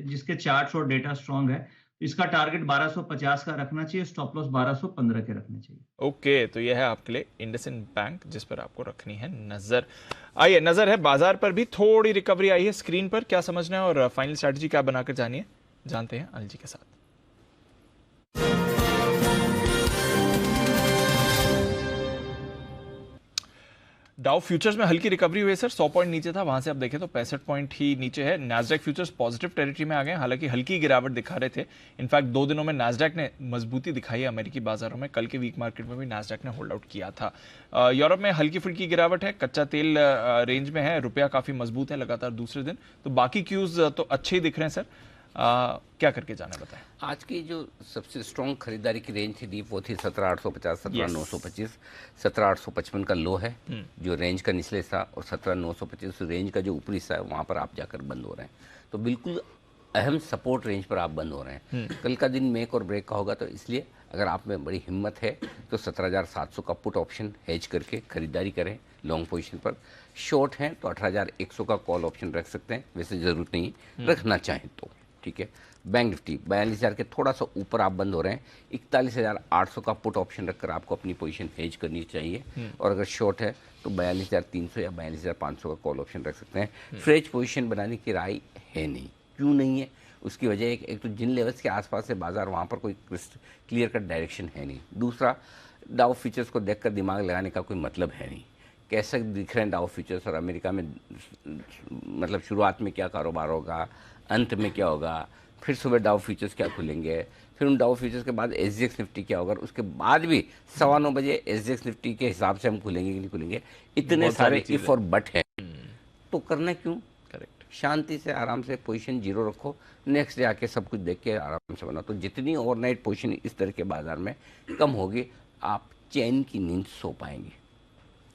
जिसके चार्ट्स और डेटा स्ट्रॉन्ग है। इसका टारगेट 1250 का रखना चाहिए, स्टॉप लॉस 1215 के रखने चाहिए। ओके, तो यह है आपके लिए इंडसइंड बैंक जिस पर आपको रखनी है नजर। आइए, नजर है बाजार पर भी थोड़ी रिकवरी आई है। स्क्रीन पर क्या समझना है और फाइनल स्ट्रैटेजी क्या बनाकर जानी है, जानते हैं अनिल जी के साथ। डाउ फ्यूचर्स में हल्की रिकवरी हुई है सर, 100 पॉइंट नीचे था, वहां से आप देखें तो 65 पॉइंट ही नीचे है। नैस्डैक फ्यूचर्स पॉजिटिव टेरिटरी में आ गए, हालांकि हल्की गिरावट दिखा रहे थे। इनफैक्ट 2 दिनों में नैस्डैक ने मजबूती दिखाई है अमेरिकी बाजारों में। कल के वीक मार्केट में भी नैस्डैक ने होल्ड आउट किया था। यूरोप में हल्की फुल्की गिरावट है, कच्चा तेल रेंज में है, रुपया काफी मजबूत है लगातार दूसरे दिन। तो बाकी क्यूज तो अच्छे ही दिख रहे हैं सर, क्या करके जाना बताएं? आज की जो सबसे स्ट्रॉन्ग खरीदारी की रेंज थी दीप, वो थी 17,850, 17,925, 17,855 का लो है जो रेंज का निचले हिस्सा, और 17,925 रेंज का जो ऊपरी हिस्सा है वहाँ पर आप जाकर बंद हो रहे हैं। तो बिल्कुल अहम सपोर्ट रेंज पर आप बंद हो रहे हैं। कल का दिन मेक और ब्रेक का होगा, तो इसलिए अगर आप में बड़ी हिम्मत है तो 17,700 का पुट ऑप्शन हेज करके खरीदारी करें लॉन्ग पोजीशन पर। शॉर्ट हैं तो 18,100 का कॉल ऑप्शन रख सकते हैं, वैसे ज़रूरत नहीं रखना चाहें तो, ठीक है। बैंक निफ्टी 42,000 के थोड़ा सा ऊपर आप बंद हो रहे हैं। 41,800 का पुट ऑप्शन रखकर आपको अपनी पोजीशन हेज करनी चाहिए, और अगर शॉर्ट है तो 42,300 या 42,500 का कॉल ऑप्शन रख सकते हैं। फ्रेश पोजीशन बनाने की राय है नहीं। क्यों नहीं है? उसकी वजह एक तो जिन लेवल्स के आसपास है बाजार, वहाँ पर कोई क्लियर कट डायरेक्शन है नहीं। दूसरा, डाउ फ्यूचर्स को देखकर दिमाग लगाने का कोई मतलब है नहीं। कैसे दिख रहे हैं डाउ फ्यूचर्स, और अमेरिका में मतलब शुरुआत में क्या कारोबार होगा, अंत में क्या होगा, फिर सुबह डाउ फ्यूचर्स क्या खुलेंगे, फिर उन डाउ फ्यूचर्स के बाद एसजीएक्स निफ्टी क्या होगा, उसके बाद भी 9:15 बजे एसजीएक्स निफ्टी के हिसाब से हम खुलेंगे कि नहीं खुलेंगे। इतने सारे इफ और बट हैं, तो करना क्यों? करेक्ट, शांति से आराम से पोजीशन जीरो रखो, नेक्स्ट डे आके सब कुछ देख के आराम से बनाओ। तो जितनी ओवरनाइट पोजीशन इस तरह के बाजार में कम होगी, आप चैन की नींद सो पाएंगे।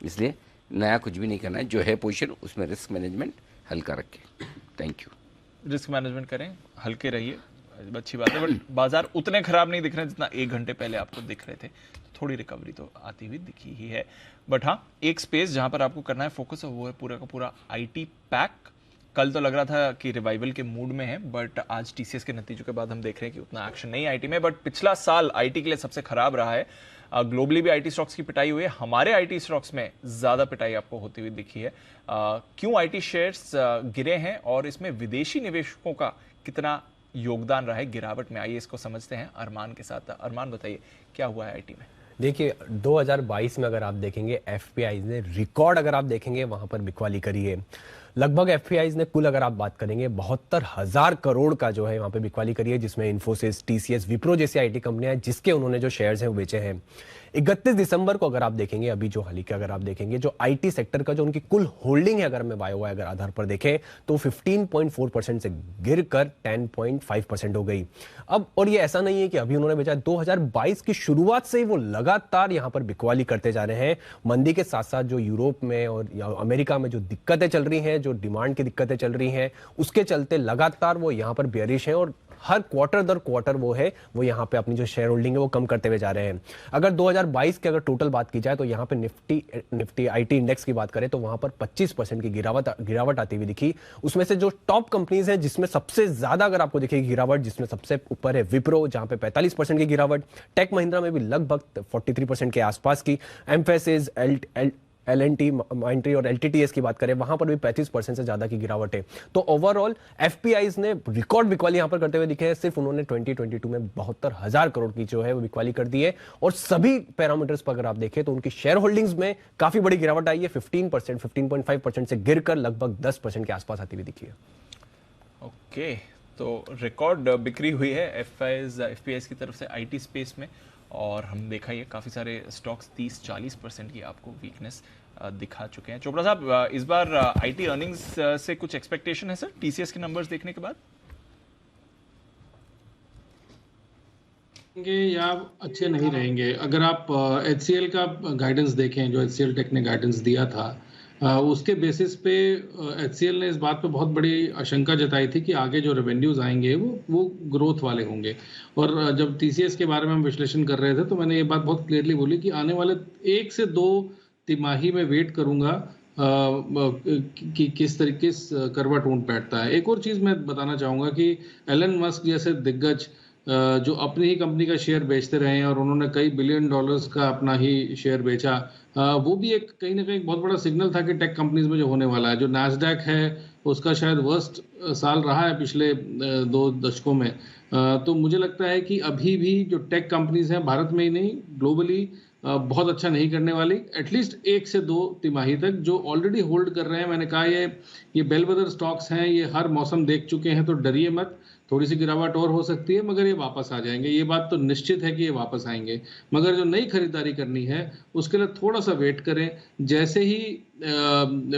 इसलिए नया कुछ भी नहीं करना है, जो है पोजीशन उसमें रिस्क मैनेजमेंट हल्का रखें। Thank you. रिस्क मैनेजमेंट करें, हल्के रहिए, अच्छी बात है। बट बाजार उतने खराब नहीं दिख रहे जितना 1 घंटे पहले आपको दिख रहे थे, तो थोड़ी रिकवरी तो आती हुई दिखी ही है। बट हाँ, एक स्पेस जहां पर आपको करना है फोकस, वो है पूरा का पूरा आईटी पैक। कल तो लग रहा था कि रिवाइवल के मूड में है, बट आज टीसीएस के नतीजों के बाद हम देख रहे हैं कि उतना एक्शन नहीं आईटी में। बट पिछला साल आईटी के लिए सबसे खराब रहा है। ग्लोबली भी आईटी स्टॉक्स की पिटाई हुई है, हमारे आईटी स्टॉक्स में ज्यादा पिटाई आपको होती हुई दिखी है। क्यों आईटी शेयर्स गिरे हैं और इसमें विदेशी निवेशकों का कितना योगदान रहा है गिरावट में, आइए इसको समझते हैं अरमान के साथ। अरमान बताइए क्या हुआ है आईटी में? देखिए 2022 में अगर आप देखेंगे एफपीआईज ने रिकॉर्ड, अगर आप देखेंगे वहां पर बिकवाली करी है। लगभग एफपीआईज ने कुल अगर आप बात करेंगे 72,000 करोड़ का जो है वहां पे बिकवाली करी है, जिसमें इन्फोसिस, टीसीएस, विप्रो जैसी आईटी कंपनियां हैं जिसके उन्होंने जो शेयर्स हैं वो बेचे हैं। 31 दिसंबर को अगर आप देखेंगे, अभी जो हाल ही के अगर आप देखेंगे, जो आईटी सेक्टर का जो उनकी कुल होल्डिंग है अगर मैं वाई अगर आधार पर देखें तो 15.4% से गिरकर 10.5% हो गई। अब और ये ऐसा नहीं है कि अभी उन्होंने बेचा, 2022 की शुरुआत से ही वो लगातार यहां पर बिकवाली करते जा रहे हैं। मंदी के साथ साथ जो यूरोप में और अमेरिका में जो दिक्कतें चल रही हैं, जो डिमांड की दिक्कतें चल रही हैं, उसके चलते लगातार वो यहां पर बेयरिश हैं और हर क्वार्टर दर क्वार्टर वो यहाँ पे अपनी जो शेयर होल्डिंग है वो कम करते हुए जा रहे हैं। अगर 2022 की अगर टोटल बात की जाए तो यहाँ पे निफ्टी आईटी इंडेक्स की बात करें तो वहां पर 25% की गिरावट आती हुई दिखी। उसमें से जो टॉप कंपनीज हैं जिसमें सबसे ज्यादा अगर आपको दिखेगी गिरावट, जिसमें सबसे ऊपर है विप्रो जहां पे 45% की गिरावट, टेक महिंद्रा में भी लगभग 43% के आसपास की, एम्फेसिस, एलएनटी, माइंट्री और एलटीटीएस की बात करें वहां पर भी 35% से ज्यादा की गिरावट है। तो ओवरऑल एफपीआईज ने रिकॉर्ड बिकवाली यहां पर करते हुए दिखे हैं। सिर्फ उन्होंने 2022 में 72,000 करोड़ की जो है वो बिकवाली कर दी है और सभी पैरामीटर्स पर अगर आप देखें तो उनकी शेयर होल्डिंग्स में काफी बड़ी गिरावट आई है। 15%, 15.5% से गिरकर लगभग 10% के आसपास आती हुई दिखी है। ओके, तो रिकॉर्ड बिक्री हुई है एफपीआईज की तरफ से आईटी स्पेस में, और हम देखा ये काफ़ी सारे स्टॉक्स 30-40% की आपको वीकनेस दिखा चुके हैं। चोपड़ा साहब, इस बार आईटी अर्निंग्स से कुछ एक्सपेक्टेशन है सर टीसीएस के नंबर्स देखने के बाद? या अच्छे नहीं रहेंगे। अगर आप एचसीएल का गाइडेंस देखें, जो एचसीएल टेक ने गाइडेंस दिया था, उसके बेसिस पे एचसीएल ने इस बात पे बहुत बड़ी आशंका जताई थी कि आगे जो रेवेन्यूज आएंगे वो ग्रोथ वाले होंगे। और जब टीसीएस के बारे में हम विश्लेषण कर रहे थे तो मैंने ये बात बहुत क्लियरली बोली कि आने वाले 1 से 2 तिमाही में वेट करूंगा कि किस तरीके से करवट ऊंट बैठता है। एक और चीज़ मैं बताना चाहूँगा कि एलन मस्क जैसे दिग्गज जो अपनी ही कंपनी का शेयर बेचते रहे हैं और उन्होंने कई बिलियन डॉलर्स का अपना ही शेयर बेचा, वो भी एक कहीं ना कहीं बहुत बड़ा सिग्नल था कि टेक कंपनीज में जो होने वाला है। जो नैस्डैक है उसका शायद वर्स्ट साल रहा है पिछले 2 दशकों में। तो मुझे लगता है कि अभी भी जो टेक कंपनीज हैं भारत में ही नहीं ग्लोबली बहुत अच्छा नहीं करने वाली। एटलीस्ट 1 से 2 तिमाही तक जो ऑलरेडी होल्ड कर रहे हैं, मैंने कहा ये बेलवेदर स्टॉक्स हैं, ये हर मौसम देख चुके हैं, तो डरिए मत। थोड़ी सी गिरावट और हो सकती है मगर ये वापस आ जाएंगे, ये बात तो निश्चित है कि ये वापस आएंगे। मगर जो नई खरीदारी करनी है उसके लिए थोड़ा सा वेट करें। जैसे ही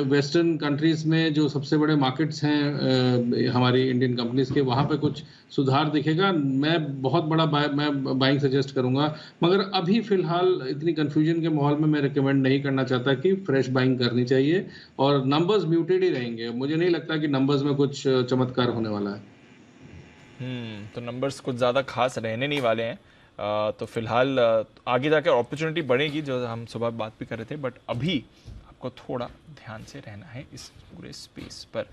वेस्टर्न कंट्रीज में जो सबसे बड़े मार्केट्स हैं हमारी इंडियन कंपनीज के, वहाँ पे कुछ सुधार दिखेगा, मैं बहुत बड़ा मैं बाइंग सजेस्ट करूंगा। मगर अभी फिलहाल इतनी कंफ्यूजन के माहौल में मैं रिकमेंड नहीं करना चाहता कि फ्रेश बाइंग करनी चाहिए, और नंबर्स म्यूटेड ही रहेंगे। मुझे नहीं लगता कि नंबर्स में कुछ चमत्कार होने वाला है। तो नंबर्स कुछ ज़्यादा खास रहने नहीं वाले हैं। तो फिलहाल आगे जाकर अपॉर्चुनिटी बढ़ेगी, जो हम सुबह बात भी कर रहे थे, बट अभी आपको थोड़ा ध्यान से रहना है इस पूरे स्पेस पर।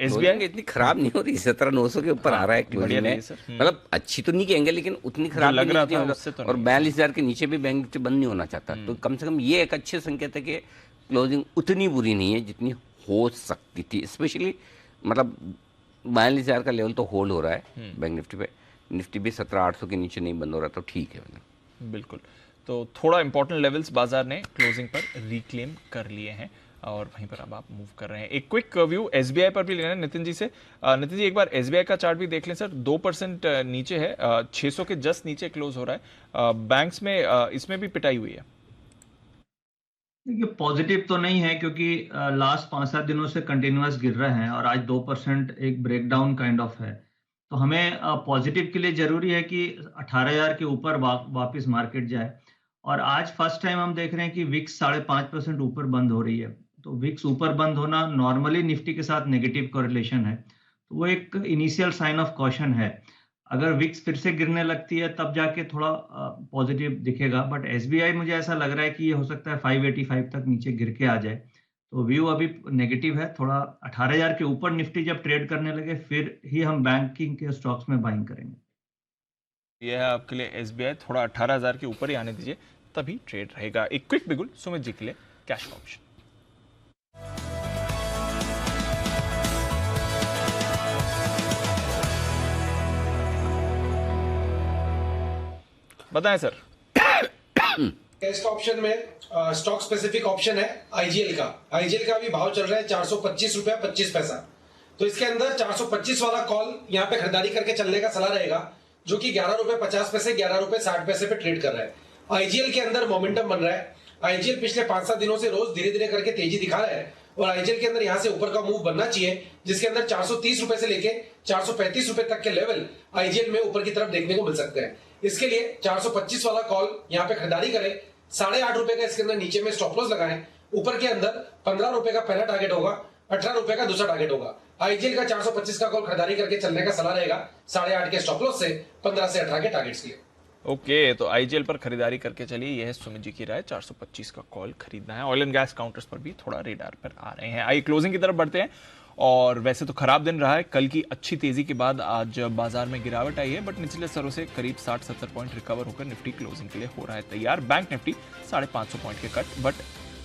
एसबीआई इतनी खराब नहीं हो रही, 17,900 के ऊपर आ रहा है क्लोजिंग में। मतलब अच्छी तो नहीं कहेंगे लेकिन उतनी खराब लग रहा था तो और 42,000 के नीचे भी बैंक निफ्टी बंद नहीं होना चाहता। तो कम से कम ये एक अच्छे संकेत है कि क्लोजिंग उतनी बुरी नहीं है जितनी हो सकती थी। स्पेशली मतलब 42,000 का लेवल तो होल्ड हो रहा है बैंक निफ्टी पे। निफ्टी भी 17,800 के नीचे नहीं बंद हो रहा, तो ठीक है। बिल्कुल, तो थोड़ा इंपॉर्टेंट लेवल्स बाजार ने क्लोजिंग पर रिक्लेम कर लिए हैं। और वहीं पर अब आप मूव कर रहे हैं। एक क्विक व्यू एसबीआई पर भी लेना है नितिन जी से। नितिन जी एक बार एसबीआई का चार्ट भी देख लें सर, 2% नीचे है, 600 के जस्ट नीचे क्लोज हो रहा है। बैंक्स में इसमें भी पिटाई हुई है। देखिए पॉजिटिव तो नहीं है क्योंकि लास्ट 5-7 दिनों से कंटिन्यूअस गिर रहे हैं और आज 2% एक ब्रेकडाउन काइंड ऑफ है। तो हमें पॉजिटिव के लिए जरूरी है कि 18,000 के ऊपर वापस मार्केट जाए। और आज फर्स्ट टाइम हम देख रहे हैं कि विक्स 5.5% ऊपर बंद हो रही है। तो विक्स ऊपर बंद होना नॉर्मली निफ्टी के साथ नेगेटिव कोरिलेशन है, तो वो एक इनिशियल साइन ऑफ कॉशन है। अगर विक्स फिर से गिरने लगती है तब जाके थोड़ा पॉजिटिव दिखेगा, बट एसबीआई मुझे ऐसा लग रहा है कि ये हो सकता है 585 तक नीचे गिर के आ जाए। तो व्यू अभी नेगेटिव है थोड़ा। 18,000 के ऊपर निफ्टी जब ट्रेड करने लगे फिर ही हम बैंकिंग के स्टॉक्स में बाइंग करेंगे। यह है आपके लिए एसबीआई, थोड़ा 18,000 के ऊपर ही आने दीजिए तभी ट्रेड रहेगा। एक क्विक बिगुल सुमित जी के लिए कैश का ऑप्शन। बताएं सर। कैश ऑप्शन में स्टॉक स्पेसिफिक ऑप्शन है आईजीएल का। आईजीएल का भी भाव चल रहा है 425 रुपया 25 पैसा। तो इसके अंदर 425 वाला कॉल यहाँ पे खरीदारी करके चलने का सलाह रहेगा, जो कि 11 रुपए 50 पैसे 11 रुपए 60 पैसे पे ट्रेड कर रहा है। आईजीएल के अंदर मोमेंटम बन रहा है। आईजीएल पिछले 5-7 दिनों से रोज धीरे धीरे करके तेजी दिखा रहा है और आईजीएल के अंदर यहाँ से ऊपर का मूव बनना चाहिए, जिसके अंदर 430 रुपए से लेके 435 रुपए तक के लेवल आईजीएल में ऊपर की तरफ देखने को मिल सकते हैं। इसके लिए 425 वाला कॉल यहाँ पे खरीदारी करें। 8.5 रुपए का इसके अंदर नीचे में स्टॉप लॉस लगाएं। ऊपर के अंदर 15 रुपए का पहला टारगेट होगा, 18 रुपए का दूसरा टारगेट होगा। आईजीएल का 425 का कॉल खरीदारी करके चलने का सलाह रहेगा 8.5 के स्टॉप लॉस से 15 से 18 के टारगेट्स के लिए। ओके, तो आईजीएल पर खरीदारी करके चलिए, यह है सुमित जी की राय। 425 का कॉल खरीदना है। ऑयल एंड गैस काउंटर्स पर भी थोड़ा रेडार पर आ रहे हैं। आइए क्लोजिंग की तरफ बढ़ते हैं। और वैसे तो खराब दिन रहा है, कल की अच्छी तेजी के बाद आज बाजार में गिरावट आई है, बट निचले स्तरों से करीब 60-70 पॉइंट रिकवर होकर निफ्टी क्लोजिंग के लिए हो रहा है तैयार। बैंक निफ्टी 550 पॉइंट के कट, बट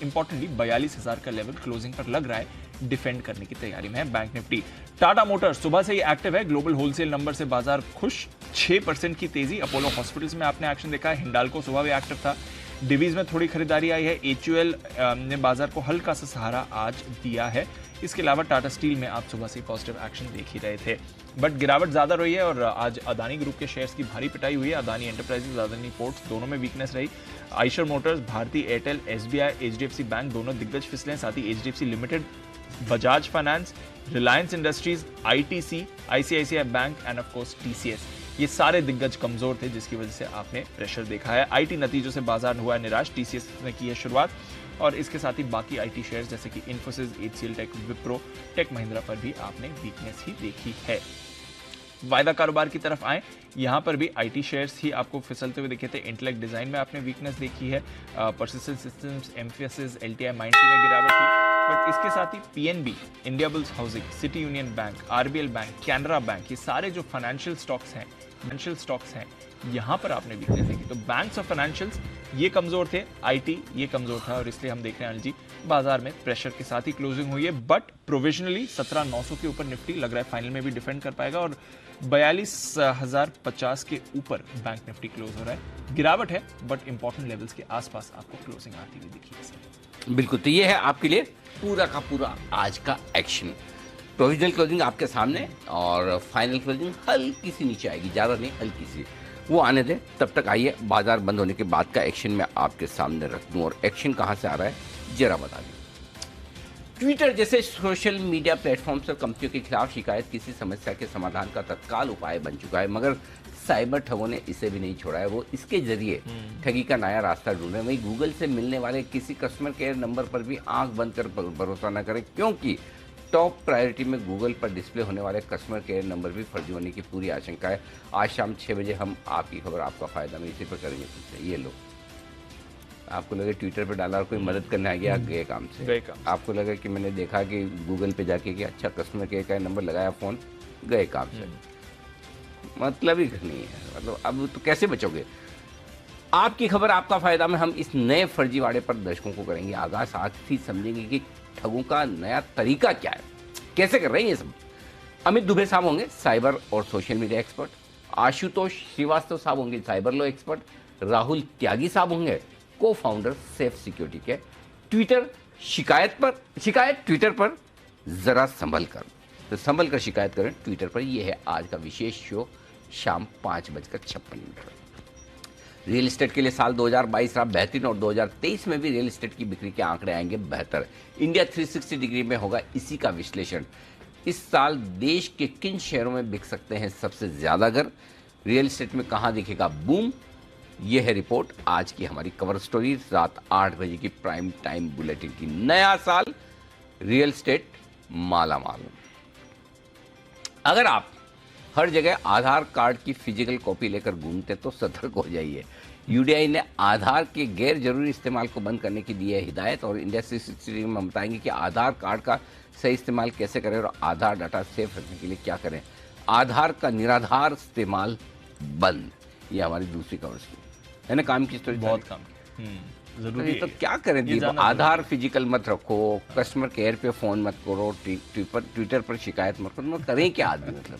इंपॉर्टेंटली 42,000 का लेवल क्लोजिंग पर लग रहा है, डिफेंड करने की तैयारी में है बैंक निफ्टी। टाटा मोटर्स सुबह से ही एक्टिव है, ग्लोबल होलसेल नंबर से बाजार खुश, 6% की तेजी। अपोलो हॉस्पिटल्स में आपने एक्शन देखा है, हिंडाल्को सुबह भी एक्टिव था। डिवीज में थोड़ी खरीदारी आई है। एचयूएल ने बाजार को हल्का सा सहारा आज दिया है। इसके अलावा टाटा स्टील में आप सुबह से पॉजिटिव एक्शन देख ही रहे थे, बट गिरावट ज्यादा रही है और आज अदानी ग्रुप के शेयर्स की भारी पिटाई हुई है। अदानी एंटरप्राइजेज, अदानी पोर्ट्स दोनों में वीकनेस रही। Eicher motors, Bharti Airtel, SBI, HDFC bank दोनों दिग्गज फिसले, साथ ही HDFC limited, Bajaj finance, Reliance industries, ITC, ICICI bank and of course TCS, ये सारे दिग्गज कमजोर थे, जिसकी वजह से आपने प्रेशर देखा है। आईटी नतीजों से बाजार हुआ निराश, टीसीएस ने की है शुरुआत और इसके साथ ही बाकी आईटी शेयर्स जैसे कि इन्फोसिस, एचसीएल टेक, विप्रो, टेक महिंद्रा पर भी आपने वीकनेस ही देखी है। वायदा कारोबार की तरफ आए, यहां पर भी आईटी शेयर्स ही आपको फिसलते हुए दिखे थे। इंटेलेक्ट डिजाइन में आपने वीकनेस देखी है। Persistent systems, Mphasis, LTI, Mindtree में गिरावट थी, बट इसके साथ ही PNB, Indiabulls housing, City Union bank, RBL bank, Canara bank, ये सारे जो फाइनेंशियल स्टॉक्स हैं यहां पर आपने वीकनेस देखी। तो बैंक्स और फाइनेंशियल्स ये कमजोर थे, आईटी ये कमजोर था और इसलिए हम देख रहे हैं जी बाजार में प्रेशर के साथ ही क्लोजिंग हुई है, बट प्रोविजनली 17,900 के ऊपर निफ्टी लग रहा है फाइनल में भी डिफेंड कर पाएगा और 42,050 के ऊपर बैंक निफ्टी क्लोज हो रहा है। गिरावट है बट इंपॉर्टेंट लेवल्स के आसपास आपको क्लोजिंग आती हुई दिखी है। बिल्कुल, तो ये है आपके लिए पूरा का पूरा आज का एक्शन। प्रोविजनल क्लोजिंग आपके सामने और फाइनल क्लोजिंग हल्की सी नीचे आएगी, ज़्यादा नहीं, हल्की सी, वो आने दें। तब तक आइए बाजार बंद होने के बाद का एक्शन मैं आपके सामने रख दूं। और एक्शन कहाँ से आ रहा है जरा बता दें। ट्विटर जैसे सोशल मीडिया प्लेटफॉर्म्स और कंपनियों के खिलाफ शिकायत किसी समस्या के समाधान का तत्काल उपाय बन चुका है, मगर साइबर ठगों ने इसे भी नहीं छोड़ा है। वो इसके जरिए ठगी का नया रास्ता ढूंढ रहे हैं। वहीं गूगल से मिलने वाले किसी कस्टमर केयर नंबर पर भी आंख बंद कर भरोसा न करें, क्योंकि टॉप प्रायोरिटी में गूगल पर डिस्प्ले होने वाले कस्टमर केयर नंबर भी फर्जी होने की पूरी आशंका है। आज शाम 6 बजे हम आपकी खबर आपका फायदा में इसी पर करेंगे। ये लो, आपको लगे ट्विटर पे डाला और कोई मदद करने आ गया, गए काम से। आपको लगा कि मैंने देखा कि गूगल पे जाके कि अच्छा कस्टमर केयर का नंबर लगाया फ़ोन, गए काम से। मतलब ही नहीं है, मतलब अब तो कैसे बचोगे। आपकी खबर आपका फायदा में हम इस नए फर्जीवाड़े पर दर्शकों को करेंगे आगाह, साथ ही समझेंगे कि ठगों का नया तरीका क्या है, कैसे कर रहे हैं ये सब। अमित दुबे साहब होंगे साइबर और social media expert, Ashutosh Srivastava साहब होंगे cyber law expert, Rahul Tyagi साहब होंगे को फाउंडर सेफ सिक्योरिटी के, ट्विटर शिकायत ट्विटर पर जरा संभल कर, तो संभल कर शिकायत करें ट्विटर पर। यह है आज का विशेष शो शाम 5:56। रियल एस्टेट के लिए साल 2022 रहा बेहतरीन और 2023 में भी रियल एस्टेट की बिक्री के आंकड़े आएंगे बेहतर। इंडिया 360 डिग्री में होगा इसी का विश्लेषण। इस साल देश के किन शहरों में बिक सकते हैं सबसे ज्यादा घर, रियल एस्टेट में कहां दिखेगा बूम, यह है रिपोर्ट आज की हमारी कवर स्टोरी रात 8 बजे की प्राइम टाइम बुलेटिन की। नया साल रियल एस्टेट मालामाल। अगर आप हर जगह आधार कार्ड की फिजिकल कॉपी लेकर घूमते तो सतर्क हो जाइए। यूडीआई ने आधार के गैर जरूरी इस्तेमाल को बंद करने की दी है हिदायत, और इंडिया 360 में हम बताएंगे कि आधार कार्ड का सही इस्तेमाल कैसे करें और आधार डाटा सेफ रखने के लिए क्या करें। आधार का निराधार इस्तेमाल बंद, ये हमारी दूसरी कवर स्टोरी है ना। काम की स्टोरी, बहुत काम जरूरी तो क्या करें दीप, आधार फिजिकल मत रखो, कस्टमर केयर पे फोन मत करो, ट्विटर पर शिकायत मत करो, करें क्या आदमी, मतलब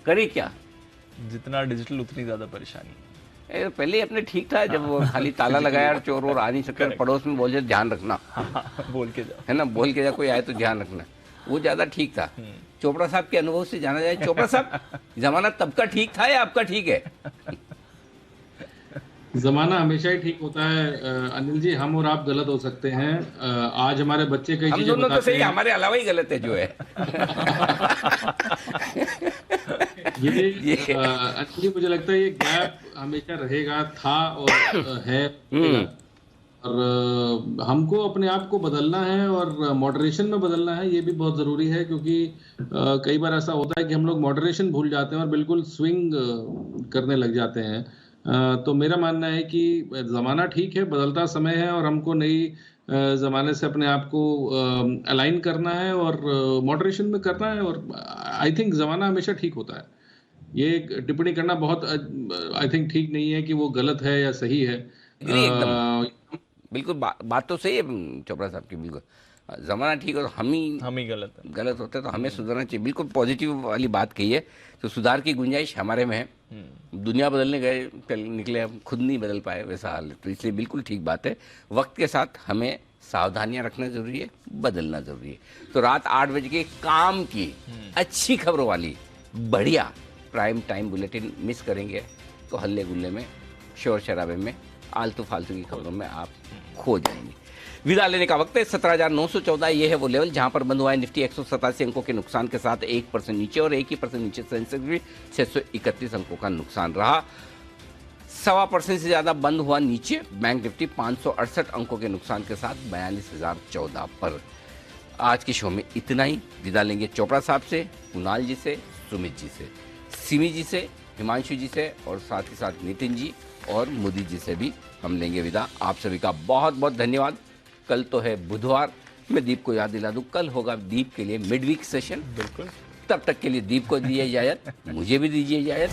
करे क्या? जितना डिजिटल उतनी ज्यादा परेशानी। पहले अपने ठीक था जब वो खाली ताला लगाया और चोर और आ नहीं सकते, पड़ोस में बोल जाए ध्यान रखना, बोल के जाओ, है ना, बोल के जा कोई आए तो ध्यान रखना, वो ज्यादा ठीक था। चोपड़ा साहब के अनुभव से जाना जाए, चोपड़ा साहब जमाना तब का ठीक था या आपका ठीक है? जमाना हमेशा ही ठीक होता है अनिल जी, हम और आप गलत हो सकते हैं। आज हमारे बच्चे कई चीजें बताते तो सही, हमारे अलावा ही गलत है जो है। ये अनिल जी मुझे लगता है ये गैप हमेशा रहेगा, था और है, और हमको अपने आप को बदलना है और मॉडरेशन में बदलना है, ये भी बहुत जरूरी है, क्योंकि कई बार ऐसा होता है कि हम लोग मॉडरेशन भूल जाते हैं और बिल्कुल स्विंग करने लग जाते हैं। तो मेरा मानना है कि ज़माना ठीक है, बदलता समय है और हमको नई ज़माने से अपने आप को अलाइन करना है और मॉडरेशन में करना है, और आई थिंक ज़माना हमेशा ठीक होता है। ये टिप्पणी करना बहुत आई थिंक ठीक नहीं है कि वो गलत है या सही है। बिल्कुल बात तो सही है चोपड़ा साहब की, बिल्कुल जमाना ठीक है, हम ही गलत होते तो हमें सुधरना चाहिए। बिल्कुल पॉजिटिव वाली बात कही है, तो सुधार की गुंजाइश हमारे में है। दुनिया बदलने गए निकले, हम खुद नहीं बदल पाए, वैसा हाल है, तो इसलिए बिल्कुल ठीक बात है। वक्त के साथ हमें सावधानियां रखना जरूरी है, बदलना जरूरी है। तो रात 8 बजे के काम की अच्छी खबरों वाली बढ़िया प्राइम टाइम बुलेटिन मिस करेंगे तो हल्ले गुल्ले में, शोर शराबे में, आलतू फालतू की खबरों में आप खो जाएंगे। विदा लेने का वक्त है। 17,914 ये है वो लेवल जहां पर बंद हुआ है निफ्टी 187 अंकों के नुकसान के साथ 1% नीचे, और 1% नीचे सेंसेक्स भी 631 अंकों का नुकसान रहा। 1.25% से ज्यादा बंद हुआ नीचे बैंक निफ्टी 568 अंकों के नुकसान के साथ 42,014 पर। आज के शो में इतना ही। विदा लेंगे चोपड़ा साहब से, कुणाल जी से, सुमित जी से, सिमी जी से, हिमांशु जी से, और साथ ही साथ नितिन जी और मोदी जी से भी हम लेंगे विदा। आप सभी का बहुत बहुत धन्यवाद। कल तो है बुधवार, मैं दीप को याद दिला दूं, कल होगा दीप के लिए मिड वीक सेशन। बिल्कुल, तब तक के लिए दीप को दीजिए इजाजत, मुझे भी दीजिए इजाजत।